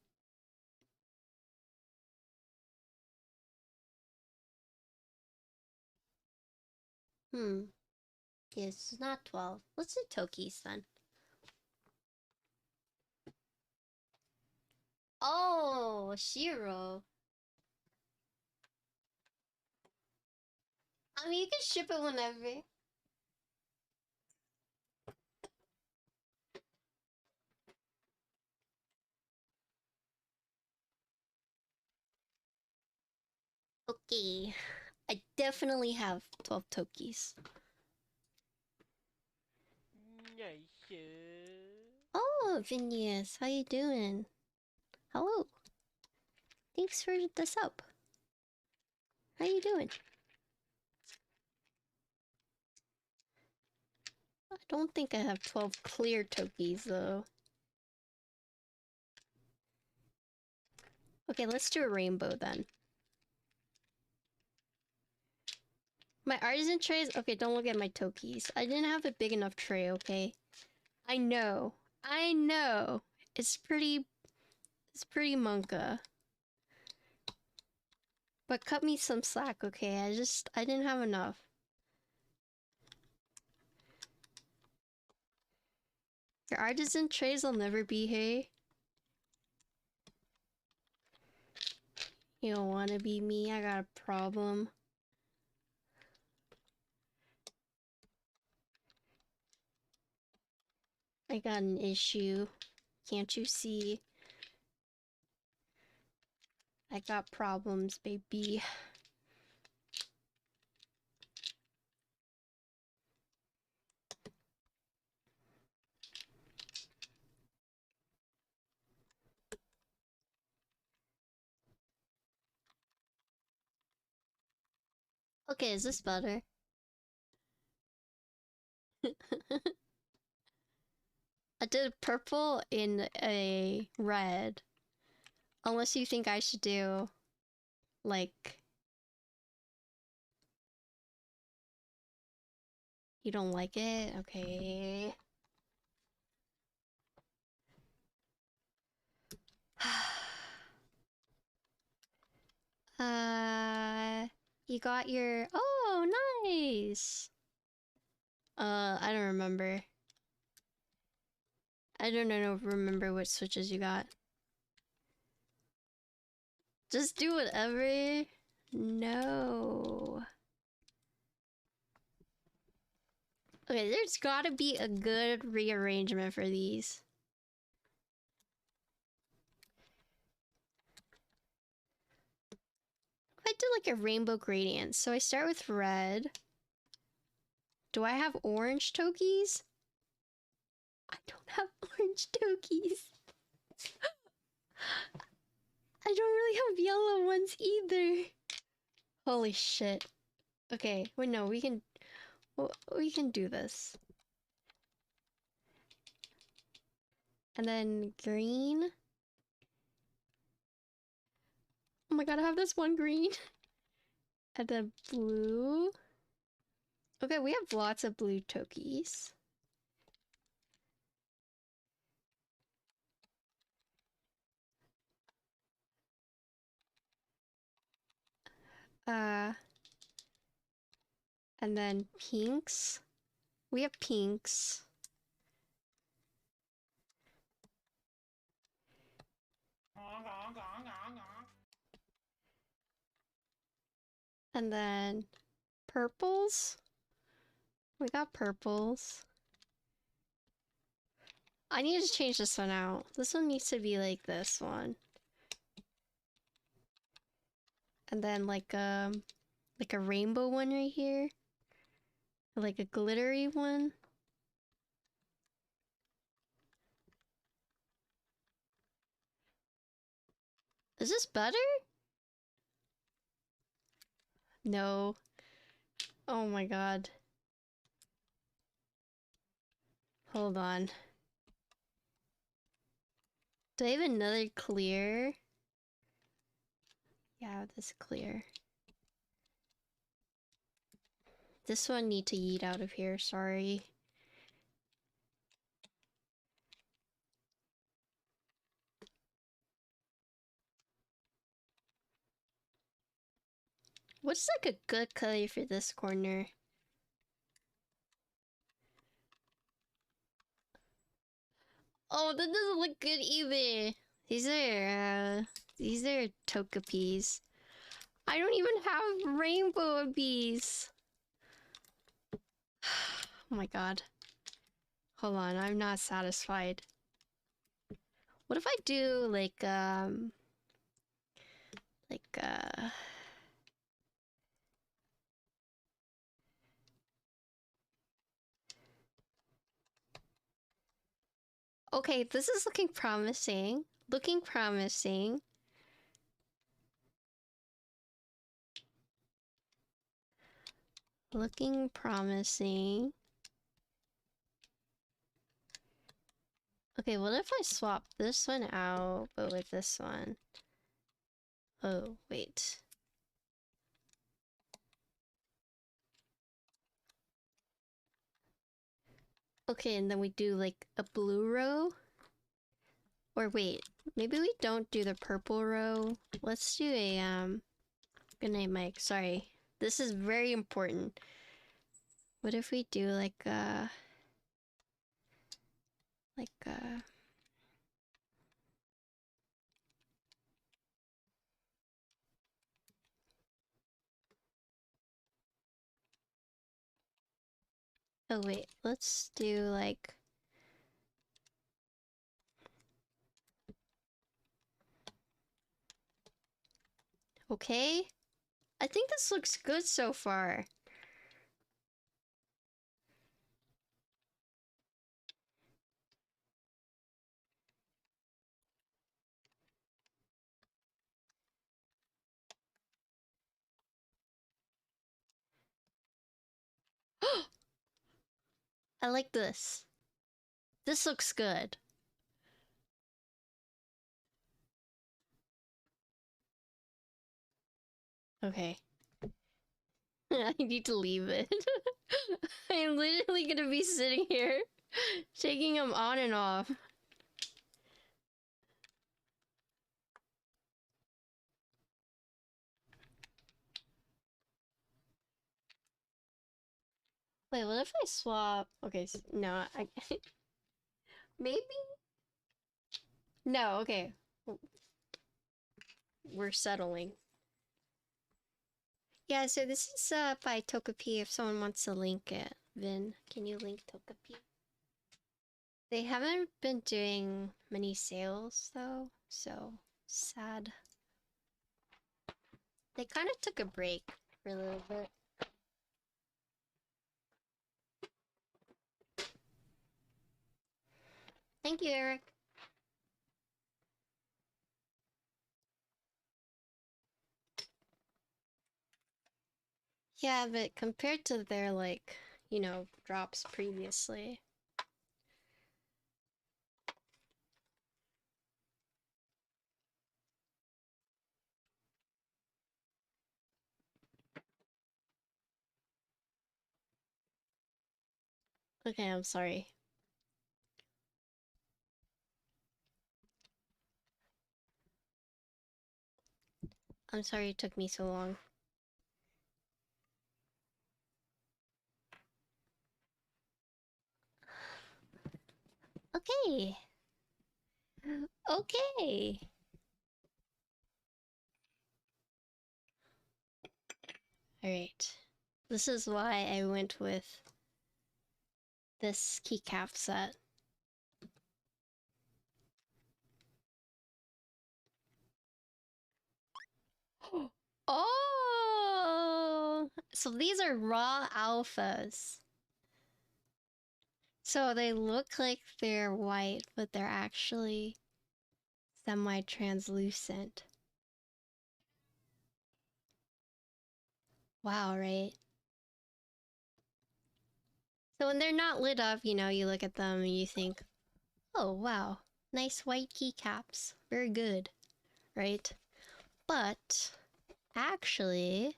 Yes, not 12. Let's do Tokis then. Oh, Shiro. I mean, you can ship it whenever. Okay. I definitely have 12 Tokis. Oh, Phineas, how you doing? Hello. Thanks for the sub. How you doing? I don't think I have 12 clear Tokis, though. Okay, let's do a rainbow, then. My artisan trays... Okay, don't look at my Tokis. I didn't have a big enough tray, okay? I know. I know. It's pretty monka. But cut me some slack, okay? I didn't have enough. Your artisan trays will never be, hey? You don't want to be me, I got a problem. I got an issue. Can't you see? I got problems, baby. Okay, is this better? I did purple in a red. Unless you think I should do, like... You don't like it? Okay. You got your... Oh, nice! I don't remember. I don't remember what switches you got. Just do whatever. No. Okay, there's gotta be a good rearrangement for these. If I do like a rainbow gradient. So I start with red. Do I have orange tokies? I don't have orange tokies. I don't really have yellow ones either. Holy shit. Okay, wait, no, we can do this. And then green. Oh my god, I have this one green. And then blue. Okay, we have lots of blue tokies. And then pinks. We have pinks. And then purples. We got purples. I need to change this one out. This one needs to be like this one. And then like a rainbow one right here. Like a glittery one. Is this better? No. Oh my god. Hold on. Do I have another clear? Yeah, this clear. This one need to yeet out of here, sorry. What's like a good color for this corner? Oh, that doesn't look good either. These are Tokapis. I don't even have rainbow bees. Oh my god. Hold on, I'm not satisfied. What if I do like okay, this is looking promising. Looking promising. Looking promising. Okay, what if I swap this one out, but with this one? Oh, wait. Okay, and then we do like a blue row? Or wait, maybe we don't do the purple row. Let's do a, good night, Mike. Sorry. This is very important. What if we do like a... Oh wait, let's do like... Okay? I think this looks good so far. I like this. This looks good. Okay. I need to leave it. I'm literally gonna be sitting here, taking them on and off. Wait, what if I swap? Okay, no, I... Maybe? No, okay. We're settling. Yeah, so this is by Tokapi if someone wants to link it. Vin, can you link Tokapi? They haven't been doing many sales though, so sad. They kind of took a break for a little bit. Thank you, Eric. Yeah, but compared to their, like, you know, drops previously. Okay, I'm sorry. I'm sorry it took me so long. Okay. Okay. Alright. This is why I went with this keycap set. Oh! So these are raw alphas. So they look like they're white, but they're actually semi-translucent. Wow, right? So when they're not lit up, you know, you look at them and you think, oh, wow, nice white keycaps. Very good, right? But actually,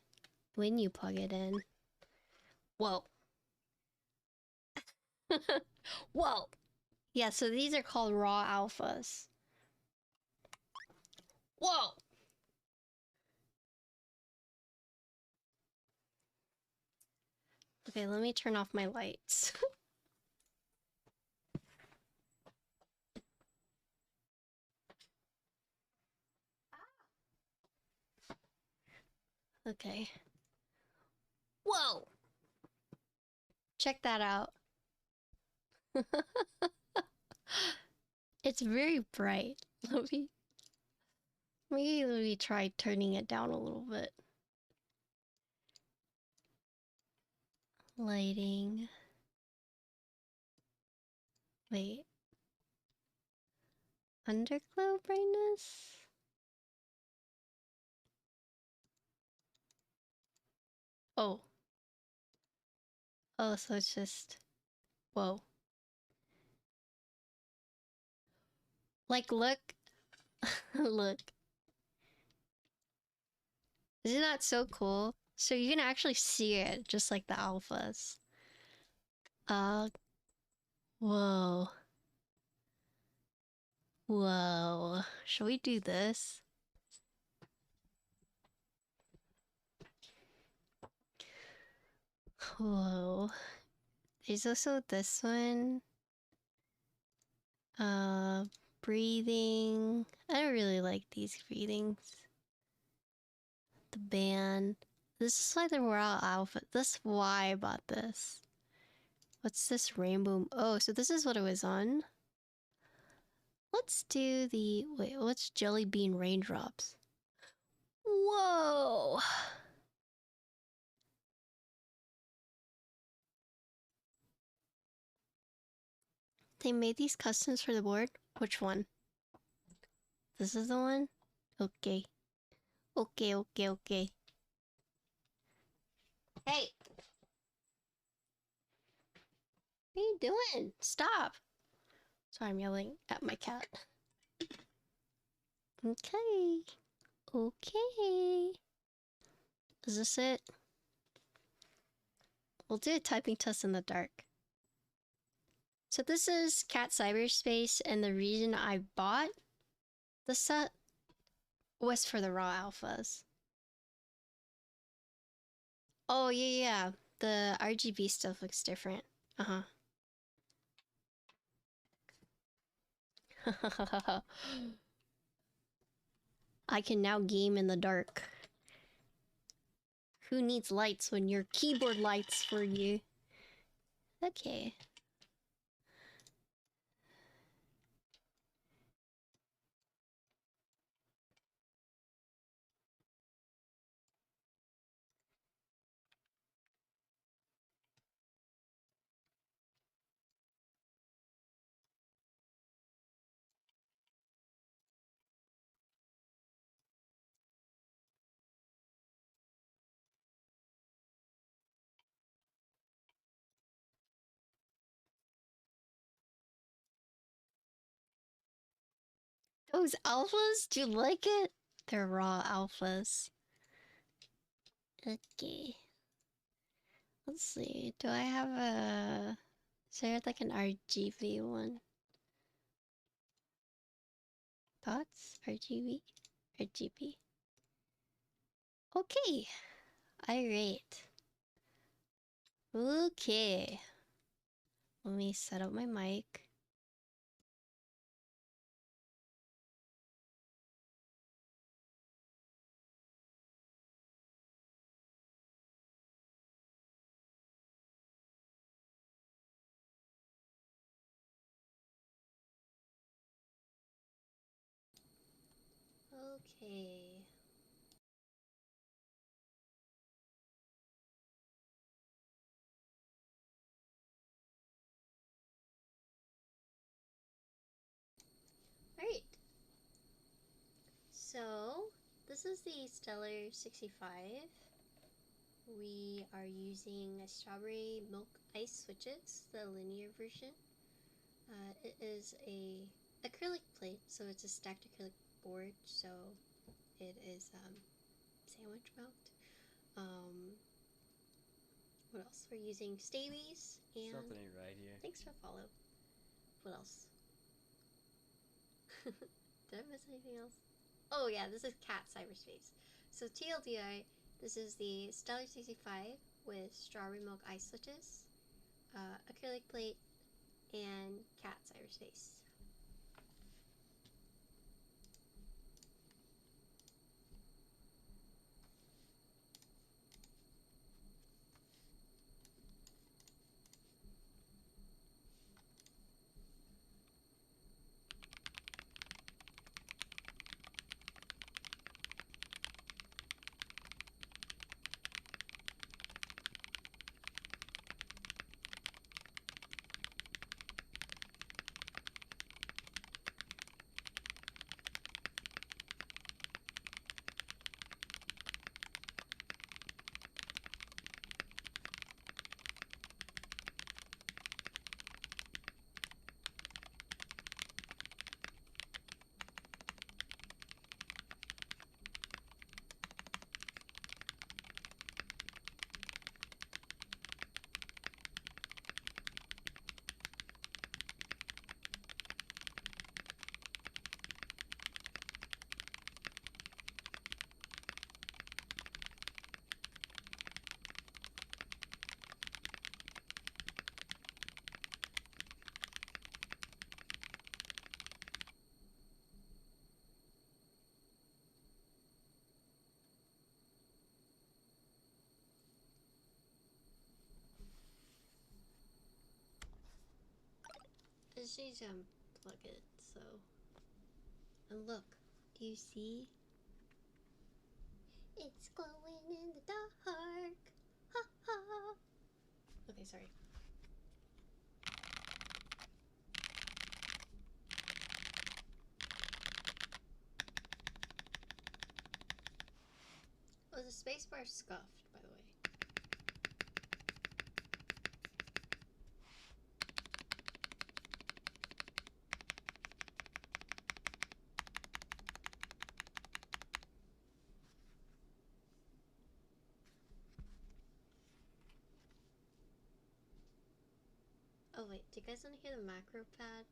when you plug it in, whoa. Whoa! Yeah, so these are called raw alphas. Whoa! Okay, let me turn off my lights. Okay. Whoa! Check that out. It's very bright. Maybe let me try turning it down a little bit. Lighting. Wait. Underglow brightness? Oh. Oh, so it's just... Whoa. Like, look. Look. Isn't that so cool? So you can actually see it, just like the alphas. Whoa. Whoa. Shall we do this? Whoa. There's also this one. Breathing. I don't really like these breathings. The band. This is why the raw outfit. This is why I bought this. What's this rainbow? Oh, so this is what it was on. Let's do the... Wait, what's jelly bean raindrops? Whoa! They made these customs for the board? Which one? This is the one? Okay. Okay, okay, okay. Hey! What are you doing? Stop! Sorry, I'm yelling at my cat. Okay. Okay. Is this it? We'll do a typing test in the dark. So this is Cat Cyberspace, and the reason I bought the set was for the raw alphas. Oh, yeah. The RGB stuff looks different. Uh-huh. I can now game in the dark. Who needs lights when your keyboard lights for you? Okay. Those alphas? Do you like it? They're raw alphas. Okay. Let's see. Do I have a... Is there like an RGB one? Thoughts? RGB? RGB? Okay. Irate. Okay. Let me set up my mic. Okay. Alright. So, this is the Stellar65. We are using a strawberry milk ice switches, the linear version. It is a acrylic plate, so it's a stacked acrylic board, so it is sandwich mount. What else? We're using stabies and Something ain't right here. thanks for follow. What else? Did I miss anything else? Oh yeah, this is cat cyberspace. So TLDR, this is the Stellar65 with strawberry milk ice switches, acrylic plate, and cat cyberspace. I just need to unplug it, so... And look, do you see? It's glowing in the dark! Ha ha! Okay, sorry. Oh, the spacebar scuffed, by the way. Oh wait, do you guys want to hear the macro pad?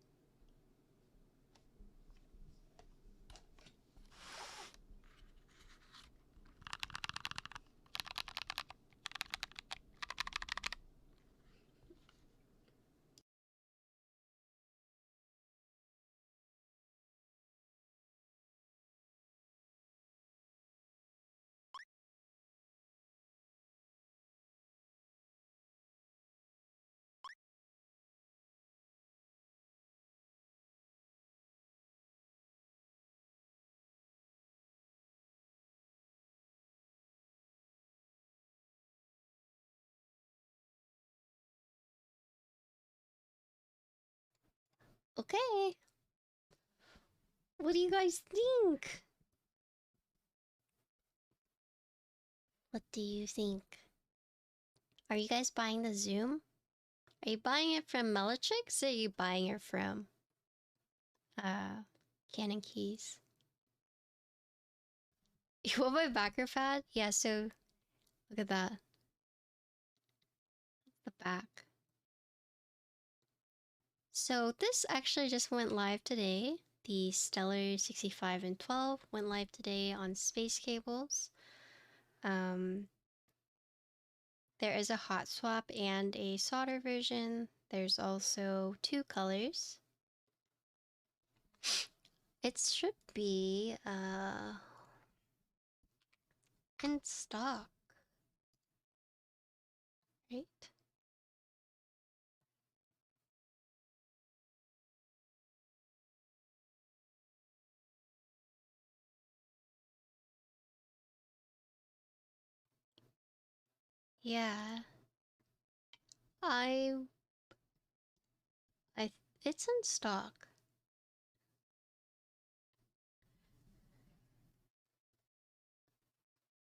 Okay. What do you guys think? What do you think? Are you guys buying the Zoom? Are you buying it from Melichix or are you buying it from Canon keys. You want my backer pad? Yeah, so look at that. The back. So this actually just went live today. The Stellar65 and 12 went live today on space cables. There is a hot swap and a solder version. There's also 2 colors. It should be in stock, right? Yeah. I it's in stock.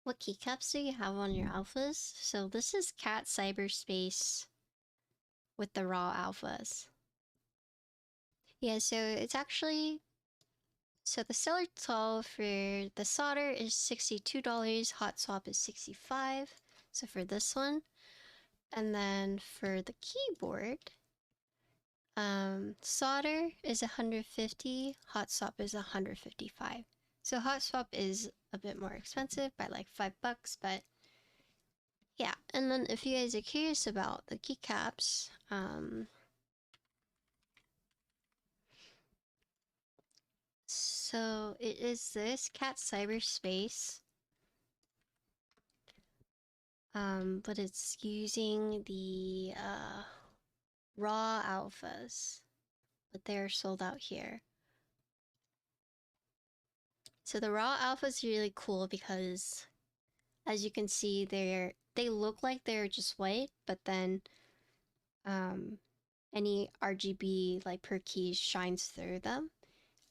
What keycaps do you have on your alphas? So this is Cat Cyberspace with the raw alphas. Yeah, so it's actually so the Stellar12 for the solder is $62, hot swap is $65. So for this one, and then for the keyboard, solder is $150, hot swap is $155. So hot swap is a bit more expensive by like $5, but yeah. And then if you guys are curious about the keycaps, so it is this Cat Cyberspace, but it's using the raw alphas, but they're sold out here. So the raw alpha is really cool because, as you can see, they look like they're just white, but then any RGB like per key shines through them.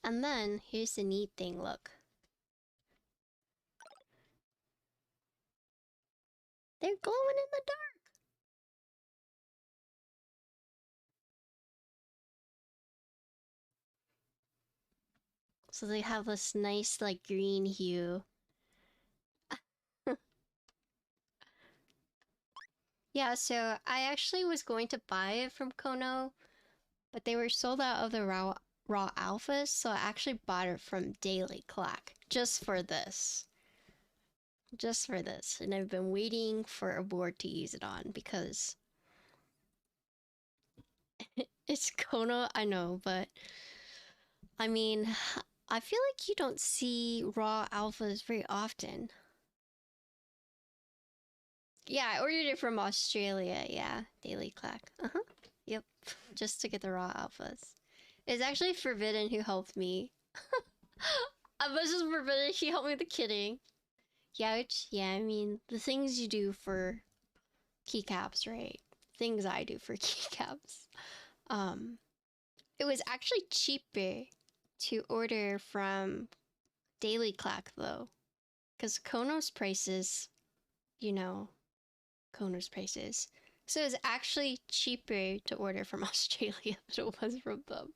And then here's the neat thing, look. They're glowing in the dark. So they have this nice like green hue. Yeah, so I actually was going to buy it from Kono, but they were sold out of the raw alphas, so I actually bought it from Daily Clack just for this. Just for this. And I've been waiting for a board to use it on because it's Kono, I know, but I mean, I feel like you don't see raw alphas very often. Yeah, I ordered it from Australia, yeah. Daily Clack. Uh-huh. Yep. Just to get the raw alphas. It's actually Forbidden who helped me. I was just Forbidden, he helped me with the kitting. Yeah, I mean, the things you do for keycaps, right? Things I do for keycaps. It was actually cheaper to order from Daily Clack though. Because Kono's prices, you know, Kono's prices. So it's actually cheaper to order from Australia than it was from them.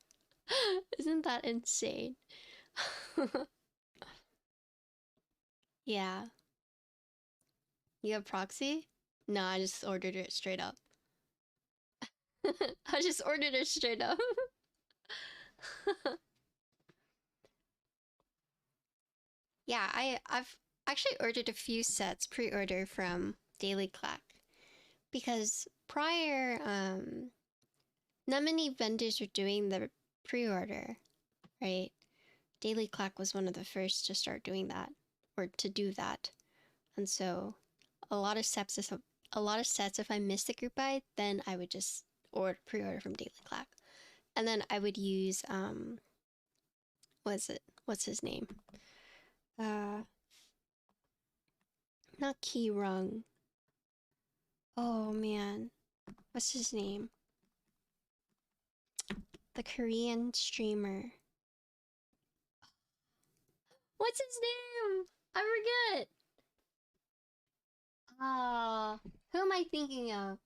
Isn't that insane? Yeah. You have proxy? No, I just ordered it straight up. I just ordered it straight up. Yeah, I've actually ordered a few sets pre-order from Daily Clack because prior not many vendors were doing the pre-order, right? Daily Clack was one of the first to start doing that or to do that. And so a lot of sets if I missed the group buy, then I would just pre-order from Daily Clack. And then I would use what's his name? Not Key Rung. Oh man. What's his name? The Korean streamer. What's his name? I forget. Ah, who am I thinking of?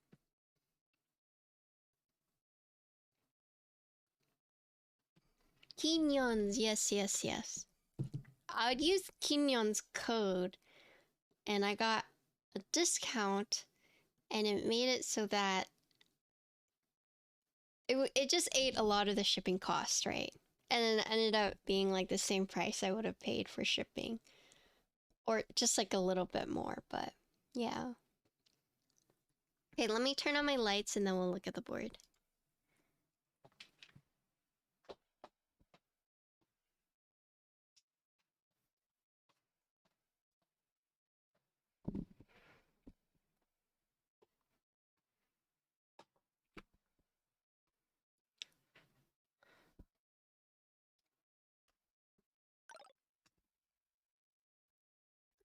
Kinyons, yes, yes, yes. I would use Kinyon's code, and I got a discount, and it made it so that it just ate a lot of the shipping cost, right? And then ended up being like the same price I would have paid for shipping. Or just like a little bit more, but yeah. Okay, let me turn on my lights and then we'll look at the board.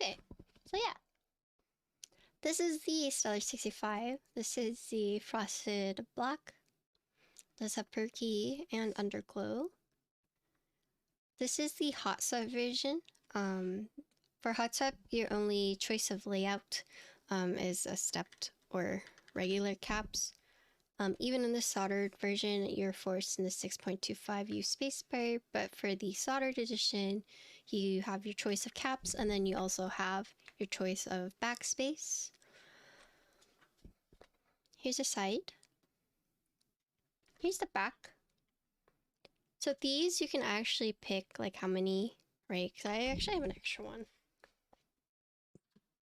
Okay, so yeah. This is the Stellar65. This is the Frosted Black. Does have perky and underglow. This is the hot swap version. For hot swap, your only choice of layout is a stepped or regular caps. Even in the soldered version, you're forced in the 6.25 use spacebar, but for the soldered edition, you have your choice of caps, and then you also have your choice of backspace. Here's the side. Here's the back. So these you can actually pick like how many, right? Because I actually have an extra one.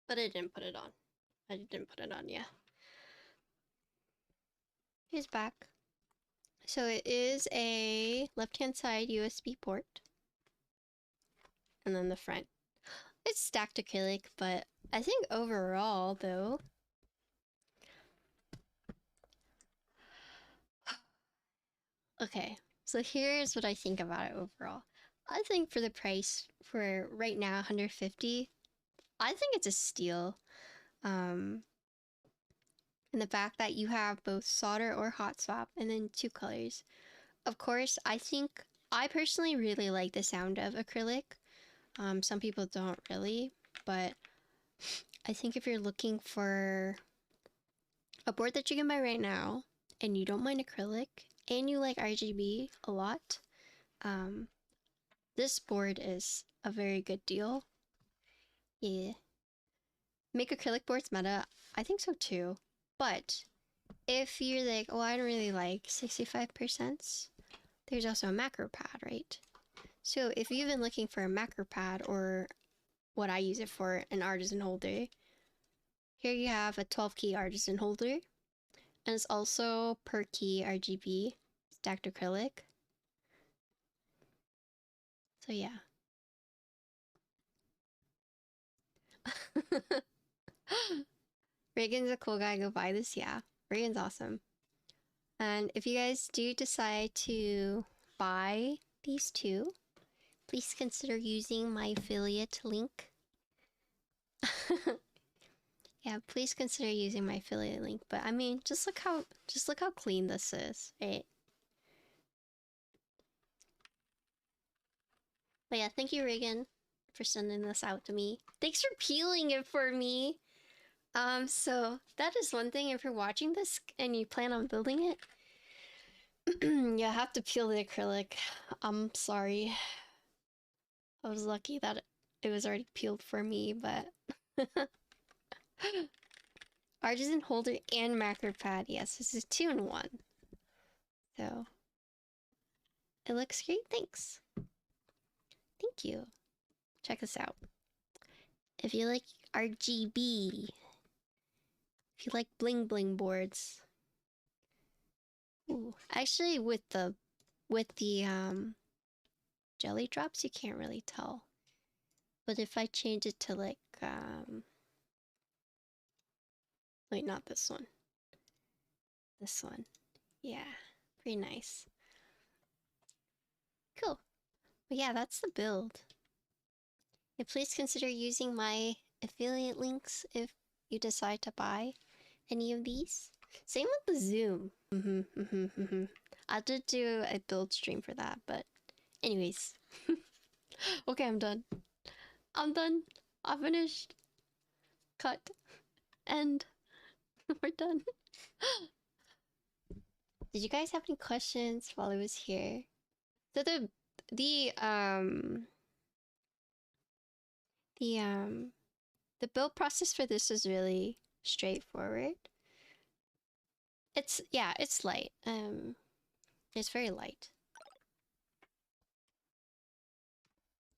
But I didn't put it on. I didn't put it on, yeah. Here's back. So it is a left-hand side USB port. And then the front. It's stacked acrylic, but I think overall, though... Okay, so here's what I think about it overall. I think for the price, for right now, 150, I think it's a steal. And the fact that you have both solder or hot swap and then 2 colors. Of course, I personally really like the sound of acrylic. Some people don't really, but I think if you're looking for a board that you can buy right now and you don't mind acrylic and you like RGB a lot, this board is a very good deal. Yeah. Make acrylic boards meta? I think so too. But if you're like, oh, I don't really like 65%, there's also a macro pad, right? So if you've been looking for a macro pad, or what I use it for, an artisan holder, here you have a 12 key artisan holder. And it's also per key RGB, stacked acrylic. So yeah. Reagan's a cool guy, go buy this, yeah. Reagan's awesome. And if you guys do decide to buy these two, please consider using my affiliate link. Yeah, please consider using my affiliate link. But I mean, just look how clean this is, right? But yeah, thank you, Reagan, for sending this out to me. Thanks for peeling it for me. So that is one thing. If you're watching this and you plan on building it, you have to peel the acrylic. I'm sorry. I was lucky that it was already peeled for me, but... Artisan holder and macro pad. Yes, this is 2-in-1. So... it looks great, thanks. Thank you. Check this out. If you like RGB, if you like bling bling boards. Ooh, actually with the jelly drops, you can't really tell. But if I change it to like wait, not this one. This one. Yeah, pretty nice. Cool. But yeah, that's the build. And please consider using my affiliate links if you decide to buy any of these. Same with the Zoom. I did do a build stream for that, but anyways. Okay, I'm done. I'm done. I finished. Cut. End. We're done. Did you guys have any questions while I was here? So the build process for this is really straightforward. It's light. It's very light.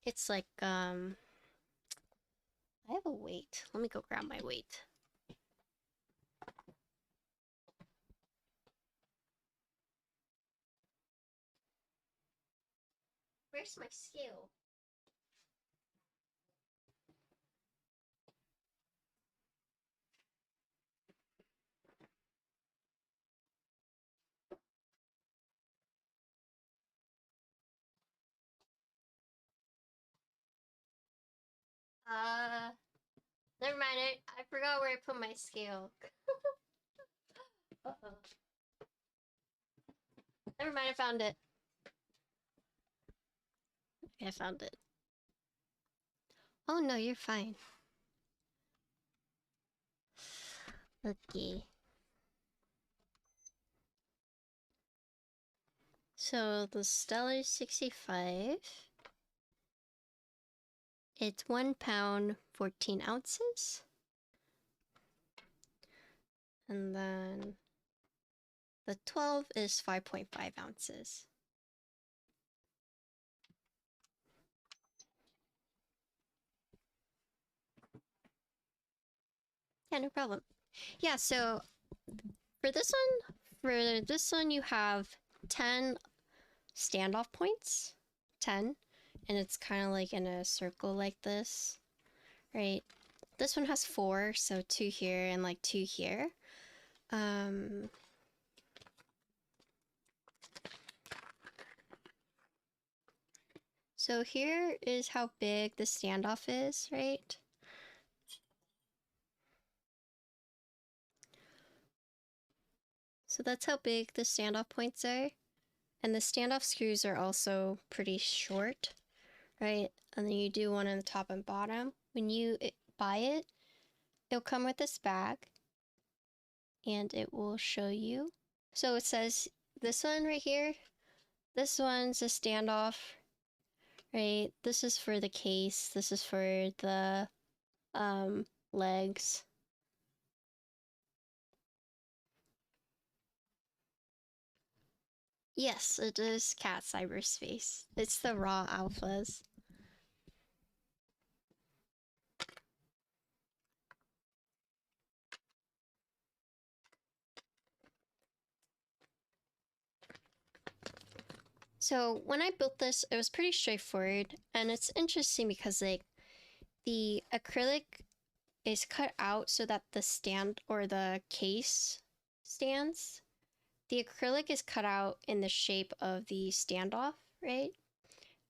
It's like I have a weight. Let me go grab my weight. Where's my scale? Never mind. I forgot where I put my scale. Uh-oh. Never mind, I found it. Okay, I found it. Oh no, you're fine. Okay. So the Stellar65, it's 1 pound 14 ounces. And then the 12 is 5.5 ounces. Yeah, no problem. Yeah, so for this one you have 10 standoff points. 10. And it's kind of like in a circle like this, right? This one has 4, so 2 here and like 2 here. So here is how big the standoff is, right? So that's how big the standoff points are. And the standoff screws are also pretty short, right? And then you do one on the top and bottom. When you buy it, it'll come with this bag and it will show you. So it says this one right here, this one's a standoff, right? This is for the case, this is for the legs. Yes, it is cat cyberspace. It's the raw alphas. So when I built this, it was pretty straightforward, and it's interesting because like the acrylic is cut out so that the stand or the case stands. The acrylic is cut out in the shape of the standoff, right?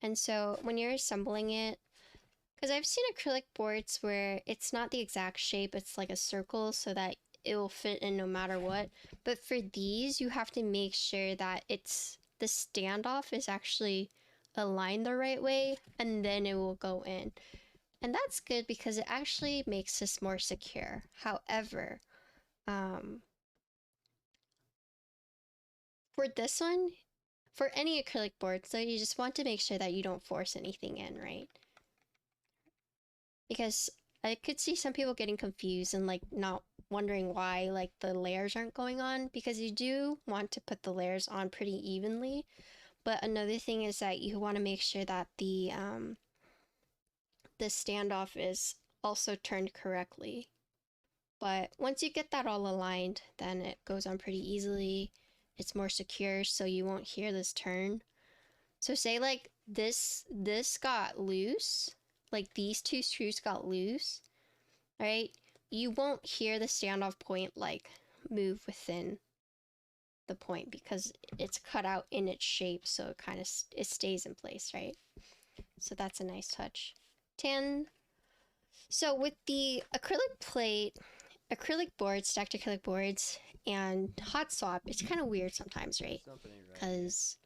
And so when you're assembling it, because I've seen acrylic boards where it's not the exact shape, it's like a circle so that it will fit in no matter what. But for these, you have to make sure that the standoff is actually aligned the right way, and then it will go in. And that's good because it actually makes this more secure. However, for this one, for any acrylic board, so you just want to make sure that you don't force anything in, right? Because I could see some people getting confused and like not wondering why like the layers aren't going on, because you do want to put the layers on pretty evenly. But another thing is that you want to make sure that the standoff is also turned correctly. But once you get that all aligned, then it goes on pretty easily. It's more secure, so you won't hear this turn. So say like this got loose, like these 2 screws got loose, right? You won't hear the standoff point like move within the point because it's cut out in its shape, so it kind of it stays in place, right? So that's a nice touch. 10. So with the acrylic boards, stacked acrylic boards, and hot swap, it's kind of weird sometimes, right? Because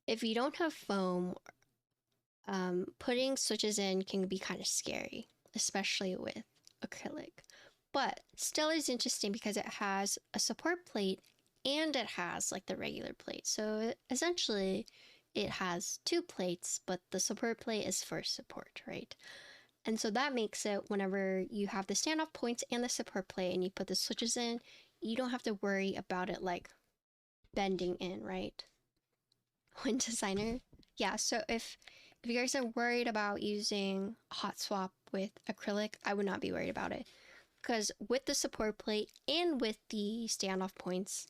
if you don't have foam, putting switches in can be kind of scary, especially with acrylic. But Stellar is interesting because it has a support plate and it has like the regular plate. So essentially, it has two plates, but the support plate is for support, right? And so that makes it whenever you have the standoff points and the support plate and you put the switches in, you don't have to worry about it like bending in, right? When designer, yeah, so if you guys are worried about using hot swap with acrylic, I would not be worried about it. Because with the support plate and with the standoff points,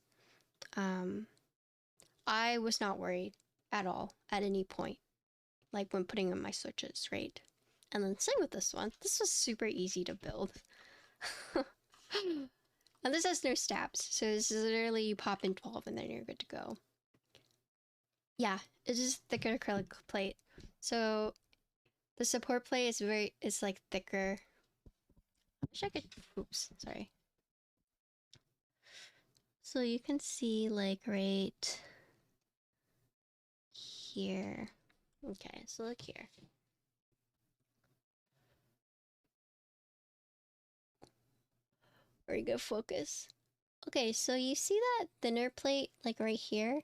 I was not worried at all at any point, like when putting in my switches, right? And then same with this one. This was super easy to build. And this has no stabs, so this is literally you pop in 12 and then you're good to go. Yeah, it's just thicker acrylic plate. So the support plate is like thicker. I wish I could, oops, sorry. So you can see like right here. Okay, so look here. Very good focus. Okay, so you see that thinner plate like right here?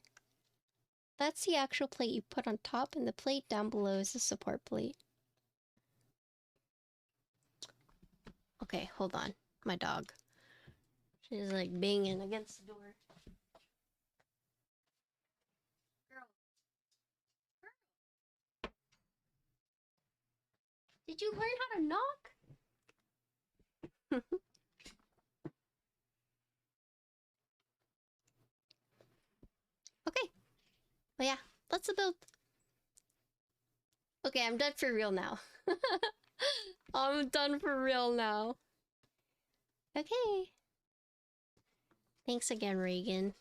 That's the actual plate you put on top, and the plate down below is the support plate. Okay, hold on. My dog. She's like banging against the door. Girl. Did you learn how to knock? Okay. But yeah, let's build. Okay, I'm done for real now. I'm done for real now. Okay. Thanks again, Reagan.